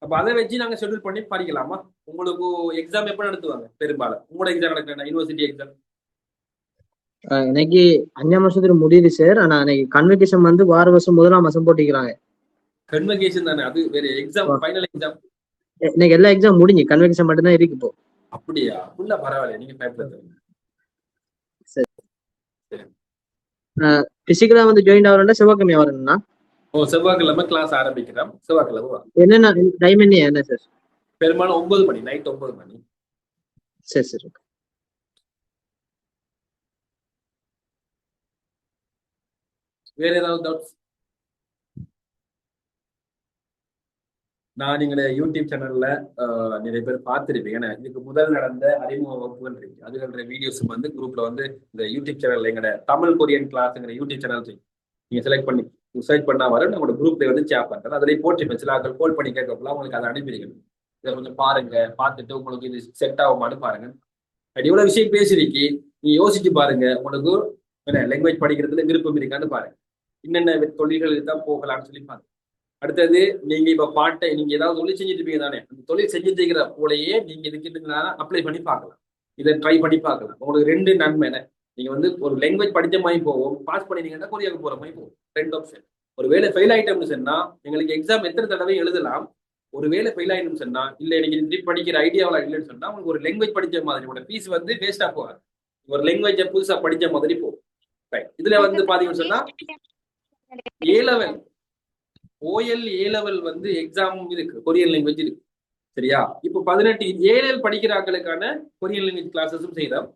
அப்ப அதை வச்சு நாங்க ஷெட்யூல் பண்ணி படிக்கலாமா? உங்களுக்கு எக்ஸாம் எப்ப நடத்துவாங்க? பெரும்பாலும் உங்களோட எக்ஸாம் நடக்கிறேன் யூனிவர்சிட்டி எக்ஸாம் எனக்கு 5ஆம் மாசத்துல முடியுது சார். ஆனா எனக்கு கன்வெகேஷன் வந்து வார வருஷம் 1ஆம் மாசம் போட்டிக்கிறாங்க. கன்வெகேஷன் தானே அது? வேற எக்ஸாம் ஃபைனல் எக்ஸாம் எனக்கு எல்லா எக்ஸாம் முடிஞ்சு கன்வெகேஷன் மட்டும் தான் இருக்கு இப்போ. அப்படியா? உள்ள பரவாயில்ல, நீங்க பயப்படாதீங்க. சரி. பிசிக்கலா வந்து ஜாயின் ஆகணும்னா செவ்வாய்க்கிழமை வரணும்னா? செவ்வாய்க்கிழமை கிளாஸ் ஆரம்பிக்கிறோம். செவ்வாய்க்கிழமை என்னென்ன டைம் என்ன சார்? பெரும்பாலும் 9 மணி, நைட் 9 மணி. சரி சரி. வேற ஏதாவது டவுட்ஸ்? நான் எங்களோட யூடியூப் சேனல்ல நிறைய பேர் பார்த்துருப்பீங்க. ஏன்னா இதுக்கு முதல் நடந்த அறிமுக வகுப்புகள் இருக்கு. அதுகளோட வீடியோஸ் வந்து குரூப்ல வந்து இந்த யூடியூப் சேனல்ல எங்களோட தமிழ் கொரியன் கிளாஸ்ங்கிற யூடியூப் சேனல் நீங்க செலக்ட் பண்ணி சர்ச் பண்ணா வரும். நம்மளோட குரூப்ல வந்து ஷேர் பண்றேன். அதிலே போட்டு சில ஆட்கள் கால் பண்ணி கேட்கப்பலாம் உங்களுக்கு அதை அனுப்பிடுங்க. இதை கொஞ்சம் பாருங்க, பார்த்துட்டு உங்களுக்கு இது செட் ஆகுமான்னு பாருங்க. அப்படி எவ்வளவு விஷயம் பேசிருக்கி நீ யோசிச்சு பாருங்க. உங்களுக்கு லாங்குவேஜ் படிக்கிறதுல விருப்பம் இருக்கான்னு பாருங்க. என்னென்ன தொழில்களுக்கு தான் போகலாம்னு சொல்லி பாருங்க. அடுத்தது நீங்க இப்ப பாட்டை நீங்க ஏதாவது தொழில் செஞ்சுட்டு இருப்பீங்க தானே, அந்த தொழில் செஞ்சுட்டு இருக்கிற போலயே நீங்க இதுக்கு அப்ளை பண்ணி பார்க்கலாம், இதை ட்ரை பண்ணி பார்க்கலாம். உங்களுக்கு ரெண்டு நன்மை என்ன, நீங்க வந்து ஒரு லாங்குவேஜ் படிச்ச மாதிரி போவோம், பாஸ் பண்ணினீங்கன்னா கொரியாவுக்கு போற மாதிரி போகும். ரெண்டு ஆப்ஷன். ஒரு வேலை ஃபெயில் ஆயிட்டோம்னு சொன்னா எங்களுக்கு எக்ஸாம் எத்தனை தடவை எழுதலாம். ஒரு வேலை ஃபெயில் ஆயிடும் சொன்னா இல்ல எனக்கு திருப்பி படிக்கிற ஐடியாவெல்லாம் இல்லைன்னு சொன்னா உங்களுக்கு ஒரு லாங்குவேஜ் படிச்ச மாதிரி உங்களோட ஃபீஸ் வந்து வேஸ்டா போகாது. ஒரு லாங்குவேஜை புதுசா படிச்ச மாதிரி போகும். இதுல வந்து பாத்தீங்கன்னு சொன்னா ஏ லெவல் ஓஎல் ஏ லெவல் வந்து எக்ஸாம் இருக்கு, கொரியன் லாங்குவேஜ் இருக்கு. சரியா? இப்போ 18 ஏஎல் படிக்கிற ஆட்களுக்கான கொரியன் லாங்குவேஜ் கிளாஸஸும் செய்யறோம்.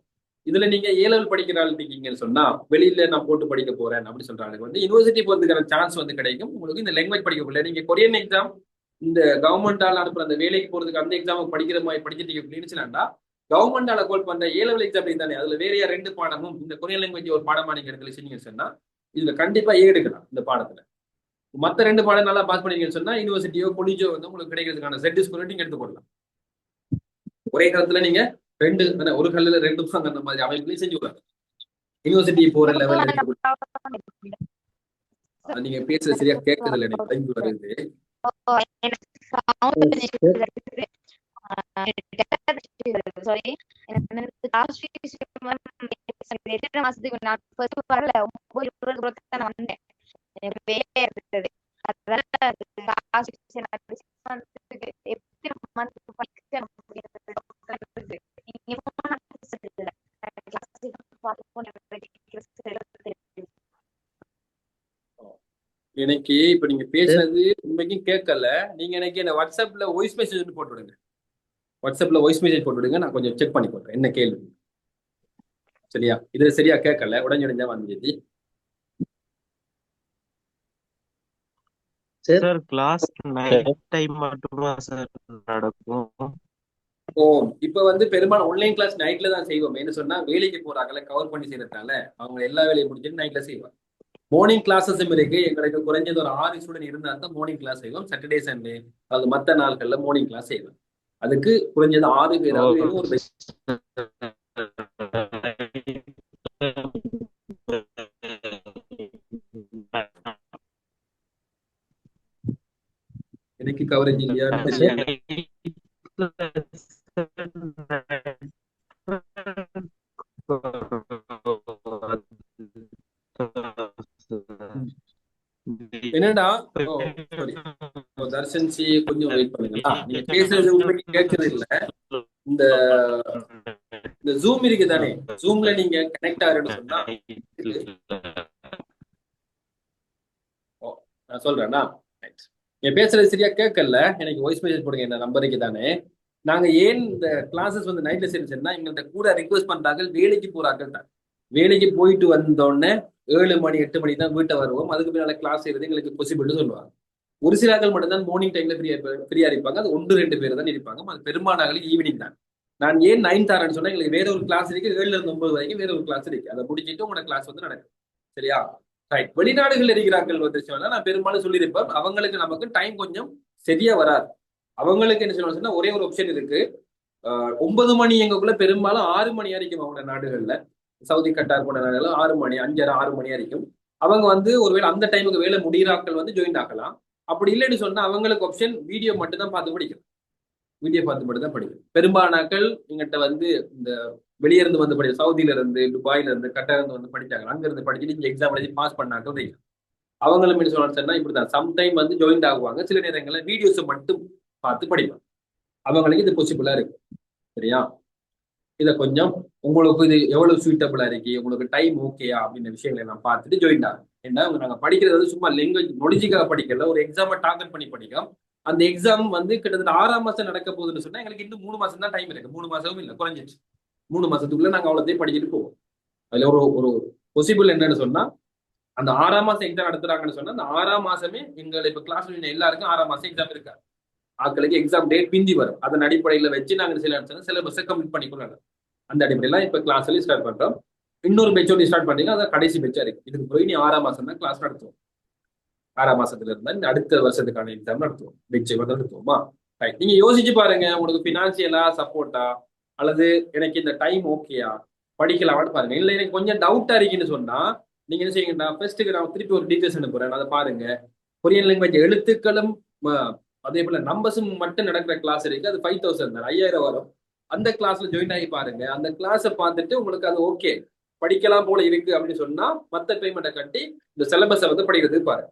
இதுல நீங்க ஏ லெவல் படிக்கிற ஆள் இருக்கீங்கன்னு சொன்னா வெளியில நான் போட்டு படிக்க போறேன் அப்படி சொல்ற ஆளுக்கு வந்து யூனிவர்சிட்டி போறதுக்கான சான்ஸ் வந்து கிடைக்கும். உங்களுக்கு இந்த லாங்குவேஜ் படிக்கக்குள்ள நீங்க கொரியன் எக்ஸாம் இந்த கவர்மெண்டால அனுப்புற அந்த வேலைக்கு போறதுக்கு அந்த எக்ஸாம் படிக்கிற மாதிரி படிச்சிட்டு அப்படின்னு கவர்மெண்டால கோல் பண்ற ஏ லெவல் எக்ஸாம் தானே, அதுல வேறையா 2 பாடமும் இந்த கொரியன் லாங்குவேஜ் ஒரு பாடமா நீங்க எடுக்கலீங்கன்னு சொன்னா இதுல கண்டிப்பா ஏ எடுக்கலாம். இந்த பாடத்துல மத்த 2 பாடம் நல்லா பாஸ் பண்ணீங்கன்னு சொன்னா யூனிவர்சிட்டியோ கொலிஜோ வந்து உங்களுக்கு கிடைக்கிறதுக்கான செட் ஸ்கோர் நீங்க எடுத்துக்கொள்ளலாம். ஒரே காலத்துல நீங்க ஒரு கல்லுல 2 பாங்க அந்த மாதிரி அமைப்புலையும் செஞ்சு விடுறாங்க. யூனிவர்சிட்டி போற லெவல் எடுத்துக்கொள்ள. நீங்க பேசுறது சரியா கேட்கறது இல்லை, எனக்கு டைம் வருது. எனக்கு இப்ப நீங்க பேசுறது உண்மைக்கும் கேட்கல. நீங்க எனக்கு என்ன வாட்ஸ்அப்ல வாய்ஸ் மெசேஜ் போட்டு விடுங்க. வாட்ஸ்அப்ல வாய்ஸ் மெசேஜ் போட்டு விடுங்க, நான் கொஞ்சம் செக் பண்ணி போடுறேன் என்ன கேள்வி. சரியா? இது சரியா கேட்கல, உடனே வந்துச்சு. சார் கிளாஸ் நைட் டைம் மட்டுமா சார் நடக்கும்? ஓ, இப்ப வந்து பெரும்பாலும் ஆன்லைன் கிளாஸ் நைட்ல தான் செய்வோம். என்ன சொன்னா வேலைக்கு போறாங்கல்ல கவர் பண்ணி செய்யறதுனால அவங்க எல்லா வேலையும் முடிச்சுட்டு நைட்ல செய்வாங்க. மார்னிங் கிளாஸஸும் இருக்கு. எங்களுக்கு குறைஞ்சது ஒரு 6 ஸ்டூடெண்ட் இருந்தா தான் மார்னிங் கிளாஸ் செய்வோம். சாட்டர்டே சண்டே அது மற்ற நாட்கள்ல மார்னிங் கிளாஸ் செய்வோம். அதுக்கு குறைஞ்சது 6 பேராவது ஒரு எனக்கு கவரேஜ் இல்லையான்னு தெரியல. என்னடா தர்ஷன் சி கொஞ்சம் வெயிட் பண்ணுங்களா, நீங்க பேசுறது உங்களுக்கு கேட்கறது இல்ல. இந்த ஜூம் இருக்கு தானே, ஜூம்ல நீங்க கனெக்ட் ஆகுறேன்னு சொன்னா நான் சொல்றேன்னா நீங்க பேசுறது சரியா கேட்கல. எனக்கு வாய்ஸ் மெசேஜ் போடுங்க இந்த நம்பருக்கு தானே. நாங்க ஏன் இந்த கிளாஸஸ் வந்து நைட்ல செஞ்சோம்னா எங்கள்கிட்ட கூட ரிக்வெஸ்ட் பண்றாங்க வேலைக்கு போறார்கள் தான். வேலைக்கு போயிட்டு வந்தோடனே 7 மணி 8 மணி தான் வீட்டை வருவோம். அதுக்கு பின்னால கிளாஸ் செய்யறது எங்களுக்கு பாசிபிள்னு சொல்லுவாங்க. ஒரு சில ஆட்கள் மட்டும்தான் மார்னிங் டைம்ல ஃப்ரீயா இருப்பாங்க. அது 1-2 பேர் தான் இருப்பாங்க. அது பெரும்பாலும் ஈவினிங் தான். நான் ஏன் 9 தரேன்னு சொன்னா எங்களுக்கு வேற ஒரு கிளாஸ் இருக்கு, 7ல இருந்து 9 வரைக்கும் வேற ஒரு கிளாஸ் இருக்கு. அதை முடிச்சுட்டு உங்களோட கிளாஸ் வந்து நடக்கும். சரியா? ரைட். வெளிநாடுகள் இருக்கிறார்கள் வந்துச்சுன்னா நான் பெரும்பாலும் சொல்லியிருப்பேன் அவங்களுக்கு நமக்கு டைம் கொஞ்சம் சரியா வராது. அவங்களுக்கு என்ன சொல்லுவாங்கன்னா ஒரே ஒரு ஆப்ஷன் இருக்கு. 9 மணி எங்களுக்குள்ள பெரும்பாலும் 6 மணி வரைக்கும் அவங்களோட நாடுகள்ல சவுதி கட்டார் போன நாடுகள்ல 6 மணி 5:30 6 மணி வரைக்கும் அவங்க வந்து ஒருவேளை அந்த டைமுக்கு வேலை முடிகிறாக்கள் வந்து ஜாயின் ஆகலாம். அப்படி இல்லைன்னு சொன்னா அவங்களுக்கு ஆப்ஷன் வீடியோ மட்டும் தான் பார்த்து படிக்கணும். வீடியோ பார்த்து மட்டும் தான் படிக்கணும். பெரும்பாலாக்கள் எங்கிட்ட வந்து இந்த வெளியே இருந்து வந்து படிக்க சவுதியில இருந்து துபாயில இருந்து கட்டார் இருந்து வந்து படிச்சாங்க. அங்க இருந்து படிச்சுட்டு இங்க எக்ஸாம் எழுதி பாஸ் பண்ணாக்கள் வைக்கும். அவங்களும் என்ன சொன்னா இப்படிதான் சம்டைம் வந்து ஜாயின் ஆகுவாங்க. சில நேரங்களில் வீடியோஸை மட்டும் பார்த்து படிப்பாங்க. அவங்களுக்கு இது பாசிபிளா இருக்கு. சரியா? இதை கொஞ்சம் உங்களுக்கு இது எவ்வளவு சூட்டபிளா இருக்கு, உங்களுக்கு டைம் ஓகேயா அப்படின்ற விஷயங்களை நான் பார்த்துட்டு ஜாயின் ஆகும். ஏன்னா நாங்க படிக்கிறது வந்து சும்மா லாங்குவேஜ் நொலஜிக்காக படிக்கல, ஒரு எக்ஸாமை டார்கெட் பண்ணி படிக்கலாம். அந்த எக்ஸாம் வந்து கிட்டத்தட்ட 6ஆம் மாசம் நடக்க போகுதுன்னு சொன்னா எங்களுக்கு இன்னும் 3 மாசம் தான் டைம் இருக்கு. 3 மாசமும் இல்லை, குறைஞ்சிச்சு. 3 மாசத்துக்குள்ள நாங்க அவ்வளோத்தையும் படிச்சுட்டு போவோம். அதுல ஒரு பாசிபிள் என்னன்னு சொன்னா அந்த 6ஆம் மாசம் எக்ஸாம் நடத்துறாங்கன்னு சொன்னா அந்த 6ஆம் மாசமே எங்களை இப்ப கிளாஸ் எல்லாருக்கும் 6ஆம் மாசம் எக்ஸாம் இருக்கா. ஆட்களுக்கு எக்ஸாம் டேட் பிந்தி வரும். அதன் அடிப்படையில வச்சு நாங்க சிலபஸை கம்ப்ளீட் பண்ணிக்கொள்ளலாம். அந்த அடிப்படையில இப்ப கிளாஸ்ல ஸ்டார்ட் பண்றோம். இன்னொரு பெட்ச் ஒன்று ஸ்டார்ட் பண்ணீங்க, அதான் கடைசி பெட்சா இருக்கு. இதுக்கு போய் நீ 6ஆம் மாசம் தான் கிளாஸ் நடத்துவோம். 6ஆம் மாசத்துல இருந்தா இந்த அடுத்த வருஷத்துக்கான எக்ஸாம் நடத்துவோம், பெட்சை நடத்துவோமா. நீங்க யோசிச்சு பாருங்க, உங்களுக்கு பினான்சியலா சப்போர்ட்டா அல்லது எனக்கு இந்த டைம் ஓகேயா படிக்கலாம்னு பாருங்க. இல்லை எனக்கு கொஞ்சம் டவுட்டா இருக்குன்னு சொன்னா நீங்க என்ன செய்யுங்கன்னா ஃபர்ஸ்ட்டுக்கு நான் திருப்பி ஒரு டீட்டெயில்ஸ் அனுப்புறேன், அதை பாருங்க. கொரியன் லாங்குவேஜ் எழுத்துக்களும் அதே போல நம்பர்ஸும் மட்டும் நடக்கிற கிளாஸ் இருக்கு. அது 5000 தான், 5000 வரும். அந்த கிளாஸ்ல ஜாயின் ஆகி பாருங்க. அந்த கிளாஸை பார்த்துட்டு உங்களுக்கு அது ஓகே படிக்கலாம் போல இருக்கு அப்படின்னு சொன்னா மத்த பேமெண்ட்டை கட்டி இந்த சிலபஸை வந்து படிக்கிறதுக்கு பாருங்க.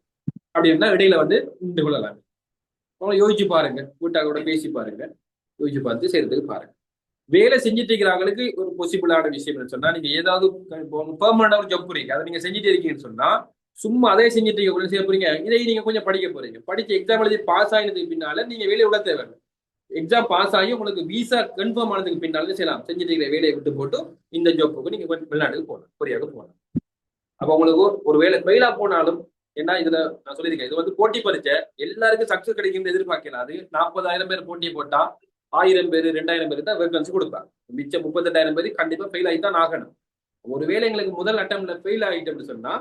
அப்படின்னா இடையில வந்து நின்று கொள்ளலாம். யோசிச்சு பாருங்க, வீட்டாளோட பேசி பாருங்க, யோசிச்சு பார்த்து செய்யறதுக்கு பாருங்க. வேலை செஞ்சுட்டு இருக்கிறவங்களுக்கு ஒரு பாசிபிளான விஷயம் என்ன சொன்னா, நீங்க ஏதாவது பெர்மனண்டா ஒரு ஜப் புரியுங்க, அதை நீங்க செஞ்சுட்டு இருக்கீங்கன்னு சொன்னா சும்மா அதே செஞ்சுட்டு இருக்க செய்ய போறீங்க. இதை நீங்க கொஞ்சம் படிக்க போறீங்க. படிச்சு எக்ஸாம் எழுதி பாஸ் ஆகினதுக்கு பின்னால நீங்க வேலையை விட தேவையில்லை. எக்ஸாம் பாஸ் ஆகி உங்களுக்கு விசா கன்ஃபார்ம் ஆனதுக்கு பின்னாலும் செய்யலாம். செஞ்சுட்டு இருக்கிற வேலையை விட்டு போட்டு இந்த ஜாப்புக்கு நீங்க வெளிநாட்டுக்கு போகலாம், கொரியாவுக்கு போகலாம். அப்ப உங்களுக்கு ஒரு வேலை ஃபெயிலா போனாலும் ஏன்னா இதுல நான் சொல்லியிருக்கேன், இது வந்து போட்டி பரீட்சை, எல்லாருக்கும் சக்சஸ் கிடைக்கும்னு எதிர்பார்க்கலாம். அது 40,000 பேர் போட்டி போட்டா 1000 பேர் 2000 பேர் தான் வேகன்சி கொடுப்பாங்க. மிச்சம் 38,000 பேர் கண்டிப்பா ஃபெயில் ஆகி தான் ஆகணும். ஒருவேளை எங்களுக்கு முதல் அட்டம்ல ஃபெயில் ஆகிட்டோம்னு சொன்னா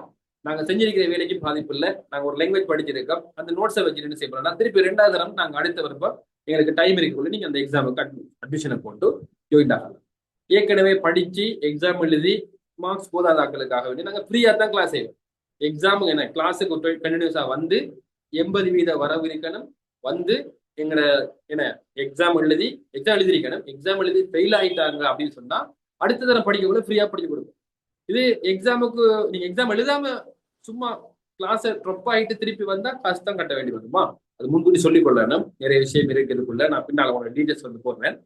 நாங்க செஞ்சிருக்கிற வேலைக்கு பாதிப்பு இல்லை. நாங்க ஒரு லாங்குவேஜ் படிச்சிருக்கோம், அந்த நோட்ஸை வச்சுட்டு என்ன செய்யறோம்னா திருப்பி 2வது தரம் நாங்க அடுத்த வரப்போ எங்களுக்கு டைம் இருக்குள்ள நீங்க அந்த எக்ஸாமுக்கு அட்மிஷனை போட்டு ஜாயின் ஆகலாம். ஏற்கனவே படிச்சு எக்ஸாம் எழுதி மார்க்ஸ் போதாத ஆட்களுக்காக வேண்டி நாங்க ஃப்ரீயா தான் கிளாஸ் செய்வோம். எக்ஸாமுக்கு என்ன கிளாஸுக்கு கண்டினியூஸா வந்து 80% வரவு இருக்கணும். வந்து எங்கட என்ன எக்ஸாம் எழுதிருக்கணும். எக்ஸாம் எழுதி ஃபெயில் ஆயிட்டாங்க அப்படின்னு சொன்னா அடுத்த தரம் படிக்கக்குள்ள ஃப்ரீயா படிச்சு கொடுக்கும். இது எக்ஸாமுக்கு நீங்க எக்ஸாம் எழுதாம சும்மா கிளாஸ் ட்ரப் ஆயிட்டு திருப்பி வந்தா காசு தான் கட்ட வேண்டி வருமா? அது முன்கூட்டி சொல்லிக் கொள்ளணும். நிறைய விஷயம் இருக்குதுக்குள்ள நான் பின்னால் உங்களோட டீட்டெயில்ஸ் வந்து போடுறேன்.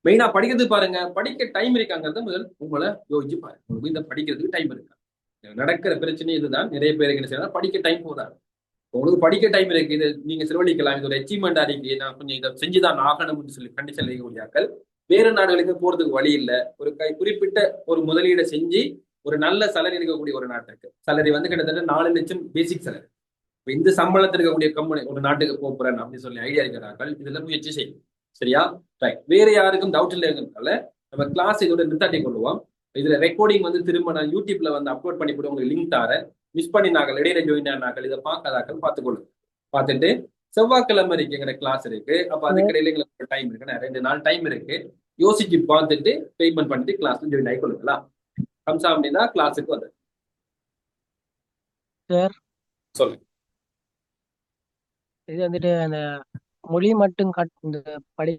மெயினா படிக்கிறது பாருங்க, படிக்க டைம் இருக்காங்கிறத முதல் உங்களை யோசிச்சு பாருங்க. உங்களுக்கு இந்த படிக்கிறதுக்கு டைம் இருக்கா? நடக்கிற பிரச்சனை இதுதான். நிறைய பேருக்கு என்ன செய்யணும், படிக்க டைம் போதாது. உங்களுக்கு படிக்க டைம் இருக்கு, இதை நீங்க செலவழிக்கலாம். இது ஒரு அச்சீவ்மெண்ட் அறிக்கை, நான் கொஞ்சம் இதை செஞ்சுதான் ஆகணும்னு சொல்லி கண்டிச்சு செய்யக்கூடியாக்கள் வேற நாடுகளுக்கு போறதுக்கு வழி இல்லை. ஒரு குறிப்பிட்ட ஒரு முதலீடை செஞ்சு ஒரு நல்ல சேலரி இருக்கக்கூடிய ஒரு நாட்டுக்கு, சேலரி வந்து கிட்டத்தட்ட 4 லட்சம் பேசிக் சேலரி. இப்போ இந்த சம்பளத்தில் இருக்கக்கூடிய கம்பெனி ஒரு நாட்டுக்கு போறேன் அப்படின்னு சொல்லி ஐடியா இருக்கிறார்கள், இதுல முயற்சி செய்யும். சரியா? ரைட். வேற யாருக்கும் டவுட் இல்லைங்கிறதுனால நம்ம கிளாஸ் இதோட நிறுத்தாட்டி கொள்ளுவோம். இதுல ரெக்கார்டிங் வந்து திரும்ப நான் யூடியூப்ல வந்து அப்லோட் பண்ணி போட்டு உங்களுக்கு லிங்க் தாரேன். மிஸ் பண்ணினாக்கள், இடையில ஜாயின் ஆனாக்கள் இதை பார்க்காதாக்கள் பார்த்துக்கொள்ளுங்க. பார்த்துட்டு செவ்வாய்க்கிழமை இருக்கு எங்க கிளாஸ் இருக்கு. அப்ப அதுக்கு இடையில எங்களுக்கு டைம் இருக்கு, 2 நாள் டைம் இருக்கு. யோசிச்சு பார்த்துட்டு பேமெண்ட் பண்ணிட்டு கிளாஸ்ல ஜாயின் ஆகி கொள்ளுங்களா? கம்சா அப்படின்னா கிளாஸுக்கு வந்து சார் சொல்லுங்க. இது வந்துட்டு அந்த மொழி மட்டும் இந்த படி